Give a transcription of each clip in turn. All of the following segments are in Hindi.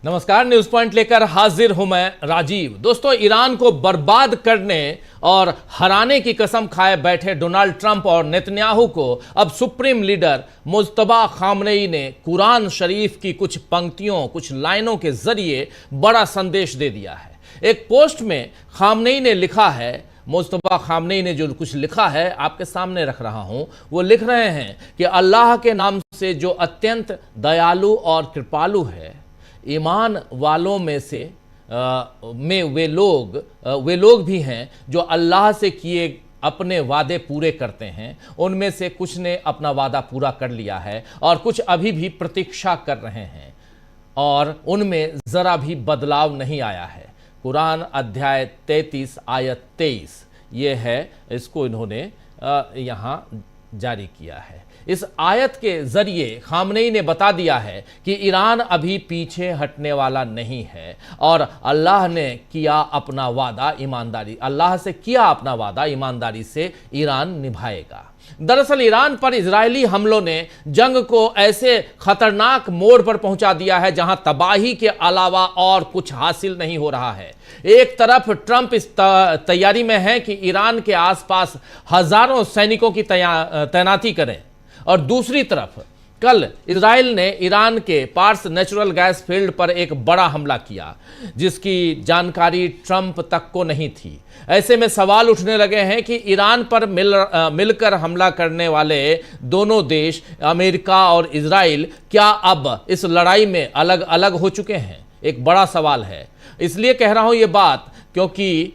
नमस्कार, न्यूज पॉइंट लेकर हाजिर हूं मैं राजीव। दोस्तों, ईरान को बर्बाद करने और हराने की कसम खाए बैठे डोनाल्ड ट्रंप और नेतन्याहू को अब सुप्रीम लीडर मुज्तबा खामनेई ने कुरान शरीफ की कुछ पंक्तियों, कुछ लाइनों के जरिए बड़ा संदेश दे दिया है। एक पोस्ट में खामनेई ने लिखा है, मुज्तबा खामनेई ने जो कुछ लिखा है आपके सामने रख रहा हूं। वो लिख रहे हैं कि अल्लाह के नाम से जो अत्यंत दयालु और कृपालु है, ईमान वालों में से वे लोग भी हैं जो अल्लाह से किए अपने वादे पूरे करते हैं। उनमें से कुछ ने अपना वादा पूरा कर लिया है और कुछ अभी भी प्रतीक्षा कर रहे हैं और उनमें ज़रा भी बदलाव नहीं आया है। कुरान अध्याय 33 आयत 23 ये है, इसको इन्होंने यहाँ जारी किया है। इस आयत के जरिए खामनेई ने बता दिया है कि ईरान अभी पीछे हटने वाला नहीं है और अल्लाह ने किया अपना वादा ईमानदारी, अल्लाह से किया अपना वादा ईमानदारी से ईरान निभाएगा। दरअसल ईरान पर इजरायली हमलों ने जंग को ऐसे खतरनाक मोड़ पर पहुंचा दिया है जहां तबाही के अलावा और कुछ हासिल नहीं हो रहा है। एक तरफ ट्रंप इस तैयारी में है कि ईरान के आसपास हजारों सैनिकों की तैनाती करें और दूसरी तरफ कल इजराइल ने ईरान के पार्स नेचुरल गैस फील्ड पर एक बड़ा हमला किया जिसकी जानकारी ट्रंप तक को नहीं थी। ऐसे में सवाल उठने लगे हैं कि ईरान पर मिलकर हमला करने वाले दोनों देश अमेरिका और इजराइल क्या अब इस लड़ाई में अलग अलग हो चुके हैं? एक बड़ा सवाल है। इसलिए कह रहा हूं ये बात क्योंकि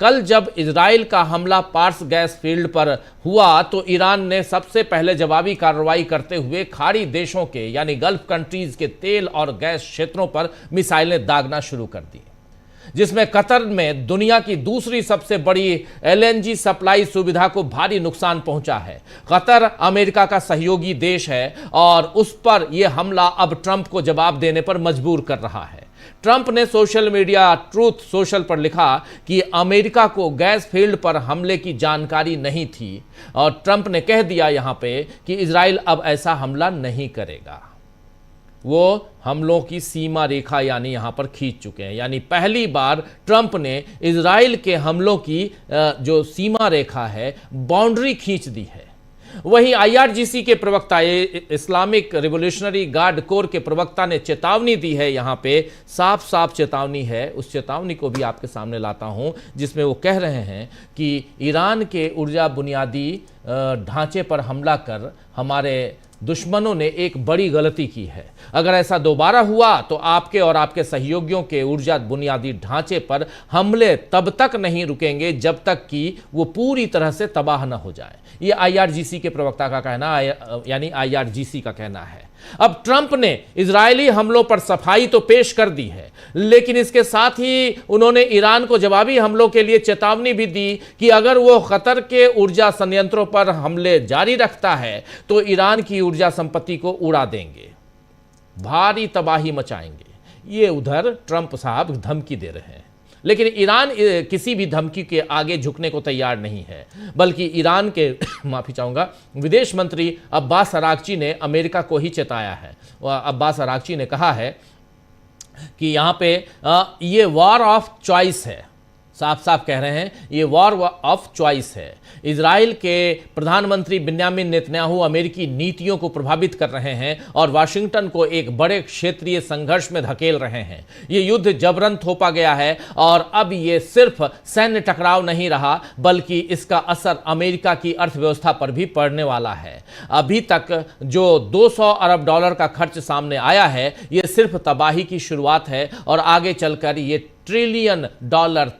कल जब इजराइल का हमला पार्स गैस फील्ड पर हुआ तो ईरान ने सबसे पहले जवाबी कार्रवाई करते हुए खाड़ी देशों के यानी गल्फ कंट्रीज के तेल और गैस क्षेत्रों पर मिसाइलें दागना शुरू कर दी, जिसमें कतर में दुनिया की दूसरी सबसे बड़ी एलएनजी सप्लाई सुविधा को भारी नुकसान पहुंचा है। कतर अमेरिका का सहयोगी देश है और उस पर यह हमला अब ट्रंप को जवाब देने पर मजबूर कर रहा है। ट्रंप ने सोशल मीडिया ट्रूथ सोशल पर लिखा कि अमेरिका को गैस फील्ड पर हमले की जानकारी नहीं थी और ट्रंप ने कह दिया यहां पे कि इजराइल अब ऐसा हमला नहीं करेगा। वो हमलों की सीमा रेखा यानी यहां पर खींच चुके हैं। यानी पहली बार ट्रंप ने इजराइल के हमलों की जो सीमा रेखा है, बाउंड्री खींच दी है। वहीं आईआरजीसी के प्रवक्ता, इस्लामिक रिवोल्यूशनरी गार्ड कोर के प्रवक्ता ने चेतावनी दी है। यहां पे साफ साफ चेतावनी है। उस चेतावनी को भी आपके सामने लाता हूं जिसमें वो कह रहे हैं कि ईरान के ऊर्जा बुनियादी ढांचे पर हमला कर हमारे दुश्मनों ने एक बड़ी गलती की है। अगर ऐसा दोबारा हुआ तो आपके और आपके सहयोगियों के ऊर्जा बुनियादी ढांचे पर हमले तब तक नहीं रुकेंगे जब तक कि वो पूरी तरह से तबाह न हो जाए। ये आईआरजीसी के प्रवक्ता का कहना, यानी आईआरजीसी का कहना है। अब ट्रंप ने इजरायली हमलों पर सफाई तो पेश कर दी है, लेकिन इसके साथ ही उन्होंने ईरान को जवाबी हमलों के लिए चेतावनी भी दी कि अगर वो कतर के ऊर्जा संयंत्रों पर हमले जारी रखता है तो ईरान की ऊर्जा संपत्ति को उड़ा देंगे, भारी तबाही मचाएंगे। ये उधर ट्रंप साहब धमकी दे रहे हैं, लेकिन ईरान किसी भी धमकी के आगे झुकने को तैयार नहीं है। बल्कि ईरान के माफी चाहूंगा, विदेश मंत्री अब्बास अरागची ने अमेरिका को ही चेताया है। अब्बास अरागची ने कहा है कि यहाँ पे ये वॉर ऑफ चॉइस है। साफ साफ कह रहे हैं ये वॉर ऑफ चॉइस है। इजराइल के प्रधानमंत्री बिन्यामिन नेतन्याहू अमेरिकी नीतियों को प्रभावित कर रहे हैं और वाशिंगटन को एक बड़े क्षेत्रीय संघर्ष में धकेल रहे हैं। ये युद्ध जबरन थोपा गया है और अब ये सिर्फ सैन्य टकराव नहीं रहा बल्कि इसका असर अमेरिका की अर्थव्यवस्था पर भी पड़ने वाला है। अभी तक जो $200 अरब का खर्च सामने आया है, ये सिर्फ तबाही की शुरुआत है और आगे चलकर ये $1 ट्रिलियन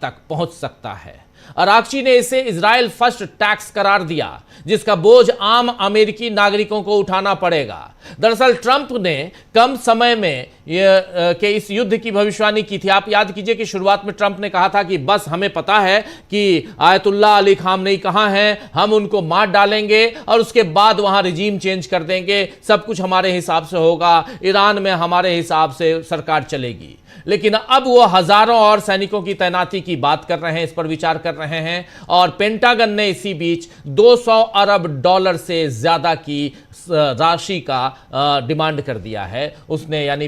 तक पहुंच सकता है। अरागची ने इसे इजराइल फर्स्ट टैक्स करार दिया जिसका बोझ आम अमेरिकी नागरिकों को उठाना पड़ेगा। दरअसल ट्रंप ने कम समय में के इस युद्ध की भविष्यवाणी की थी। आप याद कीजिए कि शुरुआत में ट्रंप ने कहा था कि बस हमें पता है कि आयतुल्लाह अली खामनेई कहां हैं, हम उनको मार डालेंगे और उसके बाद वहां रिजीम चेंज कर देंगे, सब कुछ हमारे हिसाब से होगा, ईरान में हमारे हिसाब से सरकार चलेगी। लेकिन अब वो हजारों और सैनिकों की तैनाती की बात कर रहे हैं, इस पर विचार कर रहे हैं और पेंटागन ने इसी बीच $200 अरब से ज्यादा की राशि का डिमांड कर दिया है। उसने यानी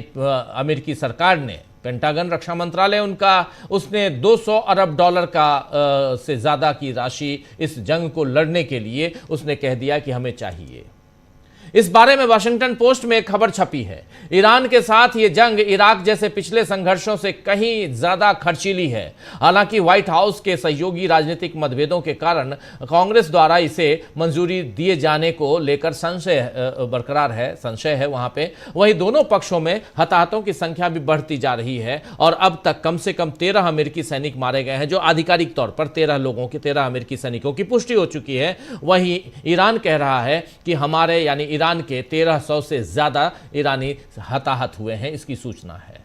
अमेरिकी सरकार ने, पेंटागन रक्षा मंत्रालय उनका, उसने 200 अरब डॉलर का से ज़्यादा की राशि इस जंग को लड़ने के लिए उसने कह दिया कि हमें चाहिए। इस बारे में वाशिंगटन पोस्ट में एक खबर छपी है। ईरान के साथ ये जंग इराक जैसे पिछले संघर्षों से कहीं ज्यादा खर्चीली है। हालांकि व्हाइट हाउस के सहयोगी राजनीतिक मतभेदों के कारण कांग्रेस द्वारा इसे मंजूरी दिए जाने को लेकर बरकरार है, संशय है वहां पे। वहीं दोनों पक्षों में हताहतों की संख्या भी बढ़ती जा रही है और अब तक कम से कम 13 अमेरिकी सैनिक मारे गए हैं, जो आधिकारिक तौर पर 13 अमेरिकी सैनिकों की पुष्टि हो चुकी है। वहीं ईरान कह रहा है कि हमारे यानी ईरान के 1300 से ज्यादा ईरानी हताहत हुए हैं, इसकी सूचना है।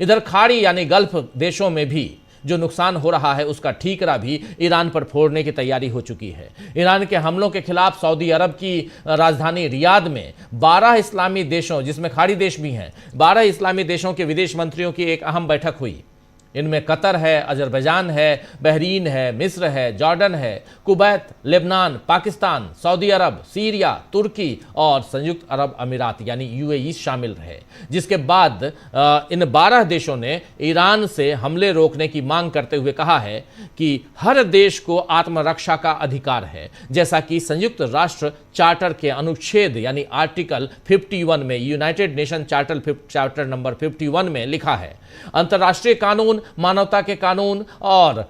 इधर खाड़ी यानी गल्फ देशों में भी जो नुकसान हो रहा है उसका ठीकरा भी ईरान पर फोड़ने की तैयारी हो चुकी है। ईरान के हमलों के खिलाफ सऊदी अरब की राजधानी रियाद में 12 इस्लामी देशों, जिसमें खाड़ी देश भी हैं, 12 इस्लामी देशों के विदेश मंत्रियों की एक अहम बैठक हुई। इनमें कतर है, अजरबैजान है, बहरीन है, मिस्र है, जॉर्डन है, कुवैत, लेबनान, पाकिस्तान, सऊदी अरब, सीरिया, तुर्की और संयुक्त अरब अमीरात यानी यूएई शामिल रहे। जिसके बाद इन 12 देशों ने ईरान से हमले रोकने की मांग करते हुए कहा है कि हर देश को आत्मरक्षा का अधिकार है, जैसा कि संयुक्त राष्ट्र चार्टर के अनुच्छेद यानी आर्टिकल 51 में, यूनाइटेड नेशन चार्टर नंबर 51 में लिखा है। अंतर्राष्ट्रीय कानून, मानवता के कानून और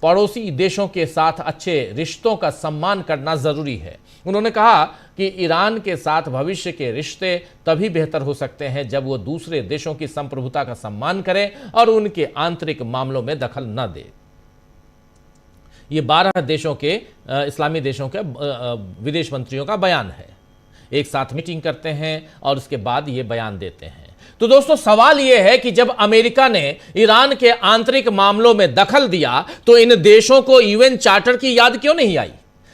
पड़ोसी देशों के साथ अच्छे रिश्तों का सम्मान करना जरूरी है। उन्होंने कहा कि ईरान के साथ भविष्य के रिश्ते तभी बेहतर हो सकते हैं जब वो दूसरे देशों की संप्रभुता का सम्मान करे और उनके आंतरिक मामलों में दखल न दे। ये 12 देशों के इस्लामी देशों के विदेश मंत्रियों का बयान है। एक साथ मीटिंग करते हैं और उसके बाद ये बयान देते हैं। तो दोस्तों, सवाल यह है कि जब अमेरिका ने ईरान के आंतरिक मामलों में दखल दिया तो इन देशों को यूएन चार्टर की याद क्यों नहीं आई?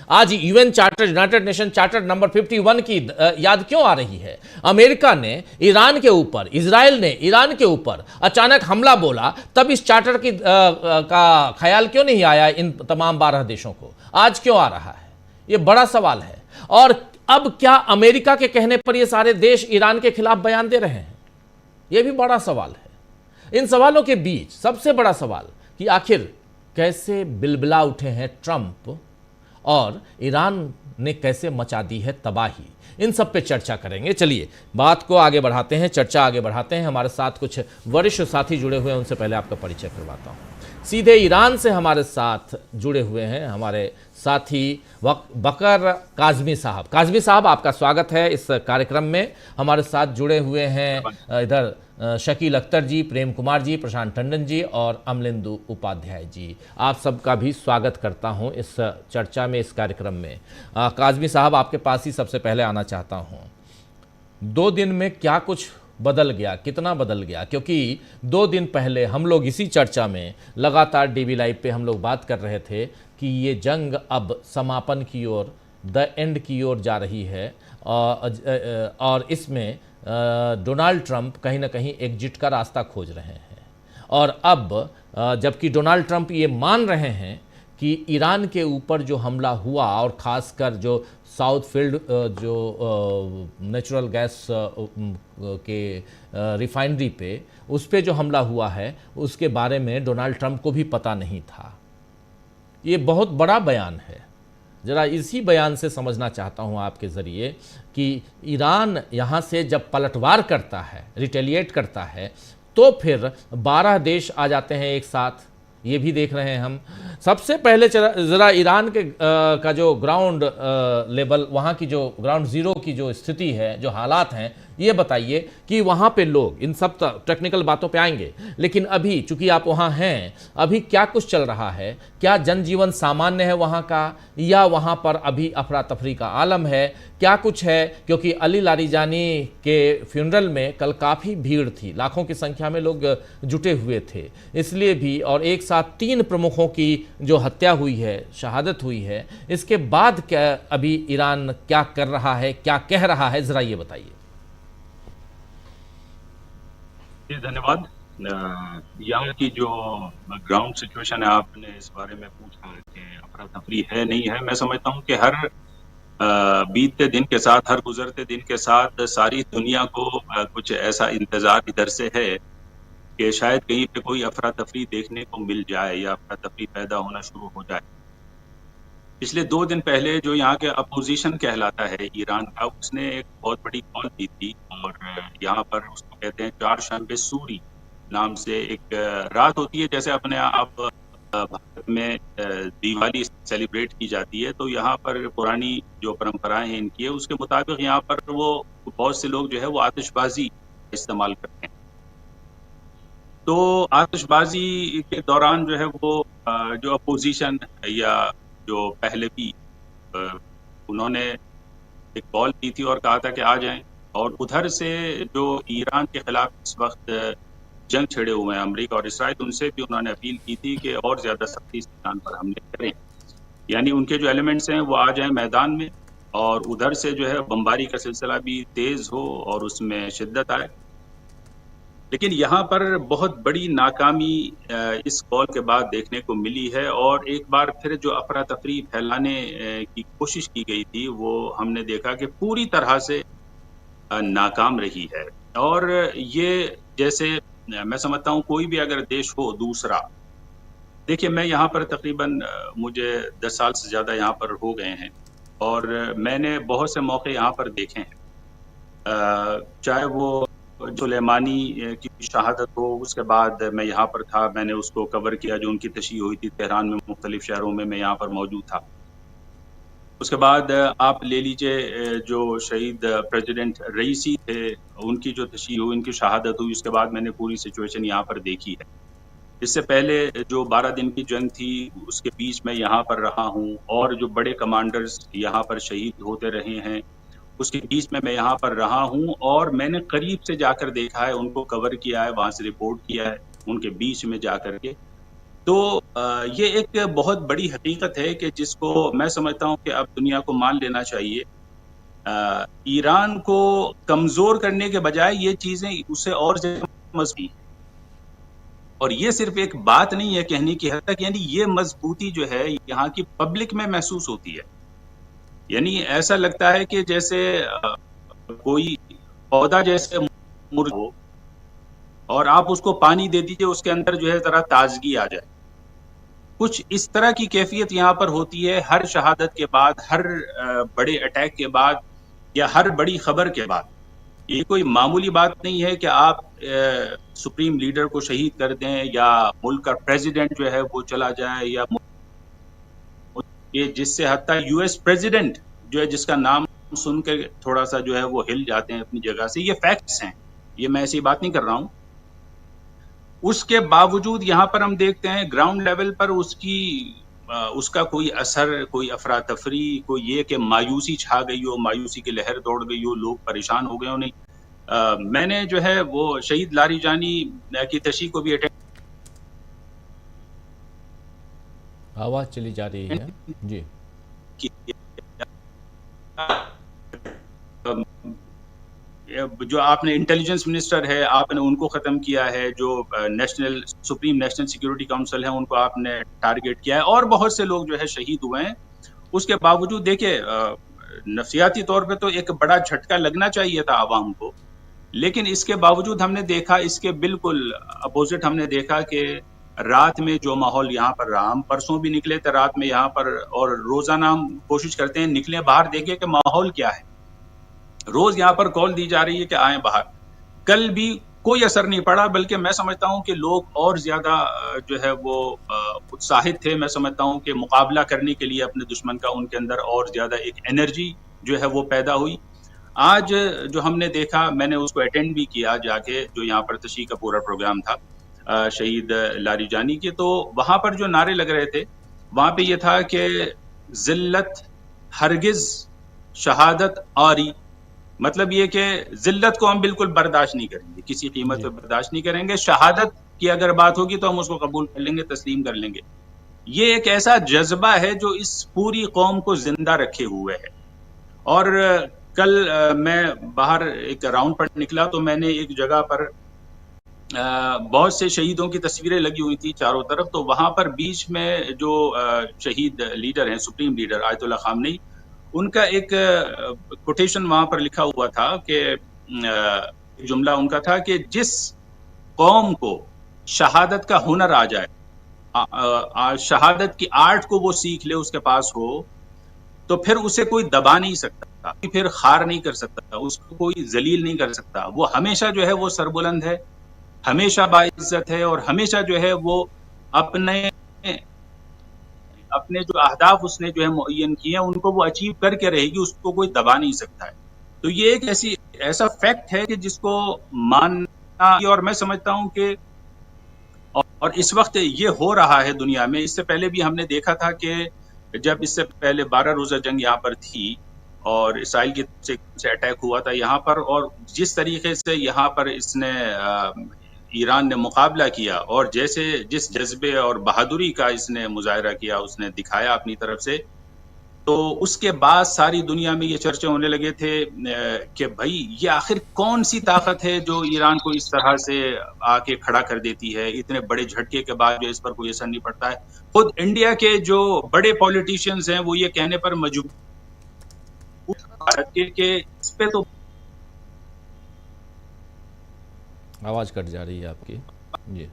आज UN charter, United nation charter number 51 की याद क्यों आ रही है? अमेरिका ने ईरान के ऊपर, इजराइल ने ईरान के ऊपर अचानक हमला बोला, तब इस चार्टर की का ख्याल क्यों नहीं आया इन तमाम 12 देशों को? आज क्यों आ रहा है? यह बड़ा सवाल है। और अब क्या अमेरिका के कहने पर यह सारे देश ईरान के खिलाफ बयान दे रहे हैं? यह भी बड़ा सवाल है। इन सवालों के बीच सबसे बड़ा सवाल कि आखिर कैसे बिलबिला उठे हैं ट्रंप और ईरान ने कैसे मचा दी है तबाही, इन सब पे चर्चा करेंगे। चलिए बात को आगे बढ़ाते हैं, चर्चा आगे बढ़ाते हैं। हमारे साथ कुछ वरिष्ठ साथी जुड़े हुए हैं, उनसे पहले आपका परिचय करवाता हूं। सीधे ईरान से हमारे साथ जुड़े हुए हैं हमारे साथी बकर काज़मी साहब। काज़मी साहब, आपका स्वागत है इस कार्यक्रम में। हमारे साथ जुड़े हुए हैं इधर शकील अख्तर जी, प्रेम कुमार जी, प्रशांत टंडन जी और अमलेंदु उपाध्याय जी। आप सबका भी स्वागत करता हूं इस चर्चा में, इस कार्यक्रम में। काज़मी साहब, आपके पास ही सबसे पहले आना चाहता हूं। 2 दिन में क्या कुछ बदल गया, कितना बदल गया? क्योंकि 2 दिन पहले हम लोग इसी चर्चा में लगातार डीवी लाइव पे हम लोग बात कर रहे थे कि ये जंग अब समापन की ओर, द एंड की ओर जा रही है और इसमें डोनाल्ड ट्रंप कहीं ना कहीं एग्जिट का रास्ता खोज रहे हैं। और अब जबकि डोनाल्ड ट्रंप ये मान रहे हैं कि ईरान के ऊपर जो हमला हुआ और ख़ासकर जो साउथ फील्ड जो नेचुरल गैस के रिफाइनरी पे, उस पे जो हमला हुआ है उसके बारे में डोनाल्ड ट्रंप को भी पता नहीं था। ये बहुत बड़ा बयान है। ज़रा इसी बयान से समझना चाहता हूँ आपके ज़रिए कि ईरान यहाँ से जब पलटवार करता है, रिटेलिएट करता है, तो फिर 12 देश आ जाते हैं एक साथ। ये भी देख रहे हैं हम। सबसे पहले ज़रा ईरान के का जो ग्राउंड लेवल, वहाँ की जो ग्राउंड ज़ीरो की जो स्थिति है, जो हालात हैं, ये बताइए कि वहाँ पे लोग, इन सब टेक्निकल बातों पे आएंगे, लेकिन अभी चूंकि आप वहाँ हैं, अभी क्या कुछ चल रहा है? क्या जनजीवन सामान्य है वहाँ का, या वहाँ पर अभी अफरा तफरी का आलम है? क्या कुछ है? क्योंकि अली लारीजानी के फ्यूनरल में कल काफ़ी भीड़ थी, लाखों की संख्या में लोग जुटे हुए थे, इसलिए भी, और एक साथ 3 प्रमुखों की जो हत्या हुई है, शहादत हुई है, इसके बाद क्या अभी ईरान क्या कर रहा है, क्या कह रहा है, ज़रा ये बताइए। धन्यवाद। यहाँ की जो ग्राउंड सिचुएशन है, आपने इस बारे में पूछा कि अफरा तफरी है नहीं है, मैं समझता हूँ कि हर बीतते दिन के साथ, हर गुजरते दिन के साथ सारी दुनिया को कुछ ऐसा इंतजार इधर से है कि शायद कहीं पे कोई अफरा तफरी देखने को मिल जाए या अफरा तफरी पैदा होना शुरू हो जाए। पिछले 2 दिन पहले जो यहाँ के अपोजिशन कहलाता है ईरान का, उसने एक बहुत बड़ी कॉल दी थी और यहाँ पर उसको कहते हैं चारशंबे सूरी नाम से एक रात होती है, जैसे अपने आप भारत में दिवाली सेलिब्रेट की जाती है, तो यहाँ पर पुरानी जो परंपराएं हैं इनकी है, उसके मुताबिक यहाँ पर वो बहुत से लोग जो है वो आतिशबाजी इस्तेमाल करते हैं। तो आतिशबाजी के दौरान जो है वो जो अपोजिशन या जो पहले भी उन्होंने एक कॉल की थी और कहा था कि आ जाएं, और उधर से जो ईरान के खिलाफ इस वक्त जंग छिड़े हुए हैं अमेरिका और इसराइल, उनसे भी उन्होंने अपील की थी कि और ज्यादा सख्ती से ईरान पर हमले करें, यानी उनके जो एलिमेंट्स हैं वो आ जाएं मैदान में और उधर से जो है बमबारी का सिलसिला भी तेज हो और उसमें शिद्दत आए। लेकिन यहाँ पर बहुत बड़ी नाकामी इस कॉल के बाद देखने को मिली है और एक बार फिर जो अफरा तफरी फैलाने की कोशिश की गई थी वो हमने देखा कि पूरी तरह से नाकाम रही है। और ये जैसे मैं समझता हूँ कोई भी अगर देश हो दूसरा, देखिए मैं यहाँ पर तकरीबन मुझे 10 साल से ज़्यादा यहाँ पर हो गए हैं और मैंने बहुत से मौके यहाँ पर देखे हैं, चाहे वो सुलेमानी की शहादत हो, उसके बाद मैं यहाँ पर था, मैंने उसको कवर किया जो उनकी तशरीह हुई थी तेहरान में, मुख्तलिफ शहरों में मैं यहाँ पर मौजूद था। उसके बाद आप ले लीजिए जो शहीद प्रेसिडेंट रईसी थे, उनकी जो तशरीह हुई, उनकी शहादत हुई, उसके बाद मैंने पूरी सिचुएशन यहाँ पर देखी है। इससे पहले जो 12 दिन की जंग थी उसके बीच में यहाँ पर रहा हूँ और जो बड़े कमांडर्स यहाँ पर शहीद होते रहे हैं उसके बीच में मैं यहाँ पर रहा हूँ और मैंने करीब से जाकर देखा है, उनको कवर किया है, वहाँ से रिपोर्ट किया है उनके बीच में जाकर के। तो ये एक बहुत बड़ी हकीकत है कि जिसको मैं समझता हूँ कि अब दुनिया को मान लेना चाहिए। ईरान को कमज़ोर करने के बजाय ये चीज़ें उसे और ज़्यादा मजबूत, और ये सिर्फ एक बात नहीं है कहने की हद तक, यानी ये मजबूती जो है यहाँ की पब्लिक में महसूस होती है। यानी ऐसा लगता है कि जैसे कोई पौधा जैसे मुर्झ हो और आप उसको पानी दे दीजिए, उसके अंदर जो है जरा ताजगी आ जाए। कुछ इस तरह की कैफियत यहाँ पर होती है हर शहादत के बाद, हर बड़े अटैक के बाद या हर बड़ी खबर के बाद। ये कोई मामूली बात नहीं है कि आप सुप्रीम लीडर को शहीद कर दें या मुल्क का प्रेसिडेंट जो है वो चला जाए, या ये जिससे हत्ता यूएस प्रेसिडेंट जो है जिसका नाम सुनकर थोड़ा सा जो है वो हिल जाते हैं अपनी जगह से। ये फैक्ट्स हैं, ये मैं ऐसी बात नहीं कर रहा हूं। उसके बावजूद यहाँ पर हम देखते हैं ग्राउंड लेवल पर उसका कोई असर, कोई अफरा तफरी, कोई ये कि मायूसी छा गई हो, मायूसी की लहर दौड़ गई हो, लोग परेशान हो गए हो, नहीं। मैंने जो है वो शहीद लारीजानी की तशरीह को भी अटेंड, आवाज चली जा रही है जी। जो आपने इंटेलिजेंस मिनिस्टर है आपने उनको खत्म किया है, जो सुप्रीम नेशनल सिक्योरिटी काउंसिल है उनको आपने टारगेट किया है, और बहुत से लोग जो है शहीद हुए हैं। उसके बावजूद देखिए नफसियाती तौर पे तो एक बड़ा झटका लगना चाहिए था आवाम को, लेकिन इसके बावजूद हमने देखा इसके बिल्कुल अपोजिट हमने देखा कि रात में जो माहौल यहाँ पर रहा, हम परसों भी निकले थे रात में यहाँ पर, और रोजाना हम कोशिश करते हैं निकले बाहर देखें कि माहौल क्या है। रोज यहाँ पर कॉल दी जा रही है कि आए बाहर। कल भी कोई असर नहीं पड़ा, बल्कि मैं समझता हूँ कि लोग और ज्यादा जो है वो उत्साहित थे। मैं समझता हूँ कि मुकाबला करने के लिए अपने दुश्मन का उनके अंदर और ज्यादा एक एनर्जी जो है वो पैदा हुई। आज जो हमने देखा, मैंने उसको अटेंड भी किया जाके, जो यहाँ पर तशरीह का पूरा प्रोग्राम था शहीद लारीजानी के, तो वहां पर जो नारे लग रहे थे वहां पे ये था कि जिल्लत हरगिज शहादत आरी, मतलब ये कि जिल्लत को हम बिल्कुल बर्दाश्त नहीं करेंगे, किसी कीमत पे बर्दाश्त नहीं करेंगे। शहादत की अगर बात होगी तो हम उसको कबूल कर लेंगे, तस्लीम कर लेंगे। ये एक ऐसा जज्बा है जो इस पूरी कौम को जिंदा रखे हुए है। और कल मैं बाहर एक राउंड पर निकला तो मैंने एक जगह पर बहुत से शहीदों की तस्वीरें लगी हुई थी चारों तरफ, तो वहां पर बीच में जो शहीद लीडर हैं, सुप्रीम लीडर आयतुल्लाह खामनेई, उनका एक कोटेशन वहां पर लिखा हुआ था कि जुमला उनका था कि जिस कौम को शहादत का हुनर आ जाए, शहादत की आर्ट को वो सीख ले, उसके पास हो, तो फिर उसे कोई दबा नहीं सकता, फिर खार नहीं कर सकता, उसको कोई जलील नहीं कर सकता। वो हमेशा जो है वो सरबुलंद है, हमेशा बाइज्जत है, और हमेशा जो है वो अपने अपने जो अहदाफ उसने जो है मुअय्यन किए हैं उनको वो अचीव करके रहेगी, उसको कोई दबा नहीं सकता है। तो ये एक ऐसा फैक्ट है कि जिसको मानना, और मैं समझता हूं कि और इस वक्त ये हो रहा है दुनिया में। इससे पहले भी हमने देखा था कि जब इससे पहले 12 रोजा जंग यहाँ पर थी और इसराइल की से अटैक हुआ था यहाँ पर, और जिस तरीके से यहाँ पर इसने ईरान ने मुकाबला किया और जैसे जिस जज्बे और बहादुरी का इसने मुजाहरा किया, उसने दिखाया अपनी तरफ से, तो उसके बाद सारी दुनिया में ये चर्चे होने लगे थे कि भाई ये आखिर कौन सी ताकत है जो ईरान को इस तरह से आके खड़ा कर देती है, इतने बड़े झटके के बाद जो इस पर कोई असर नहीं पड़ता है। खुद इंडिया के जो बड़े पॉलिटिशियंस हैं वो ये कहने पर मजबूर के इस पे तो आवाज कट जा रही है आपकी जी।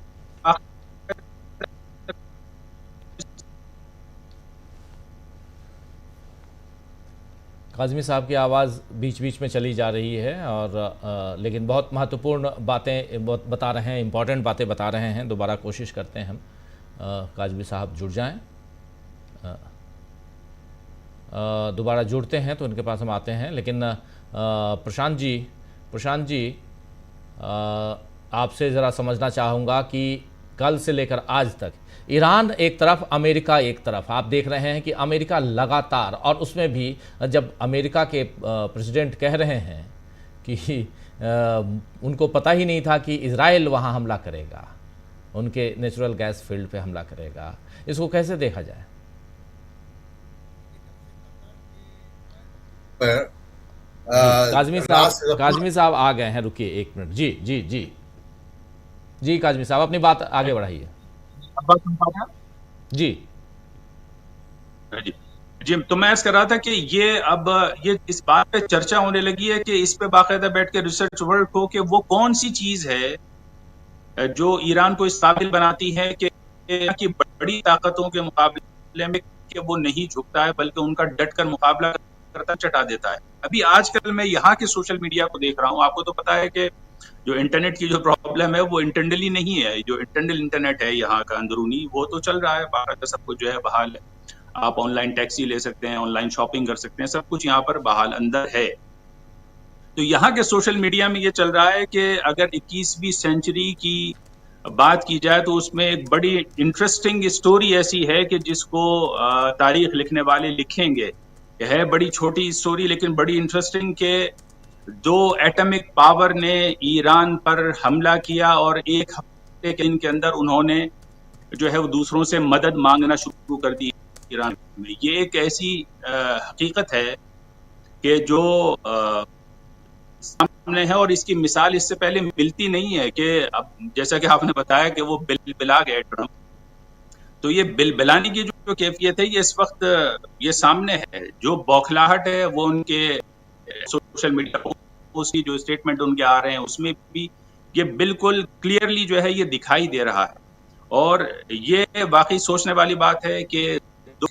काज़मी साहब की आवाज़ बीच बीच में चली जा रही है, और लेकिन बहुत महत्वपूर्ण बातें बता रहे हैं, इम्पॉर्टेंट बातें बता रहे हैं। दोबारा कोशिश करते हैं हम काज़मी साहब जुड़ जाएं, दोबारा जुड़ते हैं तो उनके पास हम आते हैं। लेकिन प्रशांत जी आपसे ज़रा समझना चाहूँगा कि कल से लेकर आज तक ईरान एक तरफ, अमेरिका एक तरफ, आप देख रहे हैं कि अमेरिका लगातार, और उसमें भी जब अमेरिका के प्रेसिडेंट कह रहे हैं कि उनको पता ही नहीं था कि इजराइल वहाँ हमला करेगा, उनके नेचुरल गैस फील्ड पे हमला करेगा, इसको कैसे देखा जाए? काज़मी साहब आ गए हैं, रुकिए एक मिनट। जी जी जी जी काज़मी साहब अपनी बात आगे बढ़ाइए। जी जी जी, तो मैं ऐसा कर रहा था कि ये इस बात पे चर्चा होने लगी है कि इस पे बाकायदा बैठ के रिसर्च वर्क हो कि वो कौन सी चीज है जो ईरान को इस काबिल बनाती है कि बड़ी ताकतों के मुकाबले में कि वो नहीं झुकता है, बल्कि उनका डट कर मुकाबला करता चटा देता है। अभी आजकल मैं यहाँ के सोशल मीडिया को देख रहा हूँ, आपको तो पता है कि जो इंटरनेट की जो प्रॉब्लम है वो इंटरनली नहीं है, जो इंटरनल इंटरनेट है यहाँ का अंदरूनी वो तो चल रहा है, बाहर सब कुछ जो है बहाल है। आप ऑनलाइन टैक्सी ले सकते हैं, ऑनलाइन शॉपिंग कर सकते हैं, सब कुछ यहाँ पर बहाल अंदर है। तो यहाँ के सोशल मीडिया में ये चल रहा है कि अगर 21वीं सेंचुरी की बात की जाए तो उसमें एक बड़ी इंटरेस्टिंग स्टोरी ऐसी है कि जिसको तारीख लिखने वाले लिखेंगे। है बड़ी छोटी स्टोरी लेकिन बड़ी इंटरेस्टिंग के 2 एटॉमिक पावर ने ईरान पर हमला किया और एक हफ्ते के इनके अंदर उन्होंने जो है वो दूसरों से मदद मांगना शुरू कर दी ईरान में। ये एक ऐसी हकीकत है कि जो सामने है और इसकी मिसाल इससे पहले मिलती नहीं है कि अब जैसा कि आपने बताया कि वो बिलबिला गए ट्रंप, तो ये बिलबिलाने की जो कैफियत है ये इस वक्त ये सामने है। जो बौखलाहट है वो उनके सोशल मीडिया पोस्ट की जो स्टेटमेंट उनके आ रहे हैं उसमें भी ये बिल्कुल क्लियरली जो है ये दिखाई दे रहा है। और ये वाकई सोचने वाली बात है कि 2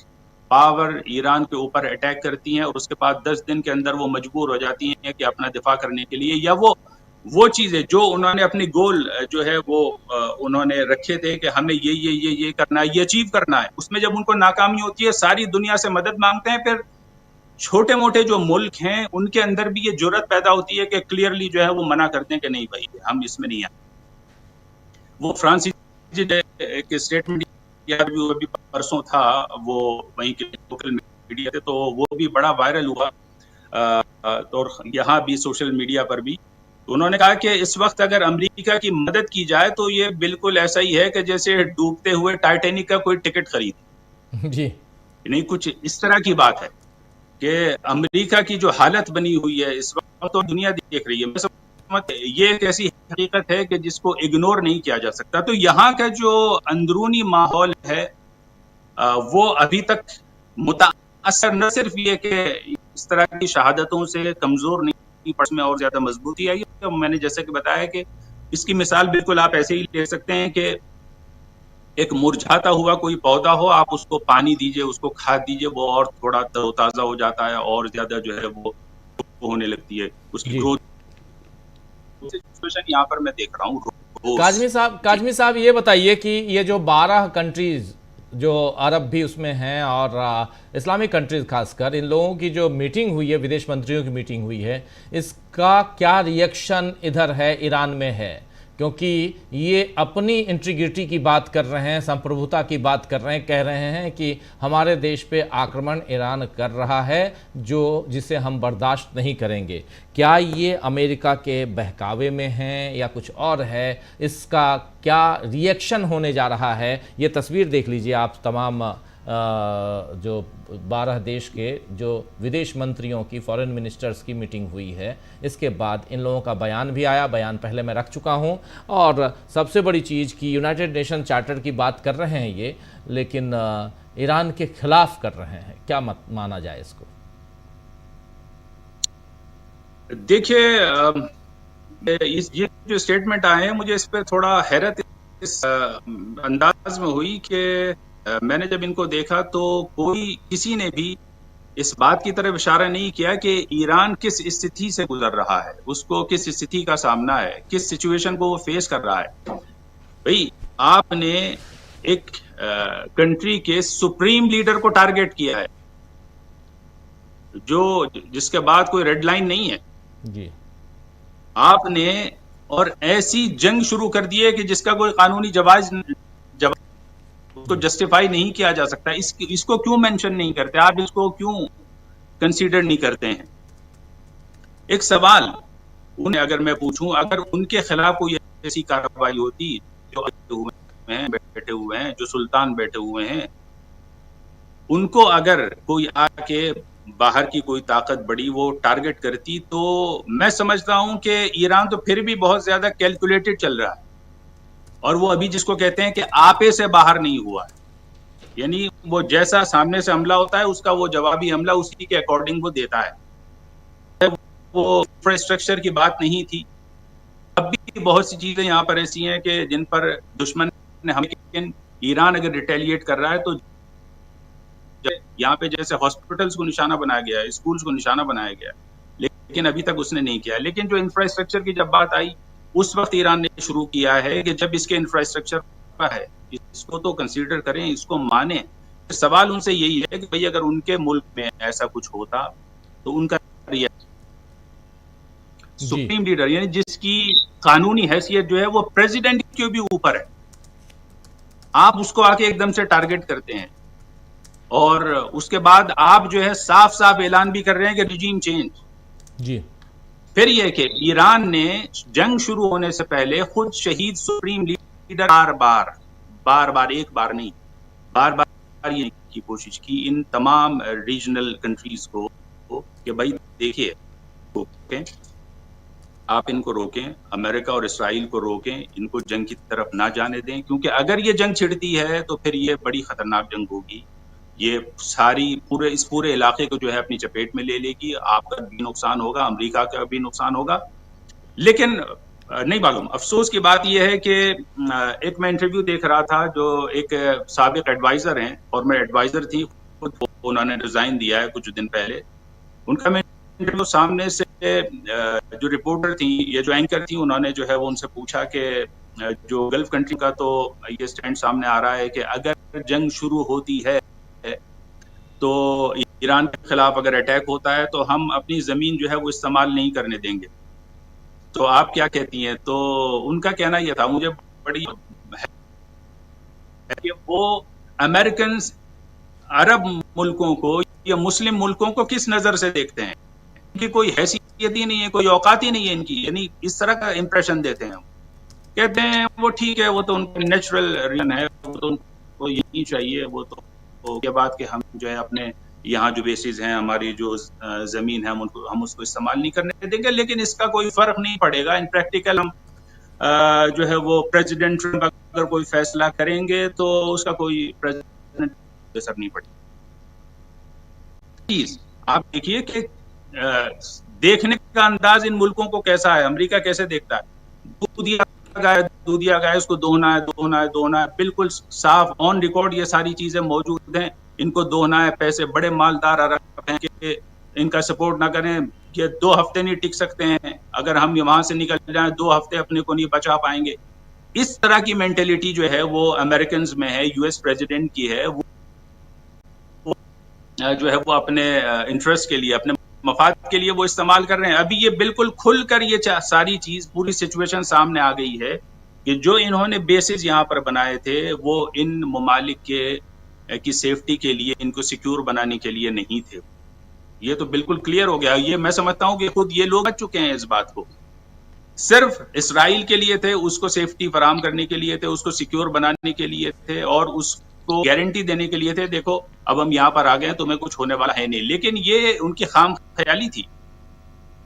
पावर ईरान के ऊपर अटैक करती हैं और उसके बाद 10 दिन के अंदर वो मजबूर हो जाती हैं कि अपना दिफा करने के लिए, या वो चीजें जो उन्होंने अपनी गोल जो है वो उन्होंने रखे थे कि हमें ये करना है, ये अचीव करना है, उसमें जब उनको नाकामी होती है सारी दुनिया से मदद मांगते हैं। फिर छोटे मोटे जो मुल्क हैं उनके अंदर भी ये जुर्रत पैदा होती है कि क्लियरली जो है वो मना करते हैं कि नहीं भाई हम इसमें नहीं आए। वो फ्रांसीसी एक स्टेटमेंट यार भी अभी परसों था, वो वहीं के लोकल मीडिया थे, तो वो भी बड़ा वायरल हुआ और यहाँ भी सोशल मीडिया पर भी उन्होंने कहा कि इस वक्त अगर अमेरिका की मदद की जाए तो ये बिल्कुल ऐसा ही है कि जैसे डूबते हुए टाइटैनिक का कोई टिकट खरीद जी, नहीं कुछ इस तरह की बात है कि अमेरिका की जो हालत बनी हुई है इस वक्त तो दुनिया देख रही है। मैं समझता ये एक ऐसी हकीकत है कि जिसको इग्नोर नहीं किया जा सकता। तो यहाँ का जो अंदरूनी माहौल है वो अभी तक मुतासर न सिर्फ ये कि इस तरह की शहादतों से कमजोर नहीं पड़, में और ज्यादा मजबूती आई। तो मैंने जैसे कि बताया कि इसकी मिसाल बिल्कुल आप ऐसे ही ले सकते हैं कि एक मुरझाता हुआ कोई पौधा हो, आप उसको पानी दीजिए, उसको खाद दीजिए, वो और थोड़ा तरोताजा हो जाता है और ज्यादा जो है वो होने लगती है, उसकी जी ग्रोथ। सिचुएशन यहाँ पर मैं देख रहा हूँ रोज। जी। काजमी साहब ये बताइए कि ये जो 12 कंट्रीज जो अरब भी उसमें हैं और इस्लामिक कंट्रीज खासकर, इन लोगों की जो मीटिंग हुई है, विदेश मंत्रियों की मीटिंग हुई है, इसका क्या रिएक्शन इधर है, ईरान में है? क्योंकि ये अपनी इंटीग्रिटी की बात कर रहे हैं, संप्रभुता की बात कर रहे हैं, कह रहे हैं कि हमारे देश पे आक्रमण ईरान कर रहा है जिसे हम बर्दाश्त नहीं करेंगे। क्या ये अमेरिका के बहकावे में हैं या कुछ और है? इसका क्या रिएक्शन होने जा रहा है? ये तस्वीर देख लीजिए आप, तमाम जो 12 देश के जो विदेश मंत्रियों की, फॉरेन मिनिस्टर्स की मीटिंग हुई है, इसके बाद इन लोगों का बयान भी आया। बयान पहले मैं रख चुका हूं। और सबसे बड़ी चीज़ कि यूनाइटेड नेशन चार्टर की बात कर रहे हैं ये, लेकिन ईरान के खिलाफ कर रहे हैं। क्या माना जाए इसको? देखिए, ये जो स्टेटमेंट आए हैं, मुझे इस पर थोड़ा हैरत इस अंदाज में हुई कि मैंने जब इनको देखा तो किसी ने भी इस बात की तरफ इशारा नहीं किया कि ईरान किस स्थिति से गुजर रहा है, उसको किस स्थिति का सामना है, किस सिचुएशन को वो फेस कर रहा है। भाई, आपने एक कंट्री के सुप्रीम लीडर को टारगेट किया है, जिसके बाद कोई रेड लाइन नहीं है जी। आपने, और ऐसी जंग शुरू कर दी है कि जिसका कोई कानूनी जवाब उसको जस्टिफाई नहीं किया जा सकता। इसको क्यों मेंशन नहीं करते आप? इसको क्यों कंसीडर नहीं करते हैं? एक सवाल उन्हें अगर मैं पूछूं, अगर उनके खिलाफ कोई ऐसी कार्रवाई होती, जो बैठे हुए हैं, जो सुल्तान बैठे हुए हैं, उनको अगर कोई आके बाहर की कोई ताकत बड़ी वो टारगेट करती, तो मैं समझता हूं कि ईरान तो फिर भी बहुत ज्यादा कैलकुलेटेड चल रहा है, और वो अभी जिसको कहते हैं कि आपे से बाहर नहीं हुआ है। यानी वो जैसा सामने से हमला होता है, उसका वो जवाबी हमला उसी के अकॉर्डिंग वो देता है। वो इंफ्रास्ट्रक्चर की बात नहीं थी। अब भी बहुत सी चीजें यहाँ पर ऐसी हैं कि जिन पर दुश्मन ने हम, लेकिन ईरान अगर रिटेलिएट कर रहा है तो यहाँ पे जैसे हॉस्पिटल्स को निशाना बनाया गया है, स्कूल्स को निशाना बनाया गया है, लेकिन अभी तक उसने नहीं किया। लेकिन जो इंफ्रास्ट्रक्चर की जब बात आई, उस वक्त ईरान ने शुरू किया है कि जब इसके इंफ्रास्ट्रक्चर है, इसको तो कंसीडर करें, इसको माने। सवाल उनसे यही है कि भाई अगर उनके मुल्क में ऐसा कुछ होता तो उनका सुप्रीम लीडर, यानी जिसकी कानूनी हैसियत जो है वो प्रेसिडेंट के भी ऊपर है, आप उसको आके एकदम से टारगेट करते हैं, और उसके बाद आप जो है साफ साफ ऐलान भी कर रहे हैं कि रिजीम चेंज। जी। फिर यह कि ईरान ने जंग शुरू होने से पहले खुद शहीद सुप्रीम लीडर बार बार एक बार नहीं, बार बार ये की कोशिश की इन तमाम रीजनल कंट्रीज को कि भाई देखिए, आप इनको रोकें, अमेरिका और इसराइल को रोकें, इनको जंग की तरफ ना जाने दें, क्योंकि अगर ये जंग छिड़ती है तो फिर ये बड़ी खतरनाक जंग होगी। ये इस पूरे इलाके को जो है अपनी चपेट में ले लेगी। आपका भी नुकसान होगा, अमेरिका का भी नुकसान होगा। लेकिन नहीं मालूम, अफसोस की बात यह है कि एक मैं इंटरव्यू देख रहा था, जो एक साबिक एडवाइजर हैं, और मैं एडवाइजर थी, उन्होंने रिजाइन दिया है कुछ दिन पहले। उनका मैं इंटरव्यू सामने से जो रिपोर्टर थी या जो एंकर थी, उन्होंने जो है वो उनसे पूछा कि जो गल्फ कंट्री का तो ये स्टैंड सामने आ रहा है कि अगर जंग शुरू होती है तो ईरान के खिलाफ अगर अटैक होता है तो हम अपनी जमीन जो है वो इस्तेमाल नहीं करने देंगे। तो आप क्या कहती हैं? तो उनका कहना यह था, मुझे बड़ी है कि वो अमेरिकन अरब मुल्कों को या मुस्लिम मुल्कों को किस नजर से देखते हैं। इनकी कोई हैसियत ही नहीं है, कोई औकात ही नहीं है इनकी, यानी इस तरह का इंप्रेशन देते हैं। कहते हैं वो ठीक है, वो तो उनका नेचुरल रीजन है, वो तो उनको यही चाहिए, वो तो के बाद के हम जो है अपने यहाँ जो बेसिस हैं, हमारी जो जमीन है, हम उसको इस्तेमाल नहीं करने देंगे। लेकिन इसका कोई फर्क नहीं पड़ेगा इन प्रैक्टिकल। हम जो है वो प्रेसिडेंट ट्रंप अगर कोई फैसला करेंगे तो उसका कोई प्रेसिडेंट असर नहीं पड़ेगा। आप देखिए कि देखने का अंदाज इन मुल्कों को कैसा है, अमेरिका कैसे देखता है। दूधिया गाय उसको दोहना है, दोहना है, दोहना है, बिल्कुल साफ ऑन रिकॉर्ड ये सारी चीजें मौजूद हैं। इनको दोहना है, पैसे बड़े मालदार अरब हैं कि इनका सपोर्ट ना करें, ये 2 हफ्ते नहीं टिक सकते हैं, अगर हम वहां से निकल जाएं 2 हफ्ते अपने को नहीं बचा पाएंगे। इस तरह की मेंटेलिटी जो है वो अमेरिकन में है, यूएस प्रेसिडेंट की है, वो जो है वो अपने इंटरेस्ट के लिए, अपने मफाद के लिए वो इस्तेमाल कर रहे हैं। अभी ये बिल्कुल खुलकर ये सारी चीज, पूरी सिचुएशन सामने आ गई है कि जो इन्होंने बेसिस यहाँ पर बनाए थे वो इन ममालिक के की सेफ्टी के लिए, इनको सिक्योर बनाने के लिए नहीं थे। ये तो बिल्कुल क्लियर हो गया। ये मैं समझता हूँ कि खुद ये लोग समझ चुके हैं इस बात को। सिर्फ इसराइल के लिए थे, उसको सेफ्टी फराहम करने के लिए थे, उसको सिक्योर बनाने के लिए थे और उसको गारंटी देने के लिए थे, देखो अब हम यहाँ पर आ गए हैं, तुम्हें कुछ होने वाला है नहीं। लेकिन ये उनकी खाम ख्याली थी,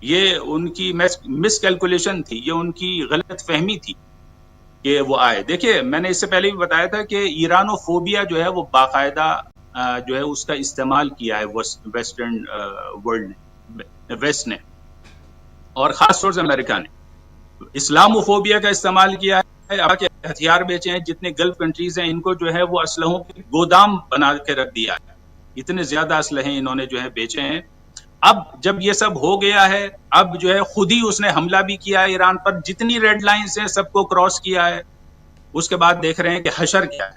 ये उनकी मिसकैलकुलेशन थी, ये उनकी गलत फहमी थी कि वो आए। देखिए मैंने इससे पहले भी बताया था कि ईरानोफोबिया जो है वो बाकायदा जो है उसका इस्तेमाल किया है वेस्टर्न वर्ल्ड ने, वेस्ट ने, और खास तौर से अमेरिका ने इस्लामोफोबिया का इस्तेमाल किया है। के हथियार बेचे हैं, जितने गल्फ कंट्रीज हैं इनको जो है वो असलहों के गोदाम बना के रख दिया है, इतने ज्यादा असलहे इन्होंने जो है बेचे हैं। अब जब ये सब हो गया है, अब जो है खुद ही उसने हमला भी किया है ईरान पर, जितनी रेड लाइंस हैं सबको क्रॉस किया है। उसके बाद देख रहे हैं कि हशर क्या है,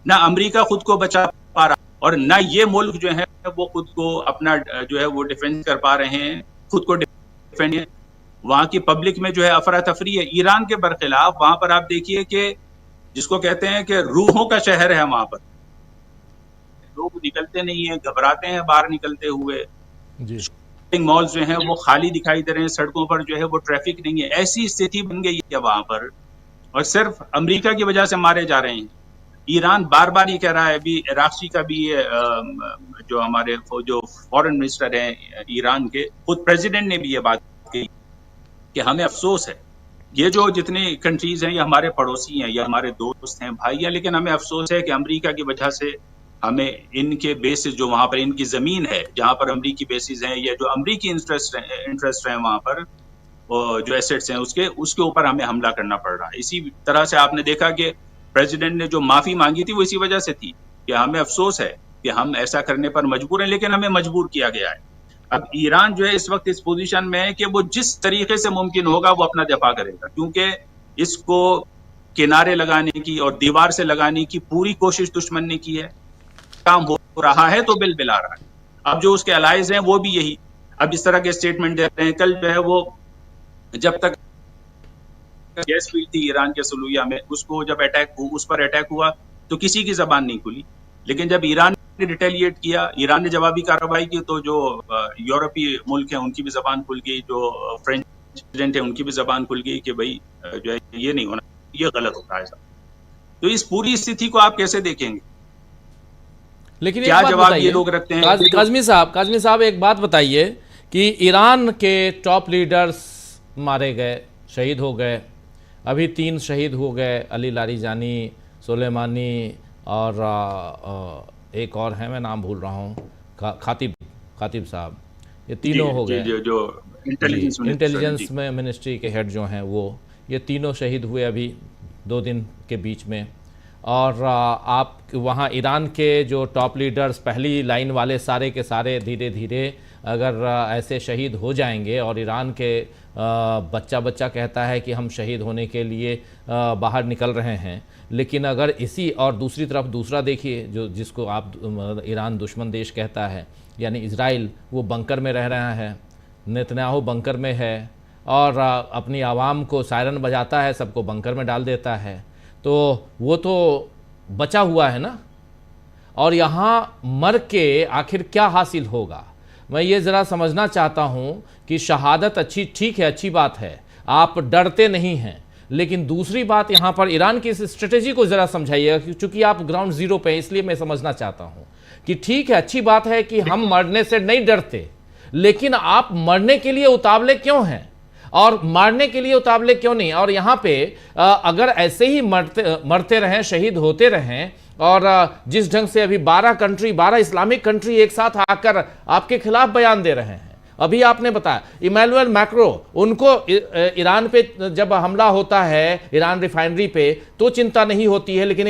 ना अमेरिका खुद को बचा पा रहा और ना ये मुल्क जो है वो खुद को अपना जो है वो डिफेंड कर पा रहे हैं, खुद को डिफेंड। वहां की पब्लिक में जो है अफरा तफरी है। ईरान के बरखिलाफ वहां पर आप देखिए कि जिसको कहते हैं कि रूहों का शहर है, वहां पर लोग निकलते नहीं है, घबराते हैं बाहर निकलते हुए। शॉपिंग मॉल्स जो हैं वो खाली दिखाई दे रहे हैं, सड़कों पर जो है वो ट्रैफिक नहीं है। ऐसी स्थिति बन गई है वहां पर, और सिर्फ अमेरिका की वजह से मारे जा रहे हैं। ईरान बार बार ये कह रहा है, अभी इराक़ी का भी जो हमारे जो फॉरेन मिनिस्टर हैं ईरान के, खुद प्रेसिडेंट ने भी ये बात कही कि हमें अफसोस है, ये जो जितने कंट्रीज हैं ये हमारे पड़ोसी हैं, ये हमारे दोस्त हैं, भाई हैं, लेकिन हमें अफसोस है कि अमेरिका की वजह से हमें इनके बेसिस जो वहां पर इनकी जमीन है, जहां पर अमेरिकी बेसिस हैं, या जो अमेरिकी इंटरेस्ट है वहां पर जो एसेट्स हैं उसके ऊपर हमें हमला करना पड़ रहा है। इसी तरह से आपने देखा कि प्रेसिडेंट ने जो माफी मांगी थी वो इसी वजह से थी कि हमें अफसोस है कि हम ऐसा करने पर मजबूर हैं, लेकिन हमें मजबूर किया गया है। अब ईरान जो है इस वक्त इस पोजीशन में है कि वो जिस तरीके से मुमकिन होगा वो अपना दफा करेगा, क्योंकि इसको किनारे लगाने की और दीवार से लगाने की पूरी कोशिश दुश्मन ने की है। काम हो रहा है तो बिल बिला रहा है। अब जो उसके अलाइज हैं वो भी यही अब इस तरह के स्टेटमेंट दे रहे हैं। कल जो है वो जब तक गैस फील्ड थी ईरान के सलूया में, उसको जब उस पर अटैक हुआ तो किसी की जबान नहीं खुली, लेकिन जब ईरान ने रिटेलिएट किया, ईरान ने जवाबी कार्रवाई की, तो जो यूरोपीय मुल्क हैं उनकी भी जबान खुल गई, जो फ्रेंच प्रेसिडेंट है उनकी भी जबान खुल गई कि भाई जो है ये नहीं होना, ये गलत होता है। तो इस पूरी स्थिति को आप कैसे देखेंगे? लेकिन क्या जवाब ये लोग रखते हैं? काज़मी साहब एक बात बताइए कि ईरान के टॉप लीडर्स मारे गए, शहीद हो गए, अभी 3 शहीद हो गए, अली लारीजानी, सुलेमानी और एक और है, मैं नाम भूल रहा हूँ, खातिब साहब, ये तीनों हो गए जो इंटेलिजेंस में मिनिस्ट्री के हेड जो हैं वो, ये तीनों शहीद हुए अभी 2 दिन के बीच में। और आप वहाँ ईरान के जो टॉप लीडर्स, पहली लाइन वाले सारे के सारे धीरे धीरे अगर ऐसे शहीद हो जाएंगे, और ईरान के बच्चा कहता है कि हम शहीद होने के लिए बाहर निकल रहे हैं, लेकिन अगर इसी और दूसरी तरफ दूसरा देखिए जो जिसको आप ईरान दुश्मन देश कहता है, यानी इजराइल, वो बंकर में रह रहा है, नेतन्याहू बंकर में है और अपनी आवाम को सायरन बजाता है, सबको बंकर में डाल देता है, तो वो तो बचा हुआ है ना। और यहाँ मर के आखिर क्या हासिल होगा? मैं ये ज़रा समझना चाहता हूँ कि शहादत अच्छी, ठीक है, अच्छी बात है, आप डरते नहीं हैं, लेकिन दूसरी बात यहाँ पर ईरान की इस स्ट्रेटेजी को ज़रा समझाइएगा, चूँकि आप ग्राउंड ज़ीरो पे, इसलिए मैं समझना चाहता हूँ कि ठीक है, अच्छी बात है कि हम मरने से नहीं डरते, लेकिन आप मरने के लिए उतावले क्यों हैं? और मारने के लिए उतावले क्यों नहीं? और यहाँ पे अगर ऐसे ही मरते रहें, शहीद होते रहें, और जिस ढंग से अभी 12 इस्लामिक कंट्री एक साथ आकर आपके खिलाफ बयान दे रहे हैं। अभी आपने बताया इमैनुअल मैक्रो, उनको ईरान पे जब हमला होता है, ईरान रिफाइनरी पे, तो चिंता नहीं होती है, लेकिन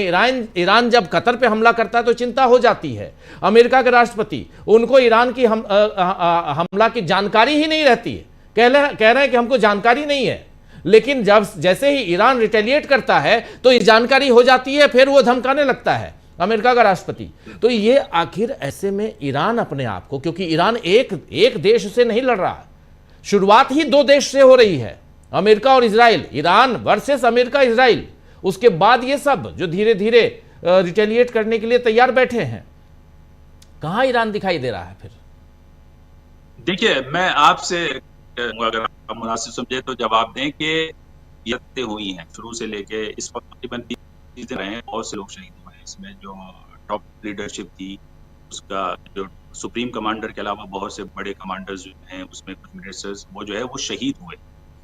ईरान जब कतर पे हमला करता है तो चिंता हो जाती है। अमेरिका के राष्ट्रपति, उनको ईरान की हमला की जानकारी ही नहीं रहती है, कह रहे हैं कि हमको जानकारी नहीं है, लेकिन जब जैसे ही ईरान रिटेलिएट करता है तो ये जानकारी हो जाती है, फिर वो धमकाने लगता है अमेरिका का राष्ट्रपति। तो ये आखिर ऐसे में ईरान अपने आप को, क्योंकि ईरान एक देश से नहीं लड़ रहा, शुरुआत ही 2 देश से हो रही है, अमेरिका और Israel, Iran versus America Israel, उसके बाद ये सब जो धीरे धीरे रिटेलिएट करने के लिए तैयार बैठे हैं, कहां ईरान दिखाई दे रहा है फिर? देखिए, मैं आपसे अगर आप मुनासिब समझे तो जवाब दें कि ये हुई हैं शुरू से लेके इस वक्त तकरीबन 30 दिन रहे हैं, बहुत से लोग शहीद हुए हैं। इसमें जो टॉप लीडरशिप थी, उसका जो सुप्रीम कमांडर के अलावा बहुत से बड़े कमांडर्स जो हैं, उसमें कुछ मिनिस्टर्स वो जो है वो शहीद हुए।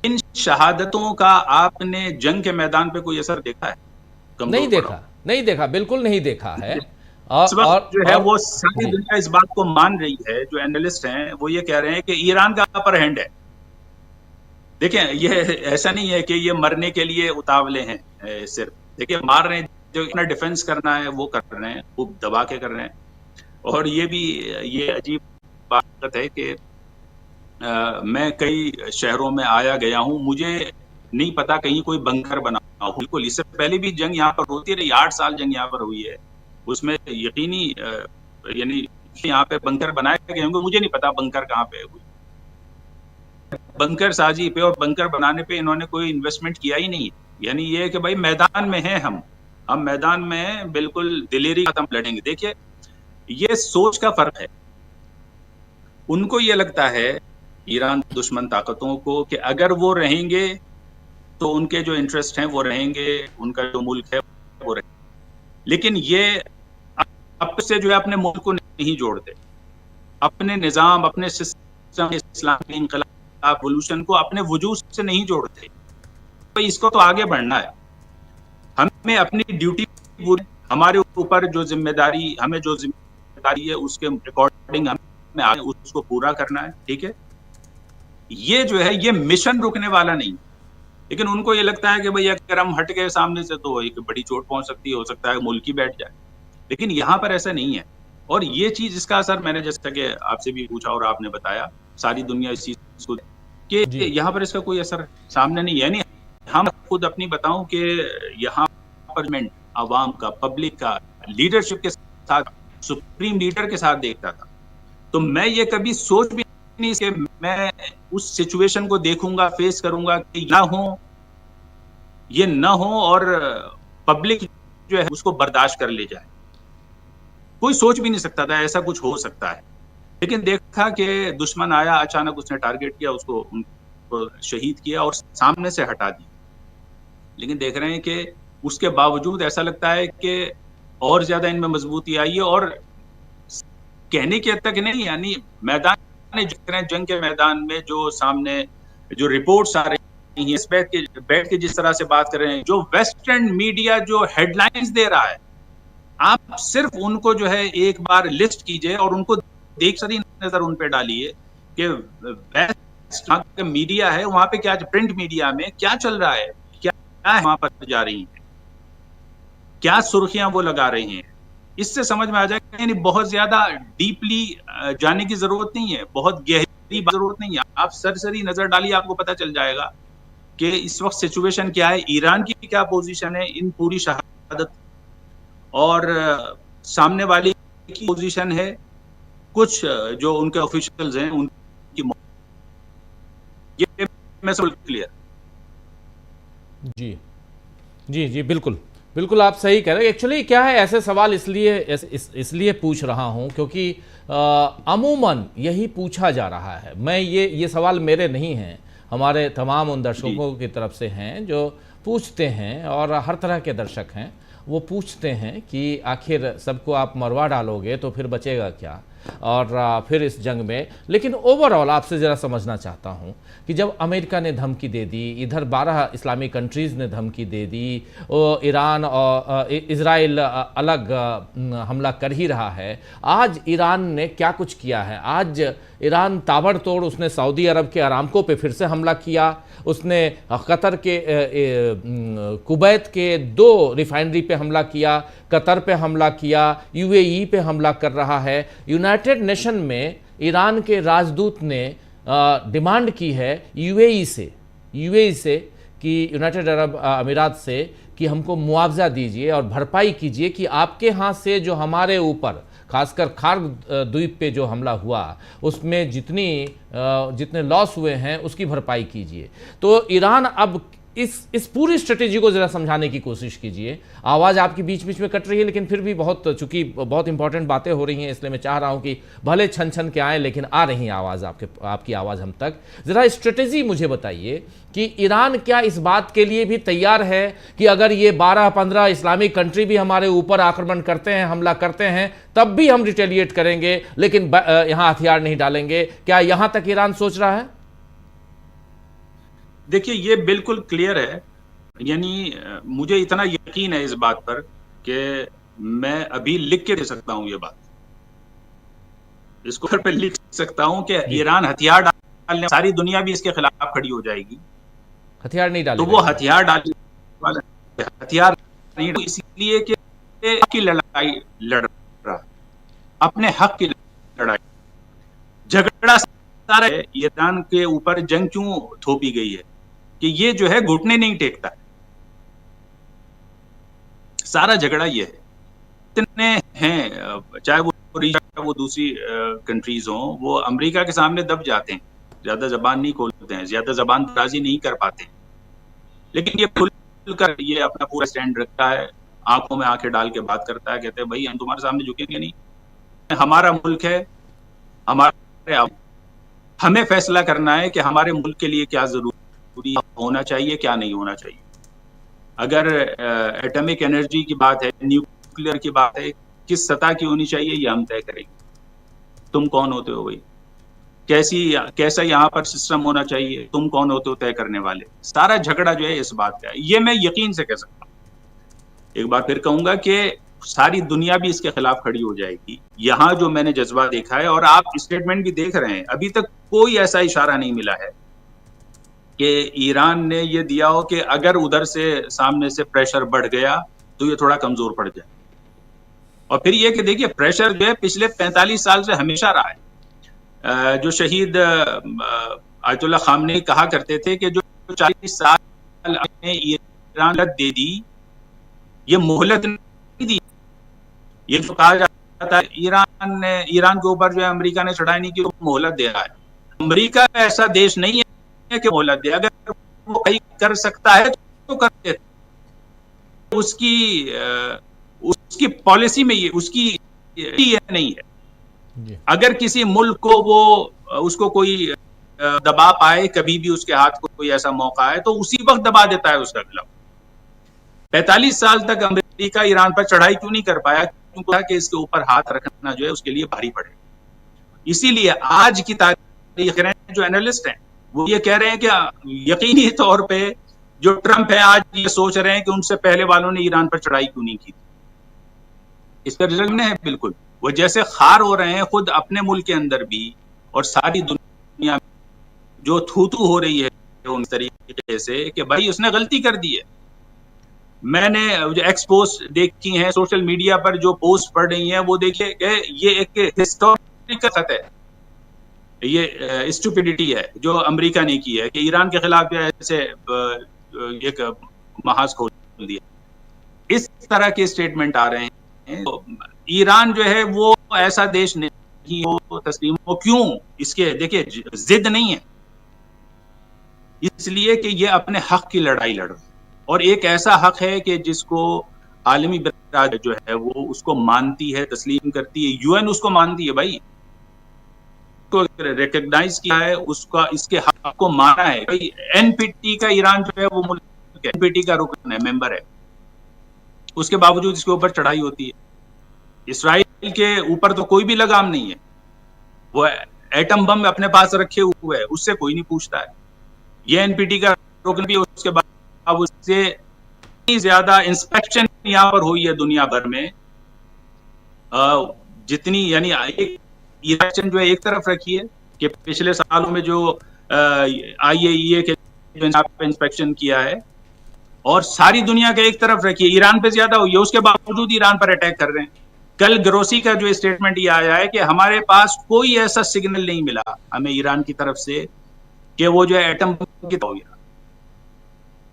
इन शहादतों का आपने जंग के मैदान पे कोई असर देखा है? नहीं देखा, बिल्कुल नहीं देखा है। और जो है वो सारी दुनिया इस बात को मान रही है, जो एनालिस्ट हैं वो ये कह रहे हैं कि ईरान का अपर हैंड है। देखिए, ये ऐसा नहीं है कि ये मरने के लिए उतावले हैं, सिर्फ देखिए मार रहे हैं, जो इतना डिफेंस करना है वो कर रहे हैं, वो दबा के कर रहे हैं। और ये अजीब बात है कि मैं कई शहरों में आया गया हूं, मुझे नहीं पता कहीं कोई बंकर बना हो। बिल्कुल, इससे पहले भी जंग यहाँ पर होती रही, 8 साल जंग यहाँ पर हुई है, उसमें यकीनी यानी यहाँ पे बंकर बनाए गए होंगे, मुझे नहीं पता बंकर कहाँ पे हुई। बंकर साजी पे और बंकर बनाने पे इन्होंने कोई इन्वेस्टमेंट किया ही नहीं। यानी ये कि भाई मैदान में हैं हम मैदान में बिल्कुल दिलेरी के साथ हम लड़ेंगे। देखिए, ये सोच का फर्क है। उनको ये लगता है ईरान दुश्मन ताकतों को कि अगर वो रहेंगे तो उनके जो इंटरेस्ट हैं वो रहेंगे, उनका जो मुल्क है वो रहेंगे। लेकिन ये अब से जो है अपने मुल्क को नहीं जोड़ते, अपने निजाम, अपने सिस्टम, इस्लामी इनकलाब एवोल्यूशन को अपने वजूद से नहीं जोड़ते। तो इसको तो आगे बढ़ना है, हमें अपनी ड्यूटी, हमारे ऊपर जो जिम्मेदारी है उसके अकॉर्डिंग हमें उसको पूरा करना है। ठीक है, ये जो है ये मिशन रुकने वाला नहीं। लेकिन उनको ये लगता है कि भाई अगर हम हट गए सामने से तो एक बड़ी चोट पहुंच सकती है, हो सकता है मुल्क ही बैठ जाए। लेकिन यहाँ पर ऐसा नहीं है। और ये चीज, इसका असर मैंने जैसा कि आपसे भी पूछा और आपने बताया, सारी दुनिया इस चीज को कि यहाँ पर इसका कोई असर सामने नहीं है। यानी हम खुद अपनी बताऊं कि यहाँ पर आवाम का, पब्लिक का, लीडरशिप के साथ, सुप्रीम लीडर के साथ देखता था, तो मैं ये कभी सोच भी नहीं कि मैं उस सिचुएशन को देखूंगा, फेस करूंगा कि ये ना हो और पब्लिक जो है उसको बर्दाश्त कर ले जाए। कोई सोच भी नहीं सकता था ऐसा कुछ हो सकता है। लेकिन देखा कि दुश्मन आया, अचानक उसने टारगेट किया, उसको शहीद किया और सामने से हटा दिया। लेकिन देख रहे हैं कि उसके बावजूद ऐसा लगता है कि और ज्यादा इनमें मजबूती आई है। और कहने की हद तक नहीं, यानी मैदान जंग के मैदान में जो सामने जो रिपोर्ट्स आ रही हैं, बैठ के जिस तरह से बात कर रहे हैं, जो वेस्टर्न मीडिया जो हेडलाइंस दे रहा है, आप सिर्फ उनको जो है एक बार लिस्ट कीजिए और उनको देख सदी नजर उन पे डालिए कि वेस्ट मीडिया है वहां पे क्या, प्रिंट मीडिया में क्या चल रहा है, क्या है वहां पर जा रही है, क्या सुर्खियां वो लगा रही हैं। इससे समझ में आ जाएगा। यानी बहुत ज्यादा डीपली जाने की जरूरत नहीं है, बहुत गहरी जरूरत नहीं है। आप सरसरी नजर डालिए, आपको पता चल जाएगा कि इस वक्त सिचुएशन क्या है, ईरान की क्या पोजीशन है इन पूरी शहादत, और सामने वाली की पोजीशन है, कुछ जो उनके ऑफिशियल्स हैं उनकी, ये मैसेज क्लियर। जी जी जी, बिल्कुल बिल्कुल आप सही कह रहे हैं। एक्चुअली क्या है, ऐसे सवाल इसलिए पूछ रहा हूं क्योंकि अमूमन यही पूछा जा रहा है। मैं ये सवाल मेरे नहीं हैं, हमारे तमाम उन दर्शकों की तरफ से हैं जो पूछते हैं, और हर तरह के दर्शक हैं वो पूछते हैं कि आखिर सबको आप मरवा डालोगे तो फिर बचेगा क्या। और फिर इस जंग में। लेकिन ओवरऑल आपसे ज़रा समझना चाहता हूं कि जब अमेरिका ने धमकी दे दी, इधर 12 इस्लामिक कंट्रीज़ ने धमकी दे दी, ईरान और इजराइल अलग हमला कर ही रहा है, आज ईरान ने क्या कुछ किया है? आज ईरान ताबड़तोड़ उसने सऊदी अरब के अरामको पे फिर से हमला किया, उसने कतर के कुवैत के 2 रिफाइनरी पे हमला किया, कतर पे हमला किया, यूएई पे हमला कर रहा है। यूनाइटेड नेशन में ईरान के राजदूत ने डिमांड की है यूएई से कि यूनाइटेड अरब अमीरात से कि हमको मुआवजा दीजिए और भरपाई कीजिए कि आपके यहाँ से जो हमारे ऊपर खासकर खार्ग द्वीप पे जो हमला हुआ उसमें जितने लॉस हुए हैं उसकी भरपाई कीजिए। तो ईरान अब इस पूरी स्ट्रेटेजी को जरा समझाने की कोशिश कीजिए। आवाज़ आपकी बीच बीच में कट रही है, लेकिन फिर भी चूंकि बहुत इंपॉर्टेंट बातें हो रही हैं, इसलिए मैं चाह रहा हूं कि भले छन छन के आए लेकिन आ रही आवाज़ आपकी आवाज़ हम तक। ज़रा स्ट्रेटेजी मुझे बताइए कि ईरान क्या इस बात के लिए भी तैयार है कि अगर ये 12-15 इस्लामिक कंट्री भी हमारे ऊपर आक्रमण करते हैं, हमला करते हैं, तब भी हम रिटेलिएट करेंगे लेकिन यहाँ हथियार नहीं डालेंगे? क्या यहाँ तक ईरान सोच रहा है? देखिए, ये बिल्कुल क्लियर है। यानी मुझे इतना यकीन है इस बात पर कि मैं अभी लिख के दे सकता हूं ये बात, इसको पर लिख सकता हूं कि ईरान हथियार डालने, सारी दुनिया भी इसके खिलाफ खड़ी हो जाएगी। हथियार नहीं डालेगा, तो वो हथियार डालने वाला हथियार नहीं, इसलिए कि हक की लड़ाई लड़ रहा, अपने हक की लड़ाई। झगड़ा सारा ईरान के ऊपर जंग क्यों थोपी गई है कि ये जो है घुटने नहीं टेकता है। सारा झगड़ा ये है। इतने हैं, चाहे वो दूसरी कंट्रीज हो, वो अमेरिका के सामने दब जाते हैं, ज्यादा जबान नहीं खोलते हैं, ज्यादा जबान दराजी नहीं कर पाते। लेकिन ये खुलकर ये अपना पूरा स्टैंड रखता है, आंखों में आंखें डाल के बात करता है, कहते हैं भाई हम तुम्हारे सामने झुकेंगे नहीं, हमारा मुल्क है, हमें फैसला करना है कि हमारे मुल्क के लिए क्या जरूरी होना चाहिए, क्या नहीं होना चाहिए। अगर एटॉमिक एनर्जी की बात है, न्यूक्लियर की बात है, किस सतह की होनी चाहिए ये हम तय करेंगे। तुम कौन होते हो भाई? कैसा यहाँ पर सिस्टम होना चाहिए, तुम कौन होते हो तय करने वाले? सारा झगड़ा जो है इस बात का है। ये मैं यकीन से कह सकता हूँ। एक बार फिर कहूंगा कि सारी दुनिया भी इसके खिलाफ खड़ी हो जाएगी। यहाँ जो मैंने जज्बा देखा है, और आप स्टेटमेंट भी देख रहे हैं, अभी तक कोई ऐसा इशारा नहीं मिला है कि ईरान ने ये दिया हो कि अगर उधर से सामने से प्रेशर बढ़ गया तो ये थोड़ा कमजोर पड़ जाए। और फिर ये कि देखिए, प्रेशर जो है पिछले 45 साल से हमेशा रहा है। जो शहीद आयतुल्लाह खामनेई कहा करते थे कि जो 40 साल ने ईरान दे दी, ये मोहलत नहीं दी। ये जो कहा जाता है ईरान के ऊपर जो है अमेरिका ने चढ़ाई नहीं की, तो मोहलत दे रहा है। अमेरिका ऐसा देश नहीं है कि मोहलत दे, अगर वो कहीं कर सकता है तो कर देता। उसकी पॉलिसी में ये उसकी ये नहीं है। अगर किसी मुल्क को उसको कोई दबा पाए, कभी भी उसके हाथ को कोई ऐसा मौका है, तो उसी वक्त दबा देता है उसका खिलाफ। 45 साल तक अमेरिका ईरान पर चढ़ाई क्यों नहीं कर पाया? क्योंकि इसके ऊपर हाथ रखना जो है उसके लिए भारी पड़े। इसीलिए आज की तारीख जो एनालिस्ट हैं वो ये कह रहे हैं कि यकीनी तौर पे जो ट्रंप है आज ये सोच रहे हैं कि उनसे पहले वालों ने ईरान पर चढ़ाई क्यों नहीं की। इस पर रिजल्ट है बिल्कुल। वो जैसे खार हो रहे हैं खुद अपने मुल्क के अंदर भी, और सारी दुनिया में जो थू हो रही है उन तरीके से कि भाई उसने गलती कर दी है। मैंने जो एक्सपोस्ट देखी हैं सोशल मीडिया पर, जो पोस्ट पढ़ रही हैं, वो देखिए ये एक हिस्टोरिकल खत है, ये स्टुपिडिटी है जो अमेरिका ने की है कि ईरान के खिलाफ ऐसे एक महाज खोल दिया। इस तरह के स्टेटमेंट आ रहे हैं। तो ईरान जो है वो ऐसा देश नहीं हो तस्लीम हो। क्यों? इसके देखिए जिद नहीं है, इसलिए कि ये अपने हक की लड़ाई लड़ रहे हैं, और एक ऐसा हक है कि जिसको आलमी बिरादरी जो है वो उसको मानती है, तस्लीम करती है। यूएन उसको मानती है भाई, को रिकॉग्नाइज किया है, उसका इसके हक को माना है भाई। एनपीटी का ईरान जो है वो मुल्क एनपीटी का रुकन है, मेंबर है, उसके बावजूद इसके ऊपर चढ़ाई होती है। इसराइल के ऊपर तो कोई भी लगाम नहीं है, वो एटम बम अपने पास रखे हुए है, उससे कोई नहीं पूछता है। ये एनपीटी का रोकना भी, उसके बाद अब उससे ज्यादा इंस्पेक्शन यहाँ पर हुई है दुनिया भर में, जितनी, यानी एक इलेक्शन जो है एक तरफ रखी है कि पिछले सालों में जो IAEA के इंस्पेक्शन किया है, और सारी दुनिया के एक तरफ रखी है, ईरान पे ज्यादा हुई है, उसके बावजूद ईरान पर अटैक कर रहे हैं। कल ग्रोसी का जो स्टेटमेंट ये आया है कि हमारे पास कोई ऐसा सिग्नल नहीं मिला हमें ईरान की तरफ से कि वो जो है एटम बम की हो गया,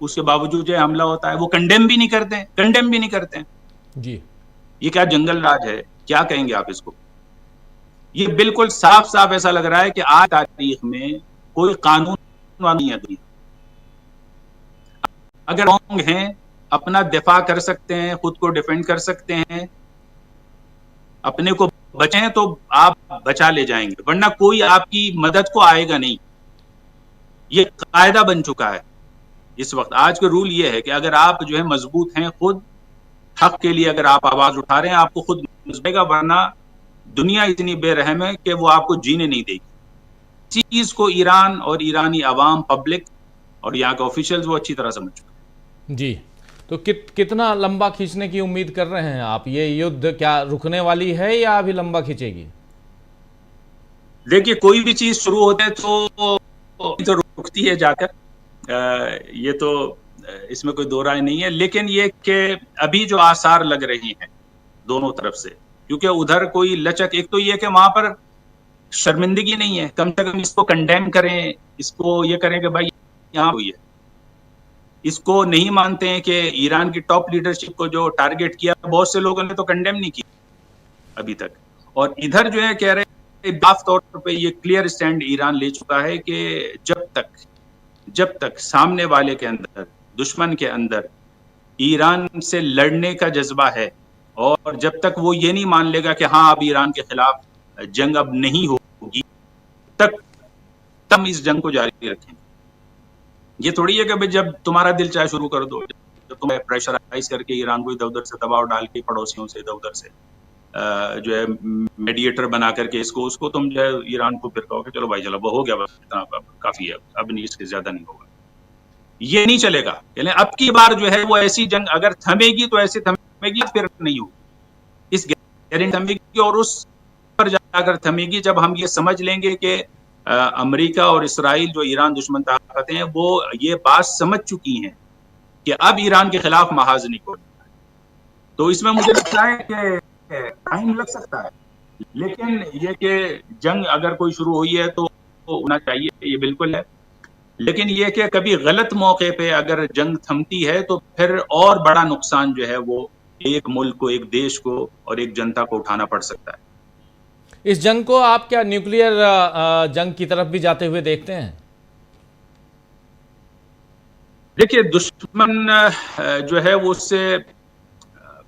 उसके बावजूद जो हमला होता है। वो कंडेम भी नहीं करते हैं जी। ये क्या जंगल राज है, क्या कहेंगे आप इसको? ये बिल्कुल साफ साफ ऐसा लग रहा है कि आज तारीख में कोई कानून नहीं है दुनिया। अगर रॉन्ग हैं, अपना दिफा कर सकते हैं, खुद को डिफेंड कर सकते हैं, अपने को बचें तो आप बचा ले जाएंगे, वरना कोई आपकी मदद को आएगा नहीं। ये कायदा बन चुका है इस वक्त। आज का रूल ये है कि अगर आप जो है मजबूत हैं, खुद हक के लिए अगर आप आवाज उठा रहे हैं, आपको खुद मिलेगा, वरना दुनिया इतनी बेरहम है कि वो आपको जीने नहीं देगी। चीज को ईरान और ईरानी अवाम, पब्लिक और यहाँ के ऑफिशियल्स वो अच्छी तरह समझ चुके हैं। जी, तो कितना लंबा खींचने की उम्मीद कर रहे हैं आप? ये युद्ध क्या रुकने वाली है या अभी लंबा खींचेगी? देखिए, कोई भी चीज शुरू होते तो रुकती है जाकर, ये तो इसमें कोई दो राय नहीं है। लेकिन ये कि अभी जो आसार लग रहे हैं दोनों तरफ से, क्योंकि उधर कोई लचक, एक तो ये कि वहां पर शर्मिंदगी नहीं है, कम से कम इसको कंडेम करें, इसको ये करें कि भाई यहाँ हुई है। इसको नहीं मानते हैं कि ईरान की टॉप लीडरशिप को जो टारगेट किया, बहुत से लोगों ने तो कंडेम नहीं किया अभी तक। और इधर जो है कह रहे हैं, साफ तौर पे ये क्लियर स्टैंड ईरान ले चुका है कि जब तक सामने वाले के अंदर, दुश्मन के अंदर ईरान से लड़ने का जज्बा है, और जब तक वो ये नहीं मान लेगा कि हाँ अब ईरान के खिलाफ जंग अब नहीं होगी, तक हम इस जंग को जारी रखेंगे। ये थोड़ी है कि भाई जब तुम्हारा दिल चाहे शुरू कर दो, जब तुम्हें प्रेशराइज करके ईरान को इधर उधर से दबाव डाल के, पड़ोसियों से इधर उधर से जो है मीडिएटर बना करके इसको उसको तुम जो है ईरान को फिर कहोगे चलो भाई चलो वो हो गया, बस इतना काफी है, अब नहीं, इससे ज्यादा नहीं होगा। ये नहीं चलेगा। अब की बार जो है वो ऐसी जंग अगर थमेगी तो ऐसे थमेगी, फिर नहीं होगी, इस गारंटी थमेगी। और उस पर जाकर थमेगी जब हम ये समझ लेंगे कि अमेरिका और इसराइल जो ईरान दुश्मन ताकतें हैं, वो ये बात समझ चुकी हैं कि अब ईरान के खिलाफ महाज नहीं खोलना। तो इसमें मुझे लगता है कि टाइम लग सकता है, लेकिन ये कि जंग अगर कोई शुरू हुई है तो होना चाहिए, ये बिल्कुल है। लेकिन ये कि कभी गलत मौके पे अगर जंग थमती है तो फिर और बड़ा नुकसान जो है वो एक मुल्क को, एक देश को और एक जनता को उठाना पड़ सकता है। इस जंग को आप क्या न्यूक्लियर जंग की तरफ भी जाते हुए देखते हैं? देखिए, दुश्मन जो है वो उससे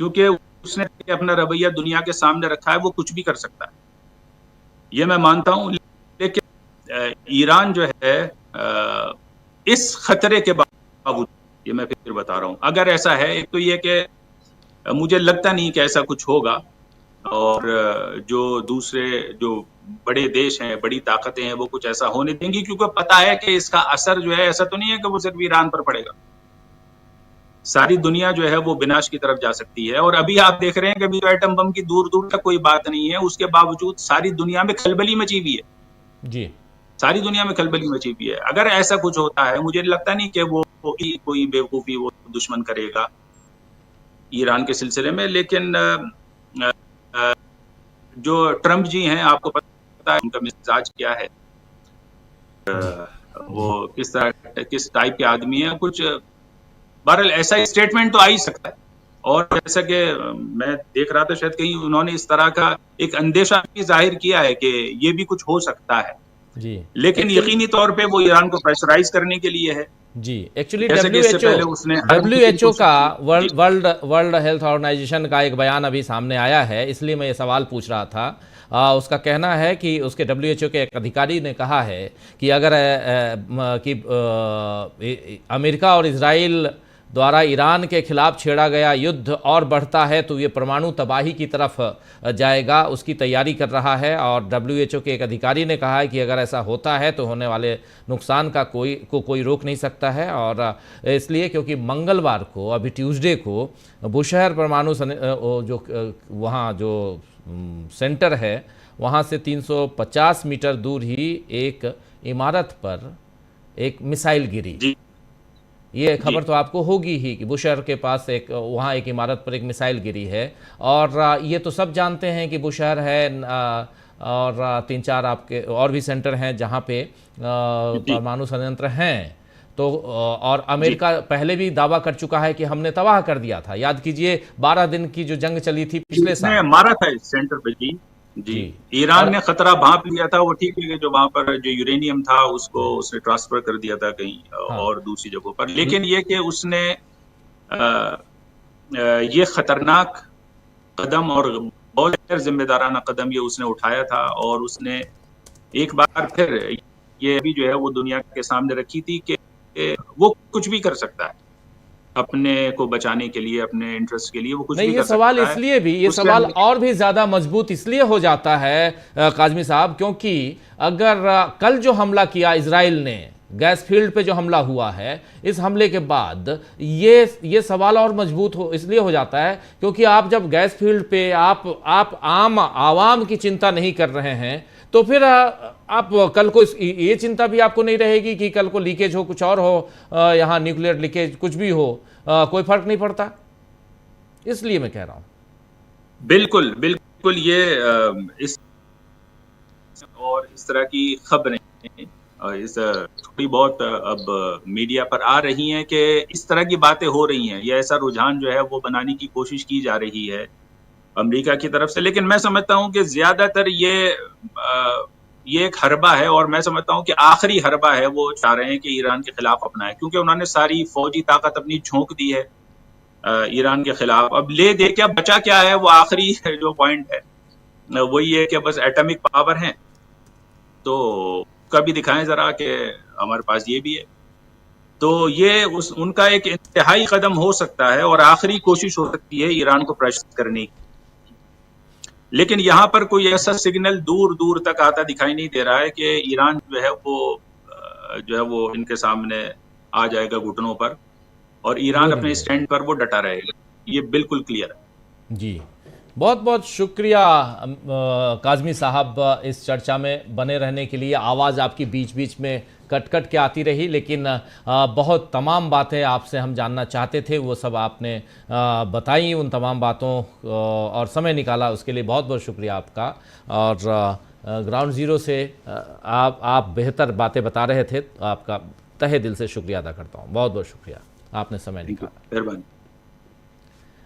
क्योंकि उसने अपना रवैया दुनिया के सामने रखा है, वो कुछ भी कर सकता है, ये मैं मानता हूं। लेकिन ईरान जो है इस खतरे के बावजूद, ये मैं फिर बता रहा हूं, अगर ऐसा है, एक तो ये कि मुझे लगता नहीं कि ऐसा कुछ होगा, और जो दूसरे जो बड़े देश हैं, बड़ी ताकतें हैं, वो कुछ ऐसा होने देंगी, क्योंकि पता है कि इसका असर जो है ऐसा तो नहीं है कि वो सिर्फ ईरान पर पड़ेगा, सारी दुनिया जो है वो विनाश की तरफ जा सकती है। और अभी आप देख रहे हैं कि अभी एटम बम की दूर दूर तक कोई बात नहीं है, उसके बावजूद सारी दुनिया में खलबली मची हुई है जी, सारी दुनिया में खलबली मची हुई है। अगर ऐसा कुछ होता है, मुझे लगता नहीं कि वो कोई बेवकूफी वो दुश्मन करेगा ईरान के सिलसिले में। लेकिन जो ट्रम्प जी हैं, आपको पता है उनका मिजाज क्या है, वो किस टाइप के आदमी है। कुछ बहरहाल ऐसा स्टेटमेंट तो आ ही सकता है, और जैसा कि मैं देख रहा था, शायद कहीं उन्होंने इस तरह का एक अंदेशा भी जाहिर किया है कि ये भी कुछ हो सकता है जी। लेकिन यकीनी तौर पे वो ईरान को प्रेशराइज करने के लिए है जी। एक्चुअली WHO का, वर्ल्ड हेल्थ ऑर्गेनाइजेशन का एक बयान अभी सामने आया है, इसलिए मैं ये सवाल पूछ रहा था। उसका कहना है कि उसके WHO के एक अधिकारी ने कहा है कि अगर अमेरिका और इजराइल द्वारा ईरान के खिलाफ छेड़ा गया युद्ध और बढ़ता है तो ये परमाणु तबाही की तरफ जाएगा, उसकी तैयारी कर रहा है। और WHO के एक अधिकारी ने कहा है कि अगर ऐसा होता है तो होने वाले नुकसान का कोई रोक नहीं सकता है। और इसलिए क्योंकि मंगलवार को, अभी ट्यूसडे को, बुशहर परमाणु जो वहाँ जो सेंटर है वहाँ से 350 मीटर दूर ही एक इमारत पर एक मिसाइल गिरी। ये खबर तो आपको होगी ही कि बुशहर के पास वहाँ एक इमारत पर एक मिसाइल गिरी है। और ये तो सब जानते हैं कि बुशहर है और 3-4 आपके और भी सेंटर हैं जहाँ पे परमाणु संयंत्र हैं। तो और अमेरिका पहले भी दावा कर चुका है कि हमने तबाह कर दिया था। याद कीजिए 12 दिन की जो जंग चली थी पिछले साल, मारा था इस सेंटर पे। जी ईरान ने खतरा भांप लिया था। वो ठीक है कि जो वहां पर जो यूरेनियम था उसको उसने ट्रांसफर कर दिया था कहीं और दूसरी जगहों पर, लेकिन ये कि उसने ये खतरनाक कदम और बहुत जिम्मेदाराना कदम ये उसने उठाया था। और उसने एक बार फिर ये भी जो है वो दुनिया के सामने रखी थी कि वो कुछ भी कर सकता है अपने को बचाने के लिए, अपने इंटरेस्ट के लिए वो कुछ भी कर सकता है। सवाल इसलिए भी, ये सवाल और भी ज्यादा मजबूत इसलिए हो जाता है काज़मी साहब, क्योंकि अगर कल जो हमला किया इजराइल ने, गैस फील्ड पे जो हमला हुआ है, इस हमले के बाद ये सवाल और मजबूत इसलिए हो जाता है क्योंकि आप जब गैस फील्ड पे आप आम आवाम की चिंता नहीं कर रहे हैं तो फिर आप कल को ये चिंता भी आपको नहीं रहेगी कि कल को लीकेज हो, कुछ और हो, यहाँ न्यूक्लियर लीकेज कुछ भी हो, कोई फर्क नहीं पड़ता। इसलिए मैं कह रहा हूँ। बिल्कुल बिल्कुल, ये इस तरह की खबरें इस थोड़ी बहुत अब मीडिया पर आ रही हैं कि इस तरह की बातें हो रही हैं, ये ऐसा रुझान जो है वो बनाने की कोशिश की जा रही है अमेरिका की तरफ से। लेकिन मैं समझता हूं कि ज्यादातर ये एक हरबा है, और मैं समझता हूं कि आखिरी हरबा है वो चाह रहे हैं कि ईरान के खिलाफ अपनाए, क्योंकि उन्होंने सारी फौजी ताकत अपनी झोंक दी है ईरान के खिलाफ। अब ले दे क्या बचा क्या है, वो आखिरी जो पॉइंट है वही है कि बस एटॉमिक पावर है तो कभी दिखाएं जरा कि हमारे पास ये भी है। तो ये उनका एक इंतहाई कदम हो सकता है और आखिरी कोशिश हो सकती है ईरान को प्रेशर करने की। लेकिन यहाँ पर कोई ऐसा सिग्नल दूर दूर तक आता दिखाई नहीं दे रहा है कि ईरान जो है वो इनके सामने आ जाएगा घुटनों पर, और ईरान अपने स्टैंड पर वो डटा रहेगा। ये बिल्कुल क्लियर है। जी, बहुत बहुत शुक्रिया काज़मी साहब इस चर्चा में बने रहने के लिए। आवाज़ आपकी बीच बीच में कट कट के आती रही, लेकिन बहुत तमाम बातें आपसे हम जानना चाहते थे, वो सब आपने बताई। उन तमाम बातों और समय निकाला, उसके लिए बहुत बहुत शुक्रिया आपका। और ग्राउंड ज़ीरो से आप बेहतर बातें बता रहे थे, आपका तहे दिल से शुक्रिया अदा करता हूँ। बहुत बहुत शुक्रिया, आपने समय निकाला। मेहरबानी।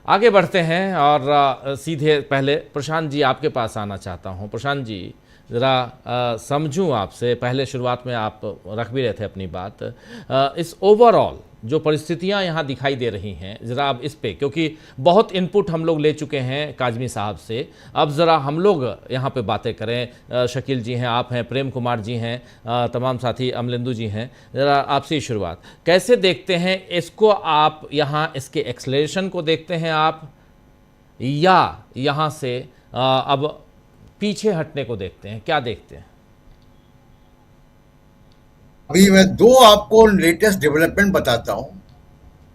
आगे बढ़ते हैं और सीधे पहले प्रशांत जी आपके पास आना चाहता हूं। प्रशांत जी, ज़रा समझूं आपसे, पहले शुरुआत में आप रख भी रहे थे अपनी बात, इस ओवरऑल जो परिस्थितियां यहां दिखाई दे रही हैं, ज़रा अब इस पे, क्योंकि बहुत इनपुट हम लोग ले चुके हैं काज़मी साहब से, अब ज़रा हम लोग यहां पे बातें करें। शकील जी हैं, आप हैं, प्रेम कुमार जी हैं, तमाम साथी अमलिंदु जी हैं, ज़रा आपसे ही शुरुआत। कैसे देखते हैं इसको आप? यहाँ इसके एक्सलेशन को देखते हैं आप, या यहाँ से अब पीछे हटने को देखते हैं? क्या देखते हैं? अभी मैं दो आपको लेटेस्ट डेवलपमेंट बताता हूं,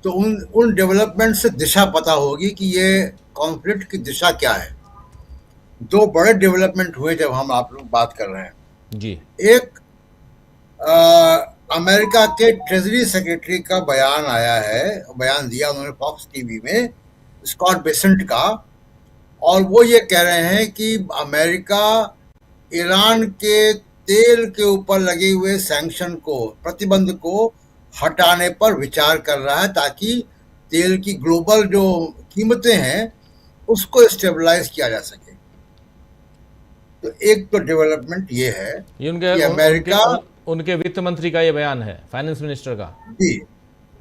तो उन डेवलपमेंट से दिशा पता होगी कि ये कॉन्फ्लिक्ट की दिशा क्या है। दो बड़े डेवलपमेंट हुए जब हम आप लोग बात कर रहे हैं जी। एक अमेरिका के ट्रेजरी सेक्रेटरी का बयान आया है, बयान दिया उन्होंने फॉक्स टीवी में, स्कॉट बेसेंट का, और वो ये कह रहे हैं कि अमेरिका ईरान के तेल के ऊपर लगे हुए सैंक्शन को, प्रतिबंध को हटाने पर विचार कर रहा है ताकि तेल की ग्लोबल जो कीमतें हैं उसको स्टेबलाइज किया जा सके। तो एक तो डेवलपमेंट ये है कि अमेरिका, उनके वित्त मंत्री का ये बयान है, फाइनेंस मिनिस्टर का जी,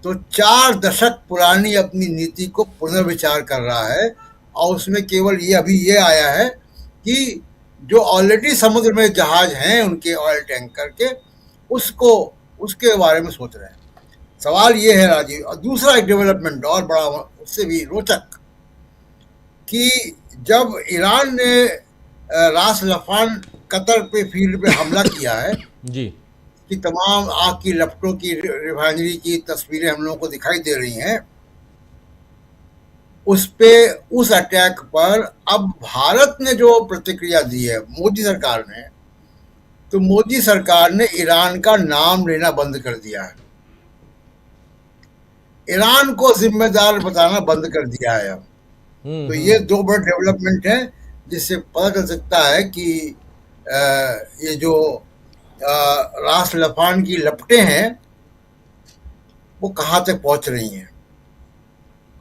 तो 4 दशक पुरानी अपनी नीति को पुनर्विचार कर रहा है, और उसमें केवल ये अभी ये आया है कि जो ऑलरेडी समुद्र में जहाज हैं उनके ऑयल टैंकर के, उसके बारे में सोच रहे हैं। सवाल ये है राजीव, और दूसरा एक डेवलपमेंट और बड़ा उससे भी रोचक, कि जब ईरान ने रास लफान कतर पे फील्ड पे हमला किया है, जी कि तमाम आग की लपटों की रिफाइनरी की तस्वीरें हम लोगों को दिखाई दे रही हैं, उस अटैक पर अब भारत ने जो प्रतिक्रिया दी है मोदी सरकार ने, तो मोदी सरकार ने ईरान का नाम लेना बंद कर दिया है, ईरान को जिम्मेदार बताना बंद कर दिया है अब। तो ये दो बड़े डेवलपमेंट हैं जिससे पता चल सकता है कि ये जो रास लफान की लपटें हैं वो कहाँ तक पहुंच रही हैं।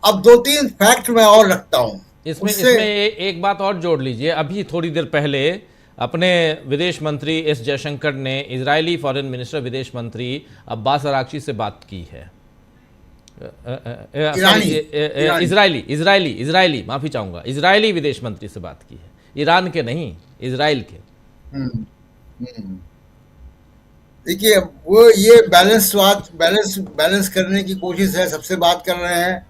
अब दो तीन फैक्ट मैं और रखता हूं इसमें एक बात और जोड़ लीजिए। अभी थोड़ी देर पहले अपने विदेश मंत्री एस जयशंकर ने इजरायली फॉरेन मिनिस्टर विदेश मंत्री अब्बास अराक्ची से बात की है। इजरायली माफी चाहूंगा, इजरायली विदेश मंत्री से बात की है, ईरान के नहीं, इजराइल के। देखिए वो ये बैलेंस करने की कोशिश है, सबसे बात कर रहे हैं।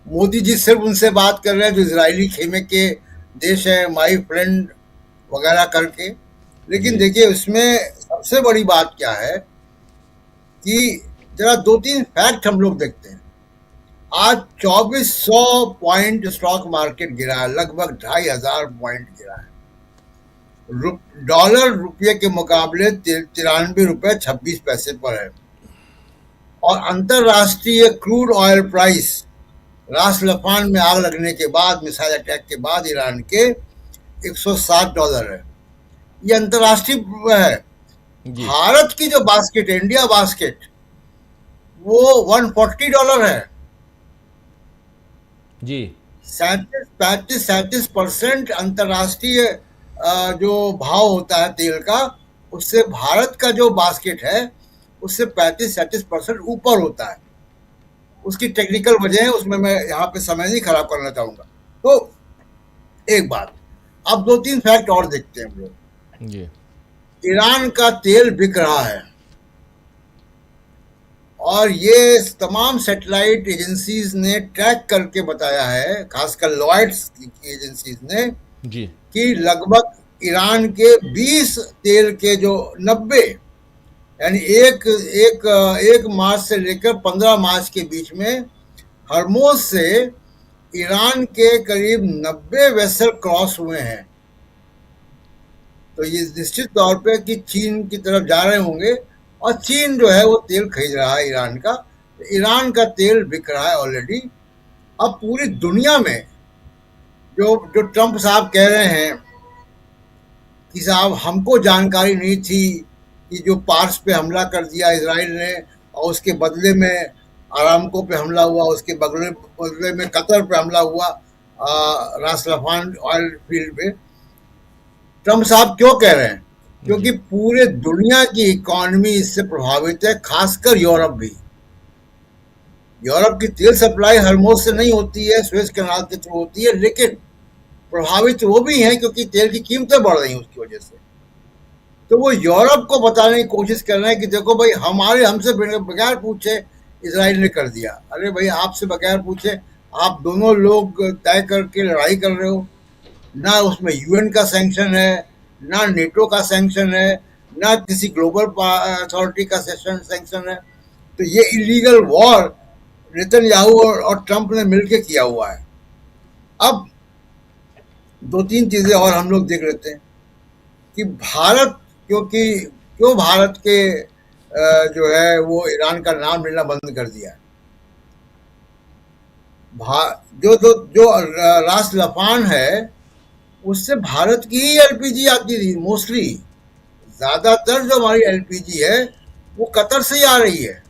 मोदी जी सिर्फ उनसे बात कर रहे हैं जो इजरायली खेमे के देश है, माई फ्रेंड वगैरह करके। लेकिन देखिए उसमें सबसे बड़ी बात क्या है कि जरा दो तीन फैक्ट हम लोग देखते हैं। आज 2400 पॉइंट स्टॉक मार्केट गिरा है, लगभग 2500 पॉइंट गिरा है। डॉलर रुपये के मुकाबले 93 रुपए 26 पैसे पर है। और अंतरराष्ट्रीय क्रूड ऑयल प्राइस रास लफान में आग लगने के बाद, मिसाइल अटैक के बाद ईरान के $160 है। ये अंतरराष्ट्रीय है। भारत की जो बास्केट है, इंडिया बास्केट, वो $140 है जी। 37% अंतरराष्ट्रीय जो भाव होता है तेल का, उससे भारत का जो बास्केट है उससे 35-37% ऊपर होता है। उसकी टेक्निकल वजह है, उसमें मैं यहाँ पे समय नहीं खराब करना चाहूंगा। तो एक बात, अब दो तीन फैक्ट और देखते हैं हम लोग जी। ईरान का तेल बिक रहा है और ये तमाम सैटेलाइट एजेंसीज ने ट्रैक करके बताया है, खासकर लॉयड्स की एजेंसीज ने जी, कि लगभग ईरान के 20 तेल के जो 90, यानी एक मार्च से लेकर 15 मार्च के बीच में हरमोज से ईरान के करीब 90 वेसल क्रॉस हुए हैं। तो ये निश्चित तौर पे कि चीन की तरफ जा रहे होंगे, और चीन जो है वो तेल खरीद रहा है ईरान का। ईरान का तेल बिक रहा है ऑलरेडी। अब पूरी दुनिया में जो ट्रंप साहब कह रहे हैं कि साहब हमको जानकारी नहीं थी कि जो पार्स पे हमला कर दिया इजराइल ने, और उसके बदले में आरामको पे हमला हुआ, उसके बदले में कतर पे हमला हुआ, रास लफान ऑयल फील्ड पे। ट्रंप साहब क्यों कह रहे हैं? क्योंकि पूरे दुनिया की इकोनॉमी इससे प्रभावित है, खासकर यूरोप भी। यूरोप की तेल सप्लाई हरमोज से नहीं होती है, सुएज कैनाल के थ्रू होती है, लेकिन प्रभावित वो भी हैं क्योंकि तेल की कीमतें बढ़ रही हैं उसकी वजह से। तो वो यूरोप को बताने की कोशिश कर रहे हैं कि देखो भाई, हमसे बगैर पूछे इजराइल ने कर दिया। अरे भाई, आपसे बगैर पूछे आप दोनों लोग तय करके लड़ाई कर रहे हो। ना उसमें यूएन का सैंक्शन है, ना नेटो का सैंक्शन है, ना किसी ग्लोबल अथॉरिटी का सैंक्शन है। तो ये इलीगल वॉर नेतन्याहू और ट्रंप ने मिलकर किया हुआ है। अब दो तीन चीजें और हम लोग देख लेते हैं कि भारत क्यों भारत के जो है वो ईरान का नाम लेना बंद कर दिया है। जो रास लफान है उससे भारत की ही एलपीजी आती थी मोस्टली। ज्यादातर जो हमारी एलपीजी है वो कतर से ही आ रही है,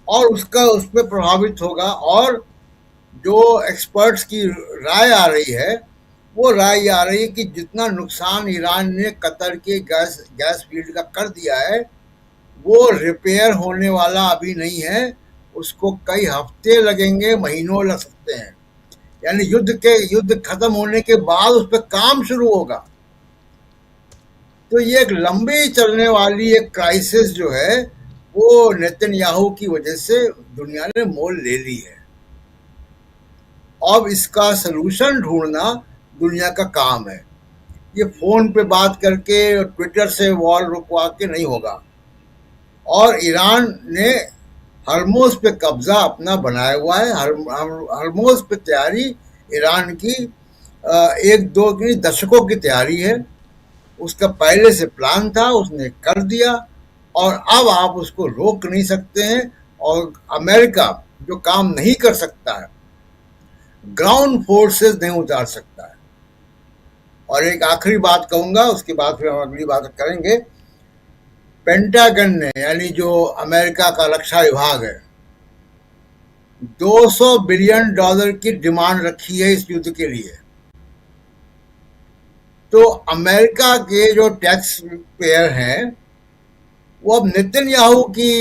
और उस पर प्रभावित होगा। और जो एक्सपर्ट्स की राय आ रही है, वो राय आ रही है कि जितना नुकसान ईरान ने कतर के गैस फील्ड का कर दिया है, वो रिपेयर होने वाला अभी नहीं है। उसको कई हफ्ते लगेंगे, महीनों लग सकते हैं। यानी युद्ध खत्म होने के बाद उस पर काम शुरू होगा। तो ये एक लंबी चलने वाली एक क्राइसिस जो है वो नेतन्याहू की वजह से दुनिया ने मोल ले ली है। अब इसका सलूशन ढूंढना दुनिया का काम है। ये फोन पे बात करके ट्विटर से वॉर रुकवा के नहीं होगा। और ईरान ने हरमोज पे कब्जा अपना बनाया हुआ है। हरमोज पे तैयारी ईरान की एक दो दशकों की तैयारी है। उसका पहले से प्लान था, उसने कर दिया और अब आप उसको रोक नहीं सकते हैं। और अमेरिका जो काम नहीं कर सकता है, ग्राउंड फोर्सेस नहीं उतार सकता है। और एक आखिरी बात कहूंगा, उसके बाद फिर हम अगली बात करेंगे। पेंटागन ने, यानी जो अमेरिका का रक्षा विभाग है, $200 बिलियन की डिमांड रखी है इस युद्ध के लिए। तो अमेरिका के जो टैक्स पेयर हैं वो अब नेतन्याहू की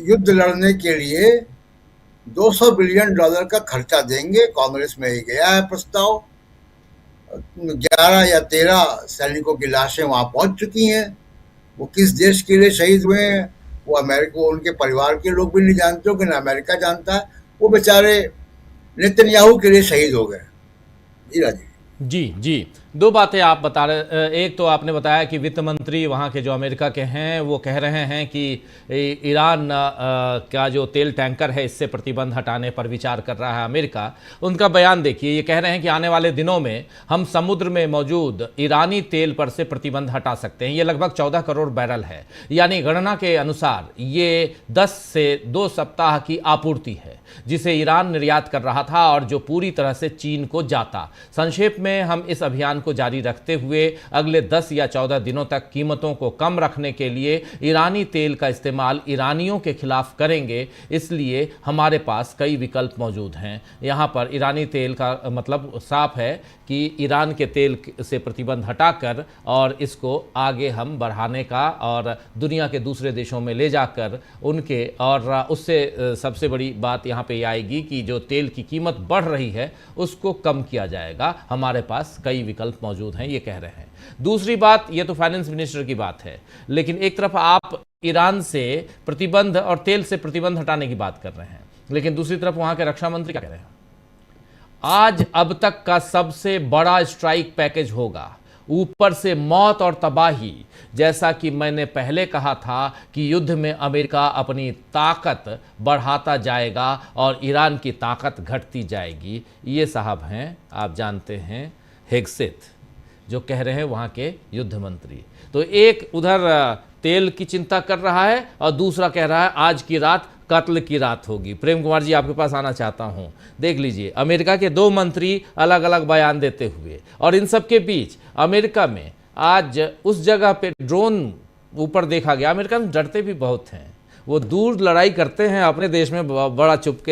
युद्ध लड़ने के लिए $200 बिलियन का खर्चा देंगे। कांग्रेस में ही गया है प्रस्ताव। 11 या 13 सैनिकों की लाशें वहां पहुंच चुकी हैं। वो किस देश के लिए शहीद हुए हैं वो अमेरिका, उनके परिवार के लोग भी नहीं जानते, कि ना अमेरिका जानता है। वो बेचारे नेतन्याहू के लिए शहीद हो गए। जी राजीव जी जी, दो बातें आप बता रहे। एक तो आपने बताया कि वित्त मंत्री वहाँ के जो अमेरिका के हैं वो कह रहे हैं कि ईरान का जो तेल टैंकर है इससे प्रतिबंध हटाने पर विचार कर रहा है अमेरिका। उनका बयान देखिए, ये कह रहे हैं कि आने वाले दिनों में हम समुद्र में मौजूद ईरानी तेल पर से प्रतिबंध हटा सकते हैं। ये लगभग 14 करोड़ बैरल है, यानी गणना के अनुसार ये 10 से 2 सप्ताह की आपूर्ति है जिसे ईरान निर्यात कर रहा था और जो पूरी तरह से चीन को जाता। संक्षेप में हम इस अभियान को जारी रखते हुए अगले 10 या 14 दिनों तक कीमतों को कम रखने के लिए ईरानी तेल का इस्तेमाल ईरानियों के खिलाफ करेंगे। इसलिए हमारे पास कई विकल्प मौजूद हैं। यहाँ पर ईरानी तेल का मतलब साफ है कि ईरान के तेल से प्रतिबंध हटाकर और इसको आगे हम बढ़ाने का और दुनिया के दूसरे देशों में ले जाकर उनके, और उससे सबसे बड़ी बात यहाँ पे आएगी कि जो तेल की कीमत बढ़ रही है उसको कम किया जाएगा। हमारे पास कई विकल्प मौजूद हैं, ये कह रहे हैं। दूसरी बात, ये तो फाइनेंस मिनिस्टर की बात है, लेकिन एक तरफ आप ईरान से प्रतिबंध और तेल से प्रतिबंध हटाने की बात कर रहे हैं, लेकिन दूसरी तरफ वहां के रक्षा मंत्री क्या कह रहे हैं? आज अब तक का सबसे बड़ा स्ट्राइक पैकेज होगा, ऊपर से मौत और तबाही। जैसा कि मैंने पहले कहा था कि युद्ध में अमेरिका अपनी ताकत बढ़ाता जाएगा और ईरान की ताकत घटती जाएगी। ये साहब हैं, आप जानते हैं, हेगसेथ, जो कह रहे हैं वहाँ के युद्ध मंत्री। तो एक उधर तेल की चिंता कर रहा है और दूसरा कह रहा है आज की रात कत्ल की रात होगी। प्रेम कुमार जी, आपके पास आना चाहता हूं। देख लीजिए, अमेरिका के 2 मंत्री अलग अलग बयान देते हुए, और इन सब के बीच अमेरिका में आज उस जगह पे ड्रोन ऊपर देखा गया। अमेरिका में डरते भी बहुत हैं, वो दूर लड़ाई करते हैं, अपने देश में बड़ा छुप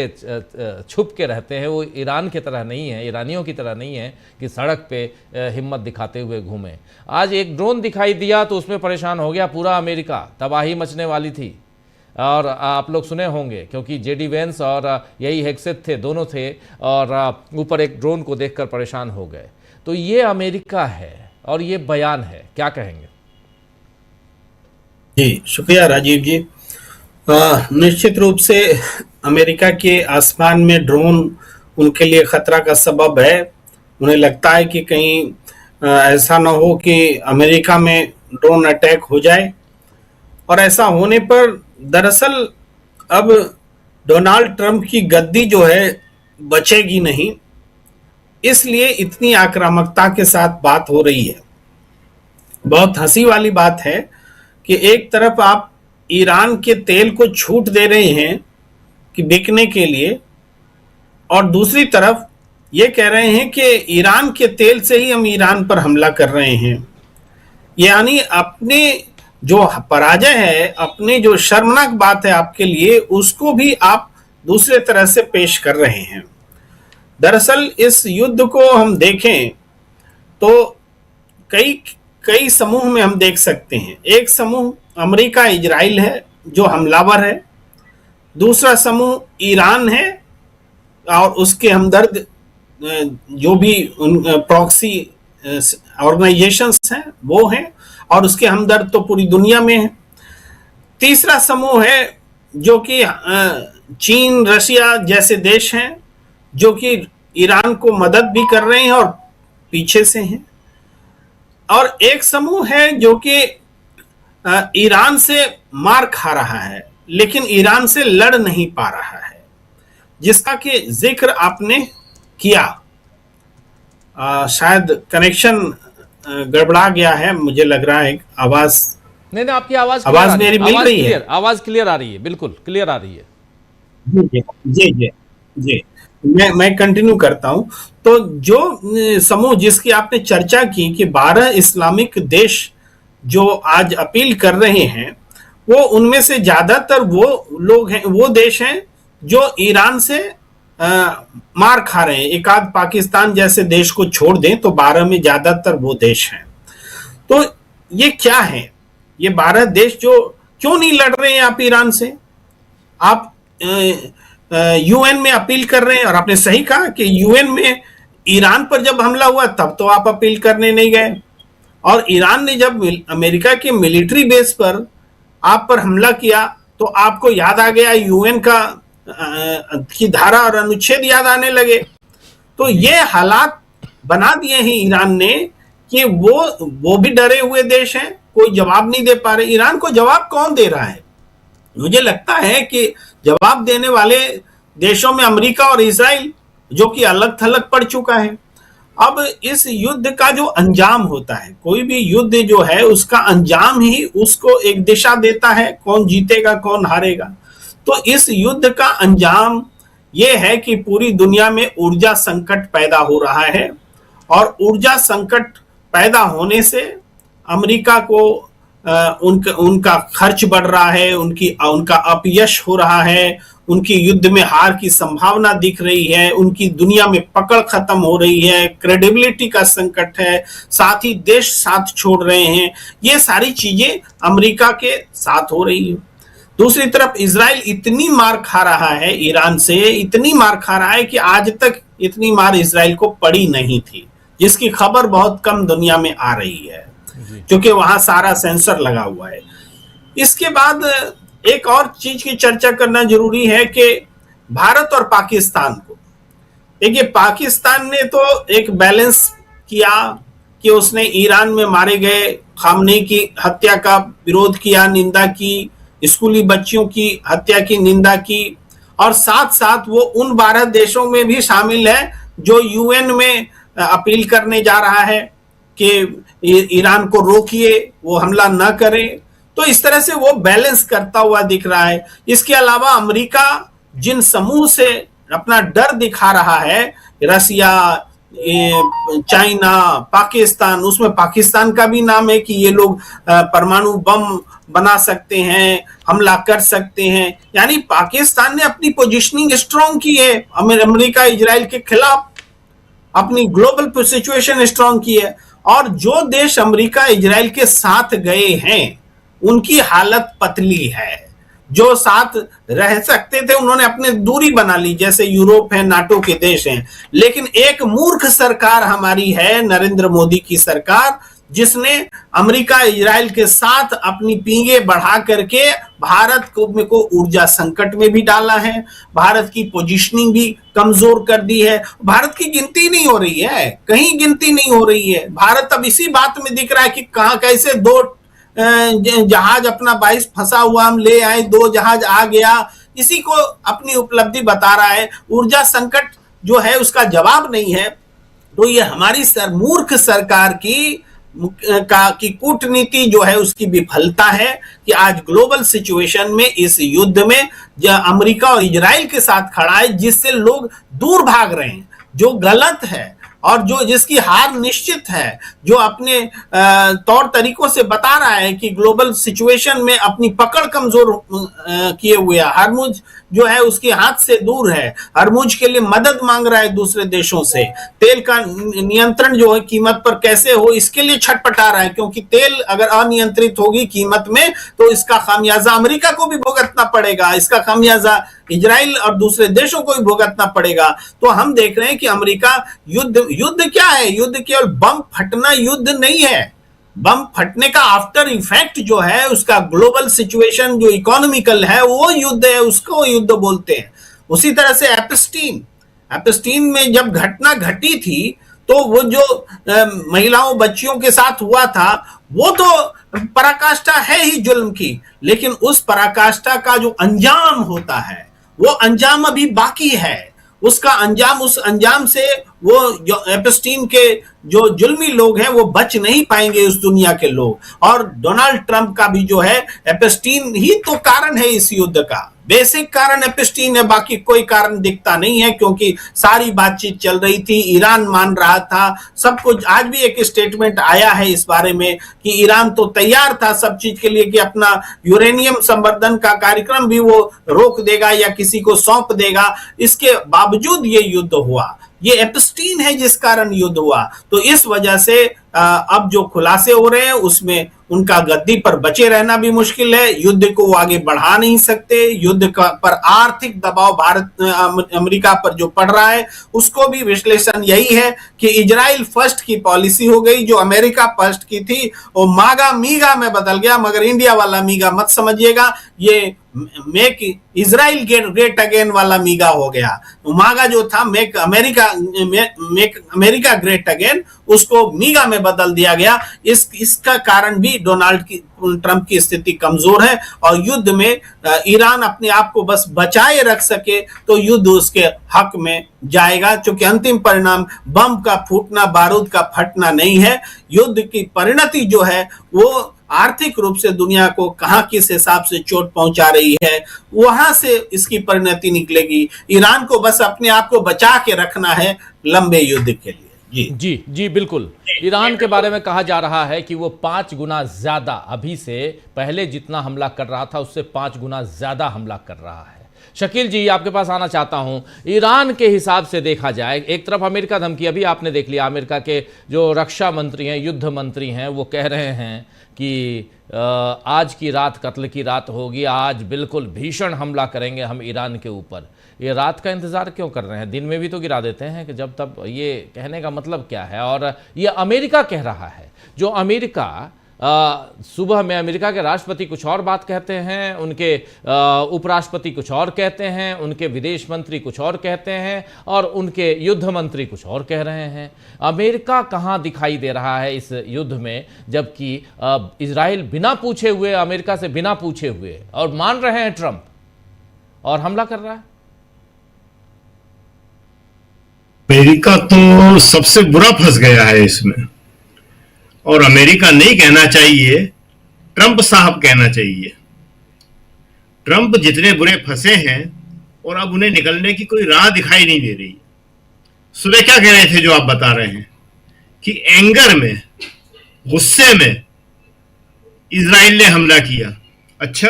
के रहते हैं। वो ईरान की तरह नहीं है, ईरानियों की तरह नहीं है कि सड़क पे हिम्मत दिखाते हुए घूमें। आज एक ड्रोन दिखाई दिया तो उसमें परेशान हो गया पूरा अमेरिका, तबाही मचने वाली थी। और आप लोग सुने होंगे क्योंकि जेडी वेंस और यही हेगसेथ थे, दोनों थे, और ऊपर एक ड्रोन को देखकर परेशान हो गए। तो ये अमेरिका है और ये बयान है, क्या कहेंगे? जी शुक्रिया राजीव जी। निश्चित रूप से अमेरिका के आसमान में ड्रोन उनके लिए खतरा का सबब है। उन्हें लगता है कि कहीं ऐसा ना हो कि अमेरिका में ड्रोन अटैक हो जाए, और ऐसा होने पर दरअसल अब डोनाल्ड ट्रंप की गद्दी जो है बचेगी नहीं, इसलिए इतनी आक्रामकता के साथ बात हो रही है। बहुत हंसी वाली बात है कि एक तरफ आप ईरान के तेल को छूट दे रहे हैं कि बिकने के लिए, और दूसरी तरफ ये कह रहे हैं कि ईरान के तेल से ही हम ईरान पर हमला कर रहे हैं। यानी अपने जो पराजय है, अपनी जो शर्मनाक बात है आपके लिए, उसको भी आप दूसरे तरह से पेश कर रहे हैं। दरअसल इस युद्ध को हम देखें तो कई समूह में हम देख सकते हैं। एक समूह अमेरिका इजराइल है जो हमलावर है, दूसरा समूह ईरान है और उसके हमदर्द जो भी प्रॉक्सी ऑर्गेनाइजेशंस हैं वो हैं, और उसके हमदर्द तो पूरी दुनिया में है। तीसरा समूह है जो कि चीन, रशिया जैसे देश हैं जो कि ईरान को मदद भी कर रहे हैं और पीछे से हैं। और एक समूह है जो कि ईरान से मार खा रहा है लेकिन ईरान से लड़ नहीं पा रहा है, जिसका कि जिक्र आपने किया। शायद कनेक्शन गड़बड़ा गया है, मुझे लग रहा है। आवाज नहीं, आपकी आवाज मेरी मिल रही है? आवाज क्लियर आ रही है, बिल्कुल क्लियर आ रही है। जी जी जी जी, मैं कंटिन्यू करता हूं। तो जो समूह जिसकी आपने चर्चा की कि 12 इस्लामिक देश जो आज अपील कर रहे हैं, वो उनमें से ज्यादातर वो लोग हैं, वो देश हैं जो ईरान से मार खा रहे हैं। एक आध पाकिस्तान जैसे देश को छोड़ दें तो 12 में ज्यादातर वो देश हैं। तो ये क्या है, ये 12 देश जो क्यों नहीं लड़ रहे हैं आप ईरान से? आप यूएन में अपील कर रहे हैं, और आपने सही कहा कि यूएन में ईरान पर जब हमला हुआ तब तो आप अपील करने नहीं गए, और ईरान ने जब अमेरिका के मिलिट्री बेस पर आप पर हमला किया तो आपको याद आ गया यूएन का की धारा और अनुच्छेद याद आने लगे। तो ये हालात बना दिए हैं ईरान ने कि वो भी डरे हुए देश हैं, कोई जवाब नहीं दे पा रहे। ईरान को जवाब कौन दे रहा है? मुझे लगता है कि जवाब देने वाले देशों में अमेरिका और इजराइल, जो कि अलग थलग पड़ चुका है। अब इस युद्ध का जो अंजाम होता है, कोई भी युद्ध जो है उसका अंजाम ही उसको एक दिशा देता है, कौन जीतेगा कौन हारेगा। तो इस युद्ध का अंजाम ये है कि पूरी दुनिया में ऊर्जा संकट पैदा हो रहा है, और ऊर्जा संकट पैदा होने से अमेरिका को उनका खर्च बढ़ रहा है, उनका अपयश हो रहा है, उनकी युद्ध में हार की संभावना दिख रही है, उनकी दुनिया में पकड़ खत्म हो रही है, क्रेडिबिलिटी का संकट है, साथ ही देश साथ छोड़ रहे हैं। ये सारी चीजें अमेरिका के साथ हो रही है। दूसरी तरफ इजराइल इतनी मार खा रहा है ईरान से, इतनी मार खा रहा है कि आज तक इतनी मार इजराइल को पड़ी नहीं थी, जिसकी खबर बहुत कम दुनिया में आ रही है क्योंकि वहां सारा सेंसर लगा हुआ है। इसके बाद एक और चीज की चर्चा करना जरूरी है कि भारत और पाकिस्तान को, देखिए पाकिस्तान ने तो एक बैलेंस किया कि उसने ईरान में मारे गए खामनेई की हत्या का विरोध किया, निंदा की, स्कूली बच्चियों की हत्या की निंदा की, और साथ साथ वो उन 12 देशों में भी शामिल है जो यूएन में अपील करने जा रहा है कि ईरान को रोकिए, वो हमला न करे। तो इस तरह से वो बैलेंस करता हुआ दिख रहा है। इसके अलावा अमेरिका जिन समूह से अपना डर दिखा रहा है, रसिया, चाइना, पाकिस्तान, उसमें पाकिस्तान का भी नाम है कि ये लोग परमाणु बम बना सकते हैं, हमला कर सकते हैं। यानी पाकिस्तान ने अपनी पोजीशनिंग स्ट्रांग की है अमेरिका इजराइल के खिलाफ, अपनी ग्लोबल सिचुएशन स्ट्रांग की है। और जो देश अमेरिका इजराइल के साथ गए हैं उनकी हालत पतली है। जो साथ रह सकते थे उन्होंने अपने दूरी बना ली, जैसे यूरोप है, नाटो के देश हैं। लेकिन एक मूर्ख सरकार हमारी है, नरेंद्र मोदी की सरकार, जिसने अमेरिका इजराइल के साथ अपनी पींगे बढ़ा करके भारत को ऊर्जा संकट में भी डाला है, भारत की पोजीशनिंग भी कमजोर कर दी है। भारत की गिनती नहीं हो रही है, कहीं गिनती नहीं हो रही है। भारत अब इसी बात में दिख रहा है कि कहां कैसे 2 जहाज अपना 22 फंसा हुआ हम ले आए, 2 जहाज आ गया, इसी को अपनी उपलब्धि बता रहा है। ऊर्जा संकट जो है उसका जवाब नहीं है। तो ये हमारी मूर्ख सरकार की कूटनीति जो है उसकी विफलता है कि आज ग्लोबल सिचुएशन में इस युद्ध में अमेरिका और इजराइल के साथ खड़ा है, जिससे लोग दूर भाग रहे हैं, जो गलत है और जो जिसकी हार निश्चित है, जो अपने तौर तरीकों से बता रहा है कि ग्लोबल सिचुएशन में अपनी पकड़ कमजोर किए हुए है। हरमुज जो है उसके हाथ से दूर है, हरमुज के लिए मदद मांग रहा है दूसरे देशों से। तेल का नियंत्रण जो है कीमत पर कैसे हो, इसके लिए छटपटा रहा है, क्योंकि तेल अगर अनियंत्रित होगी कीमत में तो इसका खामियाजा अमेरिका को भी भुगतना पड़ेगा, इसका खामियाजा इजराइल और दूसरे देशों को भी भुगतना पड़ेगा। तो हम देख रहे हैं कि अमेरिका युद्ध क्या है? युद्ध केवल बम फटना युद्ध नहीं है। बम फटने का आफ्टर इफेक्ट जो है, उसका ग्लोबल सिचुएशन जो इकोनॉमिकल है, वो युद्ध है, उसको युद्ध बोलते हैं। उसी तरह से एपस्टीन में जब घटना घटी थी, तो वो जो महिलाओं बच्चियों के साथ हुआ था, वो तो पराकाष्ठा है ही जुल्म की, लेकिन उस पराकाष्ठा का जो अंजाम होता है, वो अंजाम अभी बाकी है। उसका अंजाम, उस अंजाम से वो जो एपस्टीन के जो जुल्मी लोग हैं, वो बच नहीं पाएंगे, उस दुनिया के लोग। और डोनाल्ड ट्रंप का भी जो है, एपस्टीन ही तो कारण है इस युद्ध का। बेसिक कारण एपस्टीन है, बाकी कोई कारण दिखता नहीं है, क्योंकि सारी बातचीत चल रही थी, ईरान मान रहा था सब कुछ। आज भी एक स्टेटमेंट आया है इस बारे में कि ईरान तो तैयार था सब चीज के लिए, कि अपना यूरेनियम संवर्धन का कार्यक्रम भी वो रोक देगा या किसी को सौंप देगा। इसके बावजूद ये युद्ध हुआ। ये एपस्टीन है जिस कारण युद्ध हुआ। तो इस वजह से अब जो खुलासे हो रहे हैं, उसमें उनका गद्दी पर बचे रहना भी मुश्किल है। युद्ध को वो आगे बढ़ा नहीं सकते। युद्ध पर आर्थिक दबाव अमेरिका पर जो पड़ रहा है, उसको भी विश्लेषण यही है कि इजराइल फर्स्ट की पॉलिसी हो गई। जो अमेरिका फर्स्ट की थी, वो मागा मीगा में बदल गया। मगर इंडिया वाला मीगा मत समझिएगा, ये मेक इजराइल ग्रेट अगेन वाला मीगा हो गया। मागा जो था, मेक अमेरिका ग्रेट अगेन, उसको मीगा में बदल दिया गया। इसका कारण भी डोनाल्ड ट्रंप की स्थिति कमजोर है, और युद्ध में ईरान अपने आप को बस बचाए रख सके तो युद्ध उसके हक में जाएगा, क्योंकि अंतिम परिणाम बम का फूटना, बारूद का फटना नहीं है। युद्ध की परिणति जो है, वो आर्थिक रूप से दुनिया को कहां किस हिसाब से चोट पहुंचा रही है, वहां से इसकी परिणति निकलेगी। ईरान को बस अपने आप को बचा के रखना है लंबे युद्ध के लिए। जी बिल्कुल। ईरान के बारे में कहा जा रहा है कि वो 5 गुना ज्यादा, अभी से पहले जितना हमला कर रहा था उससे 5 गुना ज्यादा हमला कर रहा है। शकील जी, आपके पास आना चाहता हूं। ईरान के हिसाब से देखा जाए, एक तरफ अमेरिका धमकी, अभी आपने देख लिया अमेरिका के जो रक्षा मंत्री हैं, युद्ध मंत्री हैं, वो कह रहे हैं कि आज की रात कत्ल की रात होगी, आज बिल्कुल भीषण हमला करेंगे हम ईरान के ऊपर। ये रात का इंतजार क्यों कर रहे हैं? दिन में भी तो गिरा देते हैं कि जब तब। ये कहने का मतलब क्या है? और ये अमेरिका कह रहा है, जो अमेरिका सुबह में अमेरिका के राष्ट्रपति कुछ और बात कहते हैं, उनके उपराष्ट्रपति कुछ और कहते हैं, उनके विदेश मंत्री कुछ और कहते हैं, और उनके युद्ध मंत्री कुछ और कह रहे हैं। अमेरिका कहाँ दिखाई दे रहा है इस युद्ध में, जबकि इजराइल बिना पूछे हुए, अमेरिका से बिना पूछे हुए, और मान रहे हैं ट्रंप, और हमला कर रहा है। अमेरिका तो सबसे बुरा फंस गया है इसमें, और अमेरिका नहीं कहना चाहिए, ट्रंप साहब कहना चाहिए। ट्रंप जितने बुरे फंसे हैं, और अब उन्हें निकलने की कोई राह दिखाई नहीं दे रही। सुबह क्या कह रहे थे जो आप बता रहे हैं, कि एंगर में, गुस्से में इजराइल ने हमला किया। अच्छा,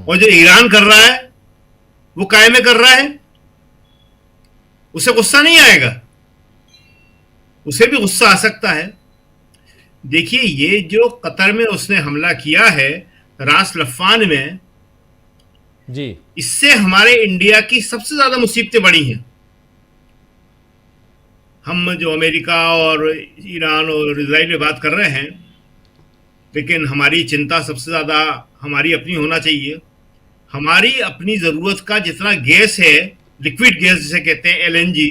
और जो ईरान कर रहा है वो काय में कर रहा है? उसे गुस्सा नहीं आएगा? उसे भी गुस्सा आ सकता है। देखिए, ये जो कतर में उसने हमला किया है, रास लफान में जी, इससे हमारे इंडिया की सबसे ज्यादा मुसीबतें बढ़ी हैं। हम जो अमेरिका और ईरान और इजराइल में बात कर रहे हैं, लेकिन हमारी चिंता सबसे ज्यादा हमारी अपनी होना चाहिए। हमारी अपनी जरूरत का जितना गैस है, लिक्विड गैस जिसे कहते हैं LNG,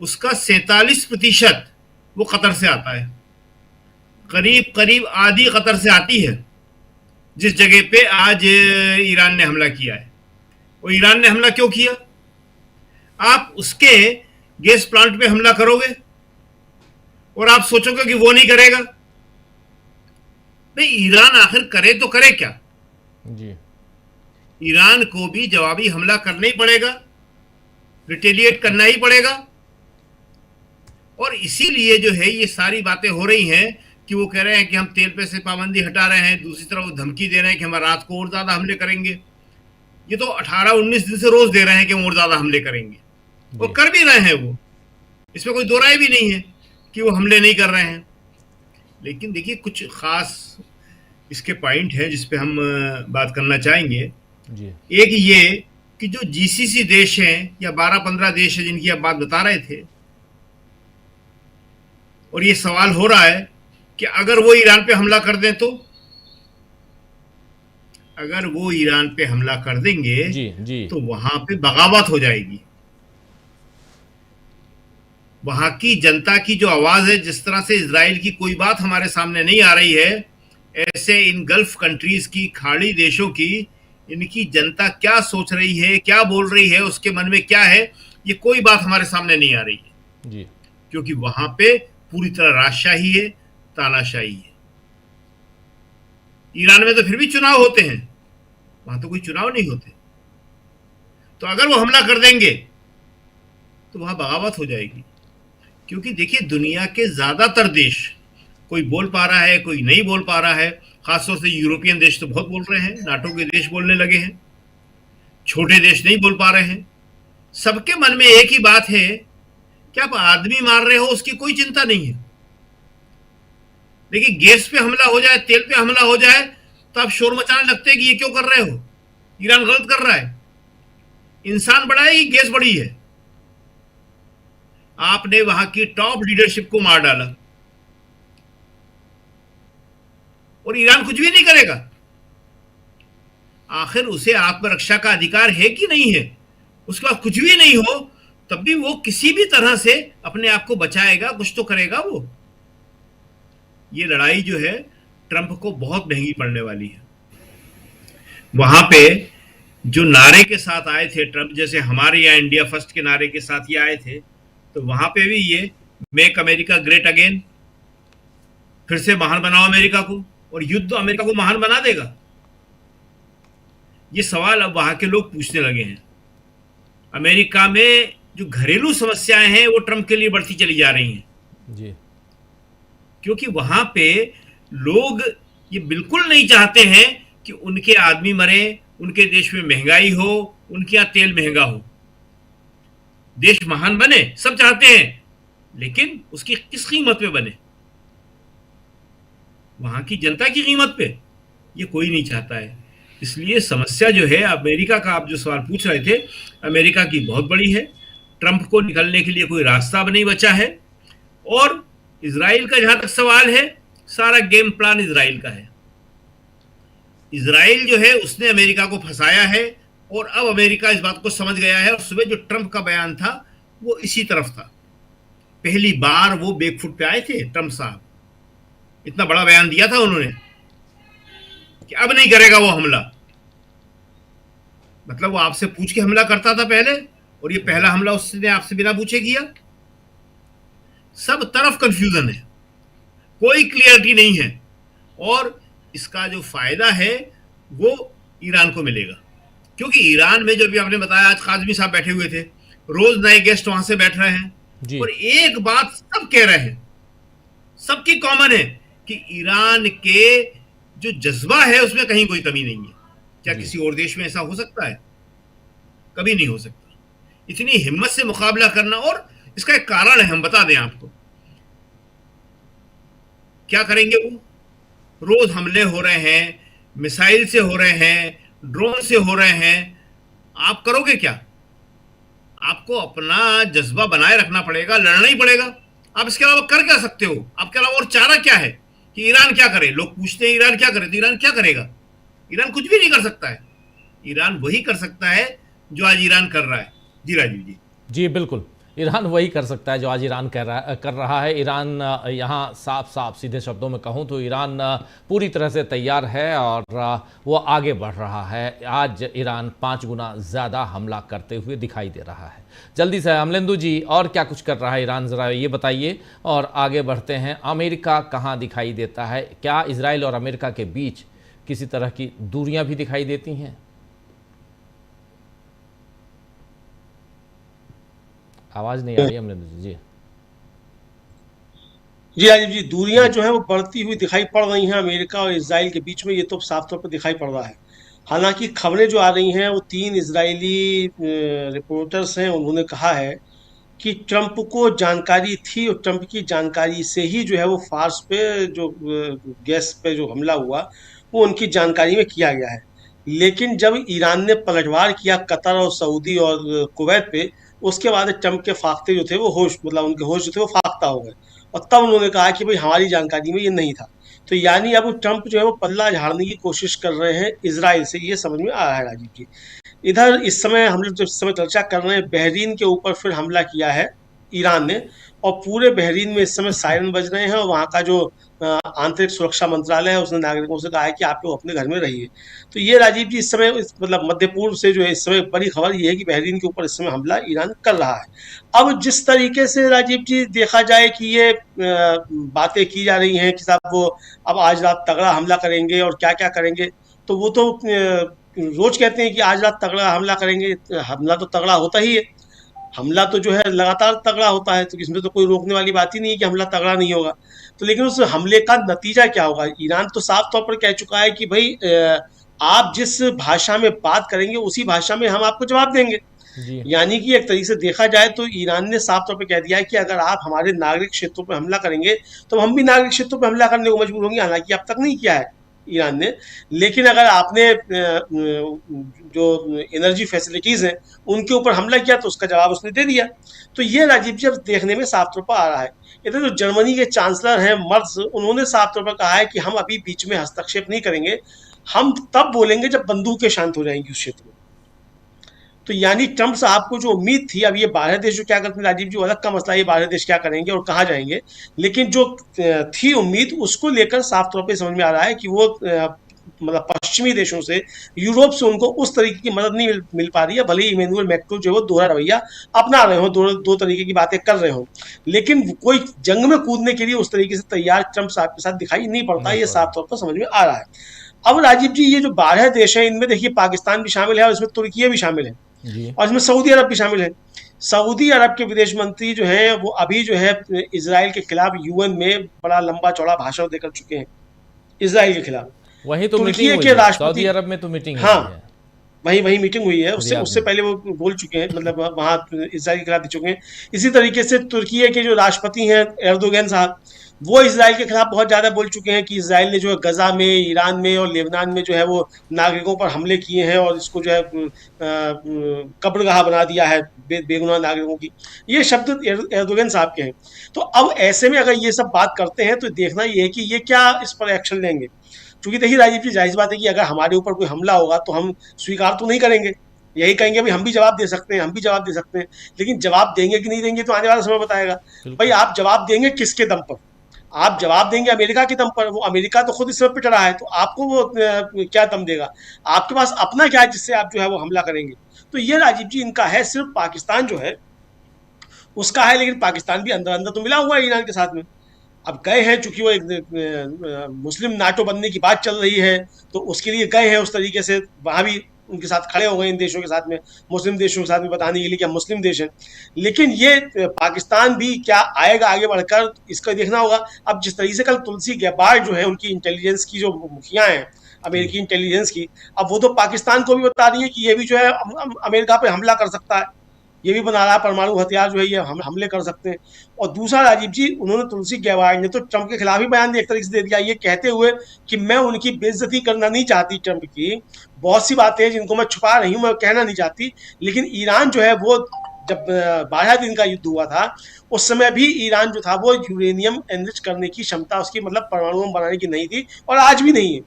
उसका 47% वो कतर से आता है। करीब करीब आधी कतर से आती है, जिस जगह पे आज ईरान ने हमला किया है। वो ईरान ने हमला क्यों किया? आप उसके गैस प्लांट पे हमला करोगे और आप सोचोगे कि वो नहीं करेगा? नहीं, ईरान आखिर करे तो करे क्या? जी, ईरान को भी जवाबी हमला करना ही पड़ेगा, रिटेलिएट करना ही पड़ेगा। और इसीलिए जो है ये सारी बातें हो रही हैं कि वो कह रहे हैं कि हम तेल पे से पाबंदी हटा रहे हैं, दूसरी तरफ वो धमकी दे रहे हैं कि हम रात को और ज्यादा हमले करेंगे। ये तो 18-19 दिन से रोज दे रहे हैं कि हम और ज्यादा हमले करेंगे, और कर भी रहे हैं वो। इसमें कोई दो राय भी नहीं है कि वो हमले नहीं कर रहे हैं। लेकिन देखिए, कुछ खास इसके पॉइंट है जिस पे हम बात करना चाहेंगे जी। एक ये कि जो GCC देश हैं या 12-15 देश हैं जिनकी आप बात बता रहे थे, और ये सवाल हो रहा है कि अगर वो ईरान पे हमला कर दें तो, अगर वो ईरान पे हमला कर देंगे जी जी तो वहां पे बगावत हो जाएगी। वहां की जनता की जो आवाज है, जिस तरह से इजराइल की कोई बात हमारे सामने नहीं आ रही है, ऐसे इन गल्फ कंट्रीज की, खाड़ी देशों की, इनकी जनता क्या सोच रही है, क्या बोल रही है, उसके मन में क्या है, ये कोई बात हमारे सामने नहीं आ रही है। जी क्योंकि वहां पे पूरी तरह राजशाही है, तानाशाही है। ईरान में तो फिर भी चुनाव होते हैं, वहां तो कोई चुनाव नहीं होते। तो अगर वो हमला कर देंगे तो वहां बगावत हो जाएगी। क्योंकि देखिए, दुनिया के ज्यादातर देश, कोई बोल पा रहा है, कोई नहीं बोल पा रहा है। खासतौर से यूरोपियन देश तो बहुत बोल रहे हैं, नाटो के देश बोलने लगे हैं, छोटे देश नहीं बोल पा रहे हैं। सबके मन में एक ही बात है कि आप आदमी मार रहे हो, उसकी कोई चिंता नहीं है। लेकिन गैस पे हमला हो जाए, तेल पे हमला हो जाए, तो आप शोर मचाने लगते हैं कि ये क्यों कर रहे हो, ईरान गलत कर रहा है। इंसान बड़ा है कि गैस बड़ी है? आपने वहां की टॉप लीडरशिप को मार डाला और ईरान कुछ भी नहीं करेगा। आखिर उसे आत्मरक्षा का अधिकार है कि नहीं है? उसके पास कुछ भी नहीं हो तब भी वो किसी भी तरह से अपने आप को बचाएगा, कुछ तो करेगा वो। ये लड़ाई जो है ट्रंप को बहुत महंगी पड़ने वाली है। वहां पे जो नारे के साथ आए थे ट्रंप, जैसे हमारे यहाँ इंडिया फर्स्ट के नारे के साथ ये आए थे, तो वहां पे भी ये मेक अमेरिका ग्रेट अगेन, फिर से महान बनाओ अमेरिका को, और युद्ध अमेरिका को महान बना देगा। ये सवाल अब वहां के लोग पूछने लगे हैं। अमेरिका में जो घरेलू समस्याएं हैं वो ट्रंप के लिए बढ़ती चली जा रही हैं जी। क्योंकि वहां पे लोग ये बिल्कुल नहीं चाहते हैं कि उनके आदमी मरे, उनके देश में महंगाई हो, उनके यहां तेल महंगा हो। देश महान बने सब चाहते हैं, लेकिन उसकी किस कीमत पे बने, वहां की जनता की कीमत पे, ये कोई नहीं चाहता है। इसलिए समस्या जो है अमेरिका का, आप जो सवाल पूछ रहे थे, अमेरिका की बहुत बड़ी है। ट्रंप को निकलने के लिए कोई रास्ता अब नहीं बचा है। और इजराइल का जहां तक सवाल है, सारा गेम प्लान इजराइल का है। इजराइल जो है उसने अमेरिका को फंसाया है और अब अमेरिका इस बात को समझ गया है। और सुबह जो ट्रंप का बयान था वो इसी तरफ था। पहली बार वो बेकफुट पे आए थे ट्रंप साहब, इतना बड़ा बयान दिया था उन्होंने कि अब नहीं करेगा वो हमला। मतलब वो आपसे पूछ के हमला करता था पहले, और ये पहला हमला उसने आपसे बिना पूछे किया। सब तरफ कंफ्यूजन है, कोई क्लियरिटी नहीं है। और इसका जो फायदा है वो ईरान को मिलेगा, क्योंकि ईरान में जो भी आपने बताया, आज काज़मी साहब बैठे हुए थे, रोज नए गेस्ट वहां से बैठ रहे हैं जी। और एक बात सब कह रहे हैं, सबकी कॉमन है कि ईरान के जो जज्बा है उसमें कहीं कोई कमी नहीं है। क्या किसी और देश में ऐसा हो सकता है? कभी नहीं हो सकता। इतनी हिम्मत से मुकाबला करना, और इसका एक कारण है, हम बता दें आपको। क्या करेंगे वो? रोज हमले हो रहे हैं, मिसाइल से हो रहे हैं, ड्रोन से हो रहे हैं। आप करोगे क्या? आपको अपना जज्बा बनाए रखना पड़ेगा, लड़ना ही पड़ेगा। आप इसके अलावा कर क्या सकते हो? आपके अलावा और चारा क्या है कि ईरान क्या करे? लोग पूछते हैं ईरान क्या करे, तो ईरान क्या करेगा? ईरान कुछ भी नहीं कर सकता है। ईरान वही कर सकता है जो आज ईरान कर रहा है। जी राजीव जी। जी बिल्कुल, ईरान वही कर सकता है जो आज ईरान कर रहा है। ईरान यहाँ साफ साफ सीधे शब्दों में कहूँ तो ईरान पूरी तरह से तैयार है और वो आगे बढ़ रहा है। आज ईरान 5 गुना ज़्यादा हमला करते हुए दिखाई दे रहा है। जल्दी से अमलेंदु जी, और क्या कुछ कर रहा है ईरान, ज़रा ये बताइए और आगे बढ़ते हैं। अमेरिका कहाँ दिखाई देता है? क्या इजराइल और अमेरिका के बीच किसी तरह की दूरियाँ भी दिखाई देती हैं? आवाज नहीं आ रही अमलेंदु जी। जी राजीव जी, दूरियां जो है वो बढ़ती हुई दिखाई पड़ रही हैं अमेरिका और इसराइल के बीच में। ये तो साफ तौर पर दिखाई पड़ रहा है। हालांकि खबरें जो आ रही हैं वो 3 इजरायली रिपोर्टर्स हैं, उन्होंने कहा है कि ट्रंप को जानकारी थी और ट्रंप की जानकारी से ही जो है वो फार्स पे जो गैस पे जो हमला हुआ वो उनकी जानकारी में किया गया है। लेकिन जब ईरान ने पलटवार किया कतर और सऊदी और कुवैत पे, उसके बाद ट्रंप के फाख्ते जो थे वो होश, मतलब उनके होश जो थे वो फाख्ता हो गए और तब उन्होंने कहा कि भाई हमारी जानकारी में ये नहीं था। तो यानी अब ट्रंप जो है वो पल्ला झाड़ने की कोशिश कर रहे हैं इजराइल से, ये समझ में आ रहा है राजीव जी। इधर इस समय हम लोग जो इस समय चर्चा कर रहे हैं, बहरीन के ऊपर फिर हमला किया है ईरान ने, और पूरे बहरीन में इस समय सायरन बज रहे हैं, और वहाँ का जो आंतरिक सुरक्षा मंत्रालय है उसने नागरिकों से कहा है कि आप लोग अपने घर में रहिए। तो ये राजीव जी इस समय मतलब मध्य पूर्व से जो है इस समय बड़ी खबर ये है कि बहरीन के ऊपर इस समय हमला ईरान कर रहा है। अब जिस तरीके से राजीव जी देखा जाए कि ये बातें की जा रही हैं कि साहब वो अब आज रात तगड़ा हमला करेंगे और क्या क्या करेंगे, तो वो तो रोज कहते हैं कि आज रात तगड़ा हमला करेंगे, हमला तो तगड़ा होता ही है, हमला तो जो है लगातार तगड़ा होता है, तो इसमें तो कोई रोकने वाली बात ही नहीं है कि हमला तगड़ा नहीं होगा। तो लेकिन उस हमले का नतीजा क्या होगा, ईरान तो साफ तौर पर कह चुका है कि भाई आप जिस भाषा में बात करेंगे उसी भाषा में हम आपको जवाब देंगे। जी। यानी कि एक तरीके से देखा जाए तो ईरान ने साफ तौर पर कह दिया है कि अगर आप हमारे नागरिक क्षेत्रों पर हमला करेंगे तो हम भी नागरिक क्षेत्रों पर हमला करने को मजबूर होंगे। हालांकि अब तक नहीं किया है ईरान ने, लेकिन अगर आपने जो एनर्जी फैसिलिटीज हैं उनके ऊपर हमला किया तो उसका जवाब उसने दे दिया। तो ये राजीव जी अब देखने में साफ तौर पर आ रहा है। इधर जो जर्मनी के चांसलर हैं मर्ज, उन्होंने साफ तौर पर कहा है कि हम अभी बीच में हस्तक्षेप नहीं करेंगे, हम तब बोलेंगे जब बंदूकें शांत हो जाएंगी उस क्षेत्र में। तो यानी ट्रंप साहब को जो उम्मीद थी, अब ये बाहर देश जो क्या करते हैं राजीव जी अलग का मसला, ये बाहर देश क्या करेंगे और कहाँ जाएंगे, लेकिन जो थी उम्मीद उसको लेकर साफ तौर पे समझ में आ रहा है कि वो मतलब पश्चिमी देशों से, यूरोप से उनको उस तरीके की मदद नहीं मिल पा रही है। भले ही इमैनुअल मैक्रोन जो है वो दोहरा रवैया अपना रहे हो, दो तरीके की बातें कर रहे हो, लेकिन कोई जंग में कूदने के लिए उस तरीके से तैयार ट्रंप साहब के साथ दिखाई नहीं पड़ता, ये साफ तौर पर समझ में आ रहा है। अब राजीव जी ये जो 12 देश है इनमें देखिए पाकिस्तान भी शामिल है और इसमें तुर्की भी शामिल है और इसमें सऊदी अरब भी शामिल है। सऊदी अरब के विदेश मंत्री जो है वो अभी जो है इजराइल के खिलाफ यूएन में बड़ा लंबा चौड़ा भाषण देकर चुके हैं इजराइल के खिलाफ। वही तो तुर्की मीटिंग के हुई है, राष्ट्रपति, सऊदी अरब में तो मीटिंग हाँ हुई है, वही मीटिंग हुई है, उससे पहले वो बोल चुके हैं, मतलब वहां इजराइल के खिलाफ दे चुके हैं। इसी तरीके से तुर्की के जो राष्ट्रपति हैं एर्दोगन साहब, वो इजराइल के खिलाफ बहुत ज्यादा बोल चुके हैं कि इजराइल ने जो है गजा में, ईरान में और लेबनान में जो है वो नागरिकों पर हमले किए हैं और इसको जो है कब्रगाह बना दिया है बेगुनाह नागरिकों की। ये शब्द एर्दोगन साहब के हैं। तो अब ऐसे में अगर ये सब बात करते हैं तो देखना ये है कि ये क्या इस पर एक्शन लेंगे, क्योंकि देखिए राजीव जी जाहिर बात है कि अगर हमारे ऊपर कोई हमला होगा तो हम स्वीकार तो नहीं करेंगे, यही कहेंगे भाई हम भी जवाब दे सकते हैं, हम भी जवाब दे सकते हैं, लेकिन जवाब देंगे कि नहीं देंगे तो आने वाला समय बताएगा। भाई आप जवाब देंगे किसके दम पर, आप जवाब देंगे अमेरिका के दम पर, वो अमेरिका तो खुद इस समय पिट रहा है, तो आपको वो क्या दम देगा, आपके पास अपना क्या है जिससे आप जो है वो हमला करेंगे। तो ये राजीव जी इनका है, सिर्फ पाकिस्तान जो है उसका है, लेकिन पाकिस्तान भी अंदर अंदर तो मिला हुआ है ईरान के साथ में। अब गए हैं, चूंकि वो एक मुस्लिम नाटो बनने की बात चल रही है तो उसके लिए गए हैं, उस तरीके से वहां भी उनके साथ खड़े हो गए इन देशों के साथ में, मुस्लिम देशों के साथ में बताने के लिए कि हम मुस्लिम देश हैं। लेकिन ये पाकिस्तान भी क्या आएगा आगे बढ़कर, इसका देखना होगा। अब जिस तरीके से कल तुलसी गैबार्ड जो है उनकी इंटेलिजेंस की जो मुखिया हैं अमेरिकी इंटेलिजेंस की, अब वो तो पाकिस्तान को भी बता रही है कि ये भी जो है अमेरिका पे हमला कर सकता है, ये भी बना रहा है परमाणु हथियार जो है ये हमले कर सकते हैं। और दूसरा राजीव जी, उन्होंने तुलसी गैबार्ड ने तो ट्रंप के खिलाफ ही बयान एक तरीके से दे दिया, ये कहते हुए कि मैं उनकी बेइज्जती करना नहीं चाहती ट्रंप की, बहुत सी बातें जिनको मैं छुपा रही हूँ मैं कहना नहीं चाहती, लेकिन ईरान जो है वो जब 12 दिन का युद्ध हुआ था उस समय भी ईरान जो था वो यूरेनियम एनरिच करने की क्षमता उसकी, मतलब परमाणु बनाने की नहीं थी और आज भी नहीं है।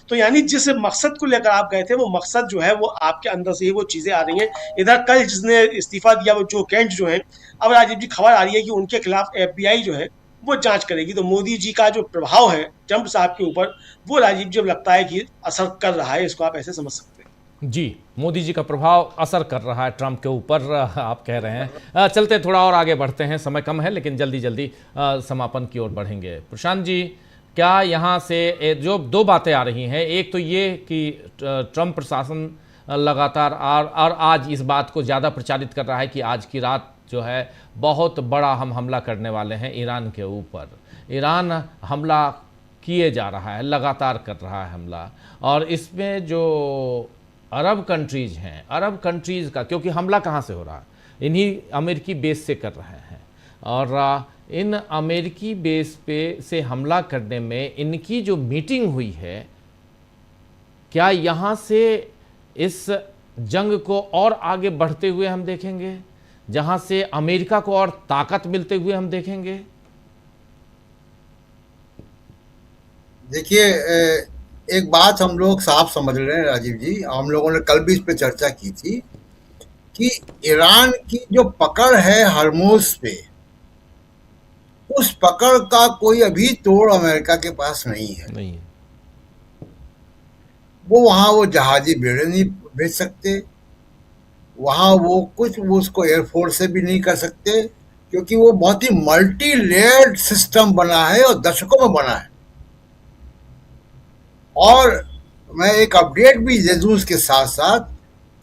तो यानी जिस मकसद को लेकर आप गए थे वो मकसद जो है वो आपके अंदर से ही वो चीजें आ रही हैं। इधर कल जिसने इस्तीफा दिया वो जो कैंट जो है, अब राजीव जी खबर आ रही है कि उनके खिलाफ FBI जो है वो जांच करेगी। तो मोदी जी का जो प्रभाव है ट्रंप साहब के ऊपर वो राजीव जी लगता है कि असर कर रहा है, इसको आप ऐसे समझ सकते हैं। जी, मोदी जी का प्रभाव असर कर रहा है ट्रंप के ऊपर, आप कह रहे हैं। चलते थोड़ा और आगे बढ़ते हैं, समय कम है लेकिन जल्दी जल्दी समापन की ओर बढ़ेंगे। प्रशांत जी, क्या यहाँ से जो दो बातें आ रही हैं, एक तो ये कि ट्रंप प्रशासन लगातार और आज इस बात को ज़्यादा प्रचारित कर रहा है कि आज की रात जो है बहुत बड़ा हम हमला करने वाले हैं ईरान के ऊपर। ईरान हमला किए जा रहा है, लगातार कर रहा है हमला, और इसमें जो अरब कंट्रीज़ हैं, अरब कंट्रीज़ का, क्योंकि हमला कहाँ से हो रहा है, इन्हीं अमेरिकी बेस से कर रहे हैं, और इन अमेरिकी बेस पे से हमला करने में इनकी जो मीटिंग हुई है, क्या यहाँ से इस जंग को और आगे बढ़ते हुए हम देखेंगे, जहाँ से अमेरिका को और ताकत मिलते हुए हम देखेंगे? देखिए, एक बात हम लोग साफ समझ रहे हैं राजीव जी, हम लोगों ने कल भी इस पे चर्चा की थी कि ईरान की जो पकड़ है हरमुज पे, उस पकड़ का कोई अभी तोड़ अमेरिका के पास नहीं है। नहीं है। वो वहां वो जहाजी बेड़े नहीं भेज सकते, वहां वो उसको एयरफोर्स से भी नहीं कर सकते, क्योंकि वो बहुत ही मल्टी लेयर्ड सिस्टम बना है और दशकों में बना है। और मैं एक अपडेट भी दे दूं इसके साथ साथ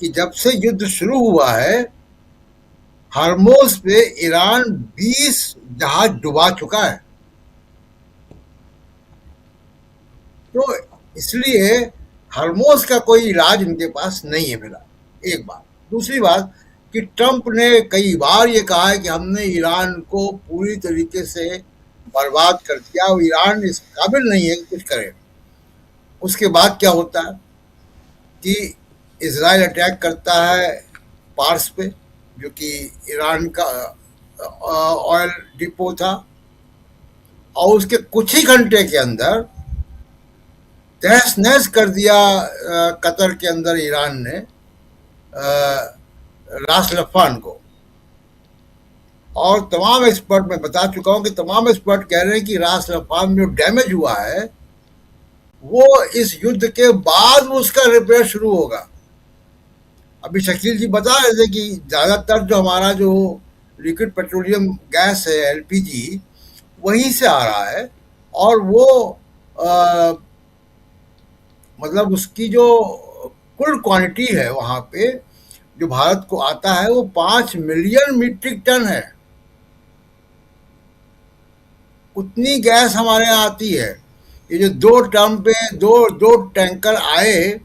कि जब से युद्ध शुरू हुआ है, हरमुज पे ईरान 20 जहाज डुबा चुका है। तो इसलिए हरमुज का कोई इलाज इनके पास नहीं है मेरा। एक बात। दूसरी बात कि ट्रंप ने कई बार ये कहा है कि हमने ईरान को पूरी तरीके से बर्बाद कर दिया और ईरान इस काबिल नहीं है कि कुछ करे। उसके बाद क्या होता है कि इजराइल अटैक करता है पार्स पे, जो कि ईरान का ऑयल डिपो था, और उसके कुछ ही घंटे के अंदर तहस नहस कर दिया कतर के अंदर ईरान ने रास लफान को। और तमाम एक्सपर्ट, मैं बता चुका हूं कि तमाम एक्सपर्ट कह रहे हैं कि रास लफान में जो डैमेज हुआ है वो इस युद्ध के बाद उसका रिपेयर शुरू होगा। अभी शकील जी बता रहे थे कि ज्यादातर जो हमारा जो लिक्विड पेट्रोलियम गैस है, एलपीजी, वहीं से आ रहा है, और वो मतलब उसकी जो कुल क्वांटिटी है वहां पे जो भारत को आता है वो 5 मिलियन मीट्रिक टन है। उतनी गैस हमारे यहाँ आती है। ये जो दो टैंकर आए,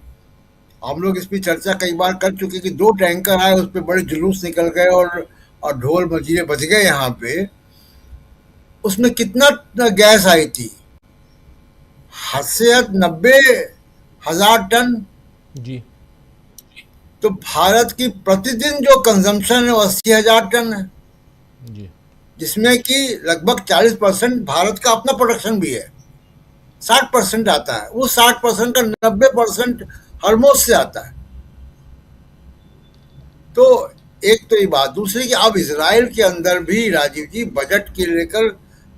हम लोग इस पर चर्चा कई बार कर चुके कि 2 टैंकर आए, उस पर बड़े जुलूस निकल गए और ढोल मजीरे बज गए यहाँ पे। उसमें कितना गैस आई थी? हद से हद 90,000 टन। जी। तो भारत की प्रतिदिन जो कंजम्पशन है वो 80,000 टन है, जी। जिसमें कि लगभग 40% भारत का अपना प्रोडक्शन भी है। 60% आता है, वो 60% का 90% हरमुज से आता है। तो एक तो ये बात। दूसरी कि अब इजराइल के अंदर भी राजीव जी बजट के लेकर,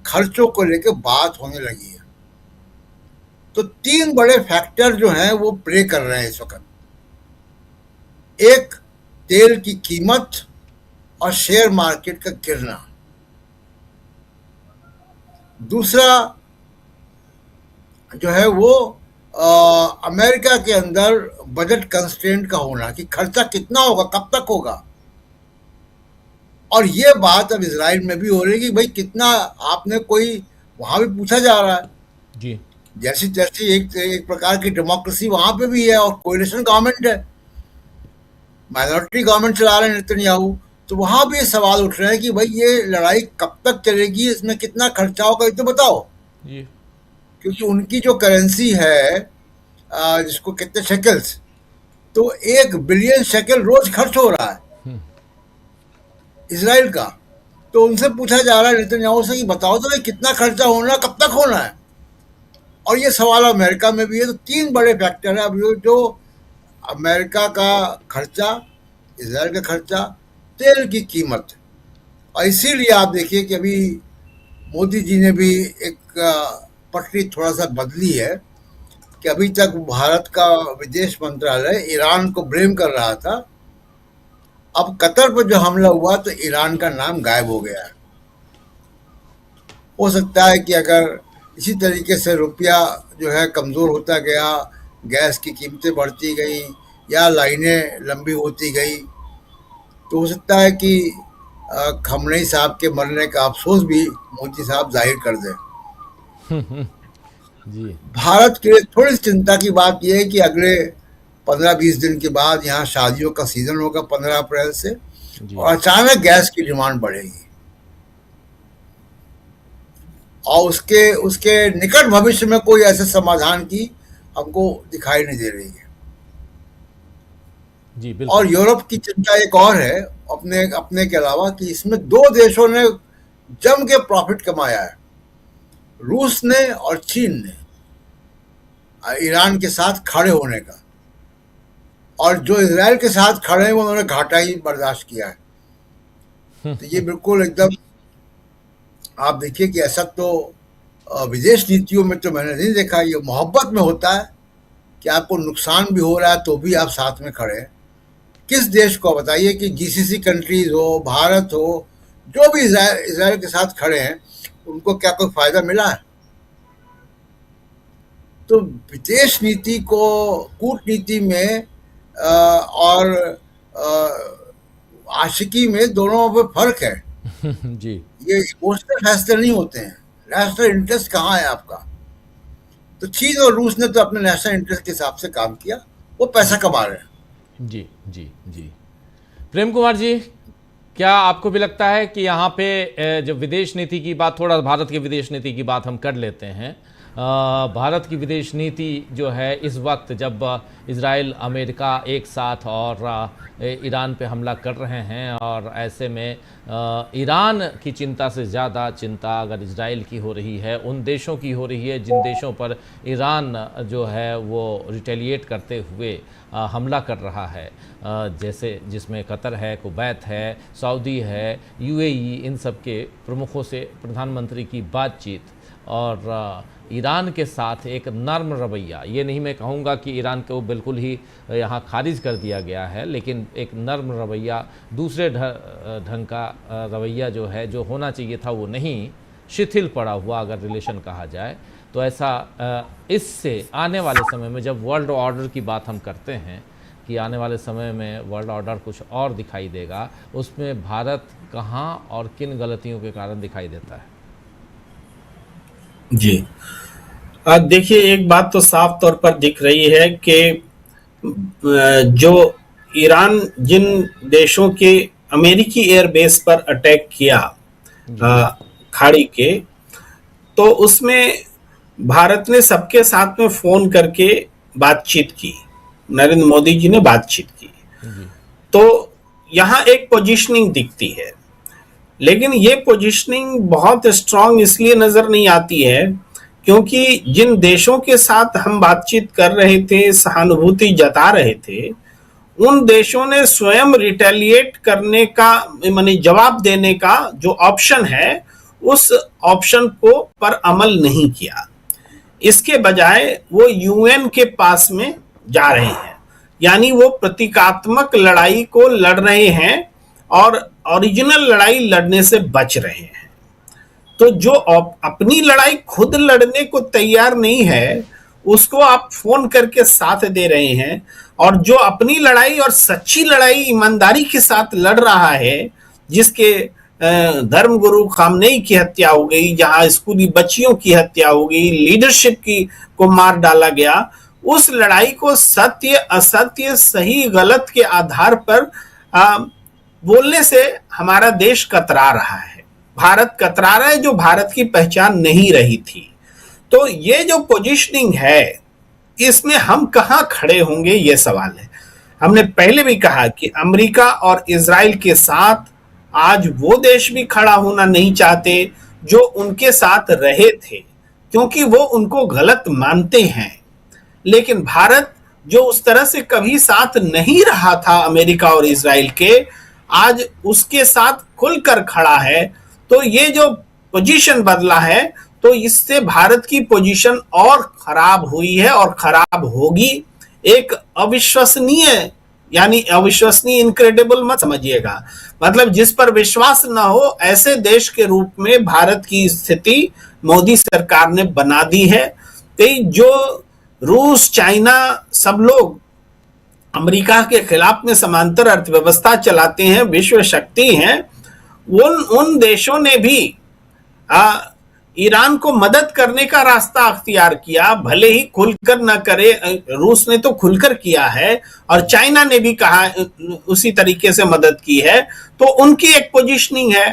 खर्चों को लेकर बात होने लगी है। तो 3 बड़े फैक्टर जो हैं वो प्ले कर रहे हैं इस वक्त। एक, तेल की कीमत और शेयर मार्केट का गिरना। दूसरा जो है वो अमेरिका के अंदर बजट कंस्ट्रेंट का होना, कि खर्चा कितना होगा, कब तक होगा। और ये बात अब इजराइल में भी हो रही है कि भाई कितना आपने, कोई वहां भी पूछा जा रहा है। जी। जैसी जैसी एक प्रकार की डेमोक्रेसी वहां पे भी है और कोएलिशन गवर्नमेंट है, माइनॉरिटी गवर्नमेंट चला रहे हैं नेतन्याहू। तो वहां भी सवाल उठ रहे हैं कि भाई ये लड़ाई कब तक चलेगी, इसमें कितना खर्चा होगा, ये तो बताओ। जी। क्योंकि उनकी जो करेंसी है, जिसको कहते हैं शेकल्स, तो 1 बिलियन शेकल रोज खर्च हो रहा है इजराइल का। तो उनसे पूछा जा रहा है नेतन्याहू से कि बताओ तो भाई कितना खर्चा होना, कब तक होना है। और ये सवाल अमेरिका में भी है। तो 3 बड़े फैक्टर है अब जो अमेरिका का खर्चा, इजराइल का खर्चा, तेल की कीमत। और इसीलिए आप देखिए कि अभी मोदी जी ने भी एक पटरी थोड़ा सा बदली है कि अभी तक भारत का विदेश मंत्रालय ईरान को ब्लेम कर रहा था। अब कतर पर जो हमला हुआ तो ईरान का नाम गायब हो गया है। हो सकता है कि अगर इसी तरीके से रुपया जो है कमज़ोर होता गया, गैस की कीमतें बढ़ती गई या लाइनें लंबी होती गई, तो हो सकता है कि खमनेई साहब के मरने का अफसोस भी मोदी साहब जाहिर कर दें। जी। भारत के लिए थोड़ी चिंता की बात यह है कि अगले 15-20 दिन के बाद यहाँ शादियों का सीजन होगा 15 अप्रैल से, और अचानक गैस की डिमांड बढ़ेगी और उसके निकट भविष्य में कोई ऐसे समाधान की हमको दिखाई नहीं दे रही है। जी बिल्कुल। और यूरोप की चिंता एक और है अपने के अलावा, कि इसमें 2 देशों ने जम के प्रॉफिट कमाया है, रूस ने और चीन ने। ईरान के साथ खड़े होने का, और जो इजराइल के साथ खड़े हैं उन्होंने घाटा ही बर्दाश्त किया है। तो ये बिल्कुल एकदम, आप देखिए कि ऐसा तो विदेश नीतियों में तो मैंने नहीं देखा। ये मोहब्बत में होता है कि आपको नुकसान भी हो रहा है तो भी आप साथ में खड़े हैं। किस देश को बताइए कि जीसीसी कंट्रीज हो, भारत हो, जो भी इजराइल के साथ खड़े हैं, उनको क्या कोई फायदा मिला है? तो विदेश नीति को कूटनीति में और आशिकी में दोनों में फर्क है। जी ये इमोशनल फैसले नहीं होते हैं। नेशनल इंटरेस्ट कहाँ है आपका? तो चीन और रूस ने तो अपने नेशनल इंटरेस्ट के हिसाब से काम किया, वो पैसा कमा रहे हैं। जी जी जी। प्रेम कुमार जी, क्या आपको भी लगता है कि यहाँ पे जब विदेश नीति की बात, थोड़ा भारत की विदेश नीति की बात हम कर लेते हैं, भारत की विदेश नीति जो है इस वक्त जब इजराइल अमेरिका एक साथ और ईरान पे हमला कर रहे हैं, और ऐसे में ईरान की चिंता से ज़्यादा चिंता अगर इजराइल की हो रही है, उन देशों की हो रही है जिन देशों पर ईरान जो है वो रिटेलिएट करते हुए हमला कर रहा है, जैसे जिसमें कतर है, कुवैत है, सऊदी है, यूएई, इन सब के प्रमुखों से प्रधानमंत्री की बातचीत और ईरान के साथ एक नर्म रवैया, ये नहीं मैं कहूँगा कि ईरान को बिल्कुल ही यहाँ खारिज कर दिया गया है, लेकिन एक नर्म रवैया, दूसरे ढंग का रवैया जो है, जो होना चाहिए था वो नहीं, शिथिल पड़ा हुआ अगर रिलेशन कहा जाए तो ऐसा, इससे आने वाले समय में जब वर्ल्ड ऑर्डर की बात हम करते हैं कि आने वाले समय में वर्ल्ड ऑर्डर कुछ और दिखाई देगा, उसमें भारत कहाँ और किन गलतियों के कारण दिखाई देता है? जी, देखिए, एक बात तो साफ तौर पर दिख रही है कि जो ईरान जिन देशों के अमेरिकी एयरबेस पर अटैक किया खाड़ी के, तो उसमें भारत ने सबके साथ में फोन करके बातचीत की, नरेंद्र मोदी जी ने बातचीत की। तो यहाँ एक पोजीशनिंग दिखती है, लेकिन ये पोजीशनिंग बहुत स्ट्रांग इसलिए नजर नहीं आती है क्योंकि जिन देशों के साथ हम बातचीत कर रहे थे, सहानुभूति जता रहे थे, उन देशों ने स्वयं रिटेलिएट करने का, माने जवाब देने का जो ऑप्शन है, उस ऑप्शन को पर अमल नहीं किया। इसके बजाय वो यूएन के पास में जा रहे हैं, यानी वो प्रतीकात्मक लड़ाई को लड़ रहे हैं और ओरिजिनल लड़ाई लड़ने से बच रहे हैं। तो जो अपनी लड़ाई खुद लड़ने को तैयार नहीं है, उसको आप फोन करके साथ दे रहे हैं, और जो अपनी लड़ाई और सच्ची लड़ाई ईमानदारी के साथ लड़ रहा है, जिसके धर्मगुरु खामनेई की हत्या हो गई, जहां स्कूली बच्चियों की हत्या हो गई, लीडरशिप को मार डाला गया, उस लड़ाई को सत्य असत्य सही गलत के आधार पर बोलने से हमारा देश कतरा रहा है, भारत कतरा रहा है, जो भारत की पहचान नहीं रही थी। तो ये जो पोजीशनिंग है, इसमें हम कहां खड़े होंगे, ये सवाल है। हमने पहले भी कहा कि अमेरिका और इजराइल के साथ आज वो देश भी खड़ा होना नहीं चाहते जो उनके साथ रहे थे, क्योंकि वो उनको गलत मानते हैं। लेकिन भारत जो उस तरह से कभी साथ नहीं रहा था अमेरिका और इजराइल के, आज उसके साथ खुलकर खड़ा है। तो ये जो पोजीशन बदला है, तो इससे भारत की पोजीशन और खराब हुई है और खराब होगी। एक अविश्वसनीय, यानी अविश्वसनीय, इनक्रेडिबल मत समझिएगा, मतलब जिस पर विश्वास ना हो, ऐसे देश के रूप में भारत की स्थिति मोदी सरकार ने बना दी है। तो जो रूस, चाइना, सब लोग अमेरिका के खिलाफ में समांतर अर्थव्यवस्था चलाते हैं, विश्व शक्ति हैं, उन देशों ने भी ईरान को मदद करने का रास्ता अख्तियार किया, भले ही खुलकर न करे। रूस ने तो खुलकर किया है और चाइना ने भी कहा, उसी तरीके से मदद की है। तो उनकी एक पोजीशनिंग है,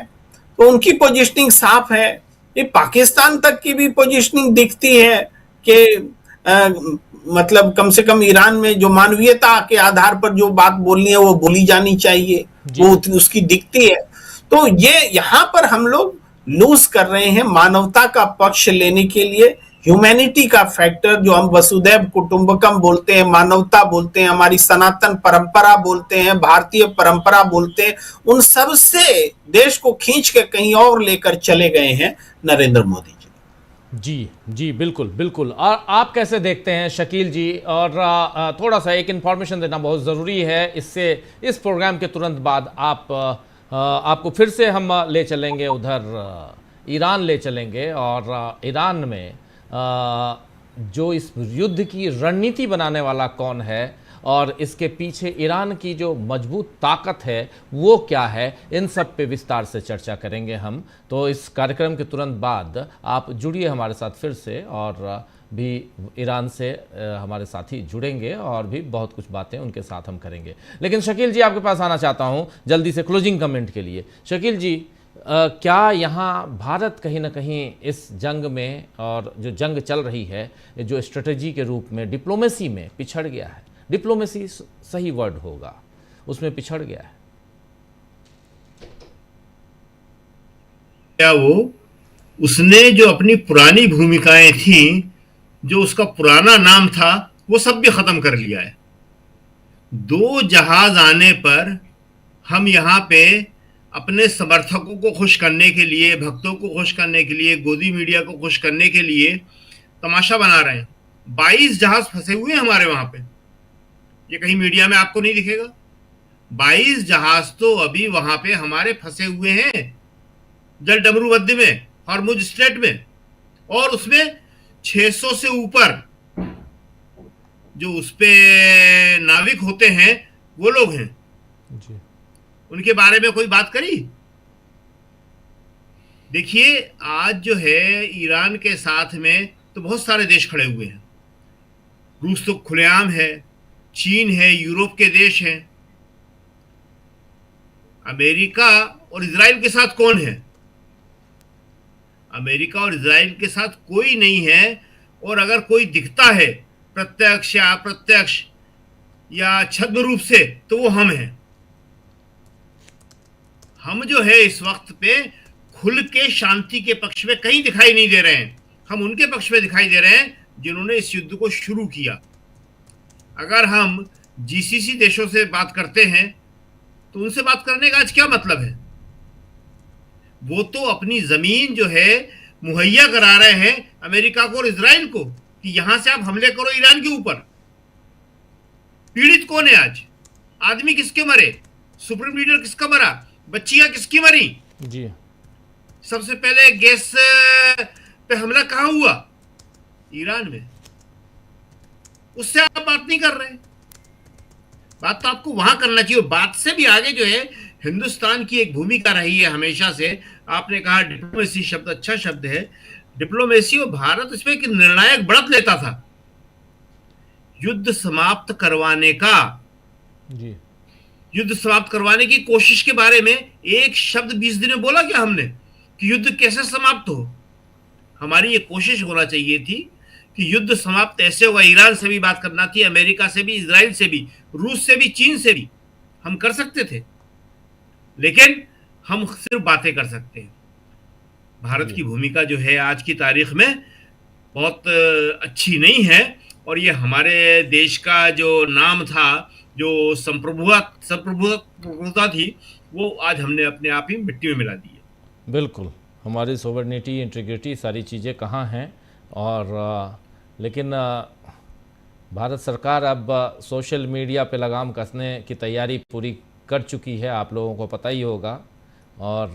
तो उनकी पोजीशनिंग साफ है। ये पाकिस्तान तक की भी पोजीशनिंग दिखती है कि मतलब कम से कम ईरान में जो मानवीयता के आधार पर जो बात बोलनी है वो बोली जानी चाहिए, वो उसकी दिखती है। तो ये यहाँ पर हम लोग लूज कर रहे हैं मानवता का पक्ष लेने के लिए, ह्यूमैनिटी का फैक्टर, जो हम वसुधैव कुटुंबकम बोलते हैं, मानवता बोलते हैं, हमारी सनातन परंपरा बोलते हैं, भारतीय परंपरा बोलते हैं, उन सब से देश को खींच के कहीं और लेकर चले गए हैं नरेंद्र मोदी जी। जी जी, बिल्कुल बिल्कुल। और आप कैसे देखते हैं शकील जी? और थोड़ा सा एक इन्फॉर्मेशन देना बहुत ज़रूरी है, इससे इस प्रोग्राम के तुरंत बाद आपको फिर से हम ले चलेंगे उधर ईरान ले चलेंगे। और ईरान में जो इस युद्ध की रणनीति बनाने वाला कौन है और इसके पीछे ईरान की जो मजबूत ताकत है वो क्या है, इन सब पे विस्तार से चर्चा करेंगे हम। तो इस कार्यक्रम के तुरंत बाद आप जुड़िए हमारे साथ फिर से, और भी ईरान से हमारे साथी जुड़ेंगे और भी बहुत कुछ बातें उनके साथ हम करेंगे। लेकिन शकील जी, आपके पास आना चाहता हूं जल्दी से क्लोजिंग कमेंट के लिए। शकील जी, क्या यहाँ भारत कहीं ना कहीं इस जंग में, और जो जंग चल रही है, जो स्ट्रेटजी के रूप में डिप्लोमेसी में पिछड़ गया है? डिप्लोमेसी सही वर्ड होगा, उसमें पिछड़ गया है क्या? उसने जो अपनी पुरानी भूमिकाएं थी, जो उसका पुराना नाम था, वो सब भी खत्म कर लिया है। 2 जहाज आने पर हम यहाँ पे अपने समर्थकों को खुश करने के लिए, भक्तों को खुश करने के लिए, गोदी मीडिया को खुश करने के लिए तमाशा बना रहे हैं। 22 जहाज फंसे हुए हैं हमारे वहां पे, ये कहीं मीडिया में आपको नहीं दिखेगा। 22 जहाज तो अभी वहां पे हमारे फंसे हुए हैं जल डमरूबंदी में, हॉर्मुज स्ट्रेट में, और उसमें 600 से ऊपर जो उस पे नाविक होते हैं वो लोग हैं जी। उनके बारे में कोई बात करी? देखिए, आज जो है ईरान के साथ में तो बहुत सारे देश खड़े हुए हैं। रूस तो खुलेआम है, चीन है, यूरोप के देश हैं। अमेरिका और इजराइल के साथ कौन है? अमेरिका और इजराइल के साथ कोई नहीं है। और अगर कोई दिखता है प्रत्यक्ष या अप्रत्यक्ष या छद्म रूप से, तो वो हम हैं। हम जो है इस वक्त पे खुल के शांति के पक्ष में कहीं दिखाई नहीं दे रहे हैं। हम उनके पक्ष में दिखाई दे रहे हैं जिन्होंने इस युद्ध को शुरू किया। अगर हम जीसीसी देशों से बात करते हैं तो उनसे बात करने का आज क्या मतलब है? वो तो अपनी जमीन जो है मुहैया करा रहे हैं अमेरिका को और इजराइल को कि यहां से आप हमले करो ईरान के ऊपर। पीड़ित कौन है आज? आदमी किसके मरे? सुप्रीम लीडर किसका मरा? बच्चियां किसकी मरी? जी। सबसे पहले गैस पे हमला कहां हुआ? ईरान में। उससे आप बात नहीं कर रहे। बात तो आपको वहां करना चाहिए। बात से भी आगे जो है हिंदुस्तान की एक भूमिका रही है हमेशा से। आपने कहा डिप्लोमेसी शब्द अच्छा शब्द है। डिप्लोमेसी और भारत इसमें एक निर्णायक बढ़त लेता था युद्ध समाप्त करवाने का। जी। युद्ध समाप्त करवाने की कोशिश के बारे में एक शब्द 20 दिन में बोला क्या हमने कि युद्ध कैसे समाप्त हो? हमारी ये कोशिश होना चाहिए थी कि युद्ध समाप्त ऐसे होगा। ईरान से भी बात करना थी, अमेरिका से भी, इजराइल से भी, रूस से भी, चीन से भी हम कर सकते थे, लेकिन हम सिर्फ बातें कर सकते हैं। भारत की भूमिका जो है आज की तारीख में बहुत अच्छी नहीं है, और ये हमारे देश का जो नाम था, जो संप्रभुता थी, वो आज हमने अपने आप ही मिट्टी में मिला दी है। बिल्कुल, हमारी सोवरेनिटी, इंटीग्रिटी, सारी चीज़ें कहाँ हैं? और लेकिन भारत सरकार अब सोशल मीडिया पे लगाम कसने की तैयारी पूरी कर चुकी है, आप लोगों को पता ही होगा। और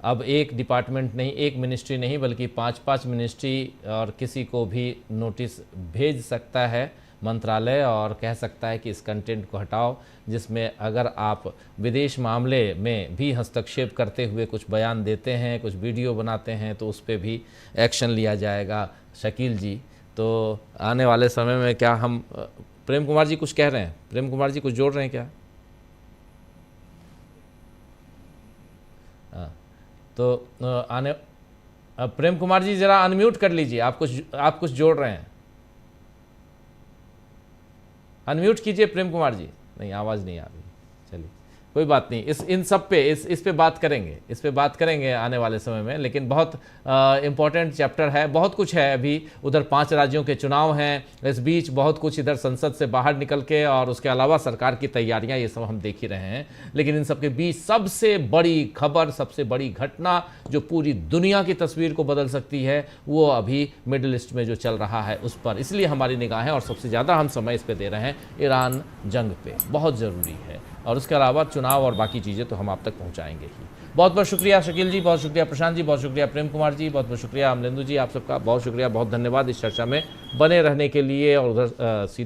अब एक डिपार्टमेंट नहीं, एक मिनिस्ट्री नहीं, बल्कि 5-5 मिनिस्ट्री और किसी को भी नोटिस भेज सकता है मंत्रालय और कह सकता है कि इस कंटेंट को हटाओ, जिसमें अगर आप विदेश मामले में भी हस्तक्षेप करते हुए कुछ बयान देते हैं, कुछ वीडियो बनाते हैं, तो उस पर भी एक्शन लिया जाएगा। शकील जी, तो आने वाले समय में क्या हम प्रेम कुमार जी कुछ कह रहे हैं? प्रेम कुमार जी कुछ जोड़ रहे हैं क्या? तो आने प्रेम कुमार जी ज़रा अनम्यूट कर लीजिए। आप कुछ जोड़ रहे हैं, अनम्यूट कीजिए प्रेम कुमार जी। नहीं, आवाज़ नहीं आ रही। चलिए, कोई बात नहीं, इन सब पे इस पे बात करेंगे आने वाले समय में। लेकिन बहुत इम्पोर्टेंट चैप्टर है, बहुत कुछ है अभी। उधर 5 राज्यों के चुनाव हैं, इस बीच बहुत कुछ इधर संसद से बाहर निकल के, और उसके अलावा सरकार की तैयारियां, ये सब हम देख ही रहे हैं। लेकिन इन सब के बीच सबसे बड़ी खबर, सबसे बड़ी घटना जो पूरी दुनिया की तस्वीर को बदल सकती है, वो अभी मिडिल ईस्ट में जो चल रहा है उस पर इसलिए हमारी निगाहें और सबसे ज़्यादा हम समय इस पे दे रहे हैं। ईरान जंग पे बहुत ज़रूरी है, और उसके अलावा चुनाव और बाकी चीज़ें तो हम आप तक पहुंचाएंगे ही। बहुत बहुत शुक्रिया शकील जी, बहुत शुक्रिया प्रशांत जी, बहुत शुक्रिया प्रेम कुमार जी, बहुत बहुत शुक्रिया अमलेंदु जी, आप सबका बहुत शुक्रिया, बहुत धन्यवाद इस चर्चा में बने रहने के लिए। और उधर सीधे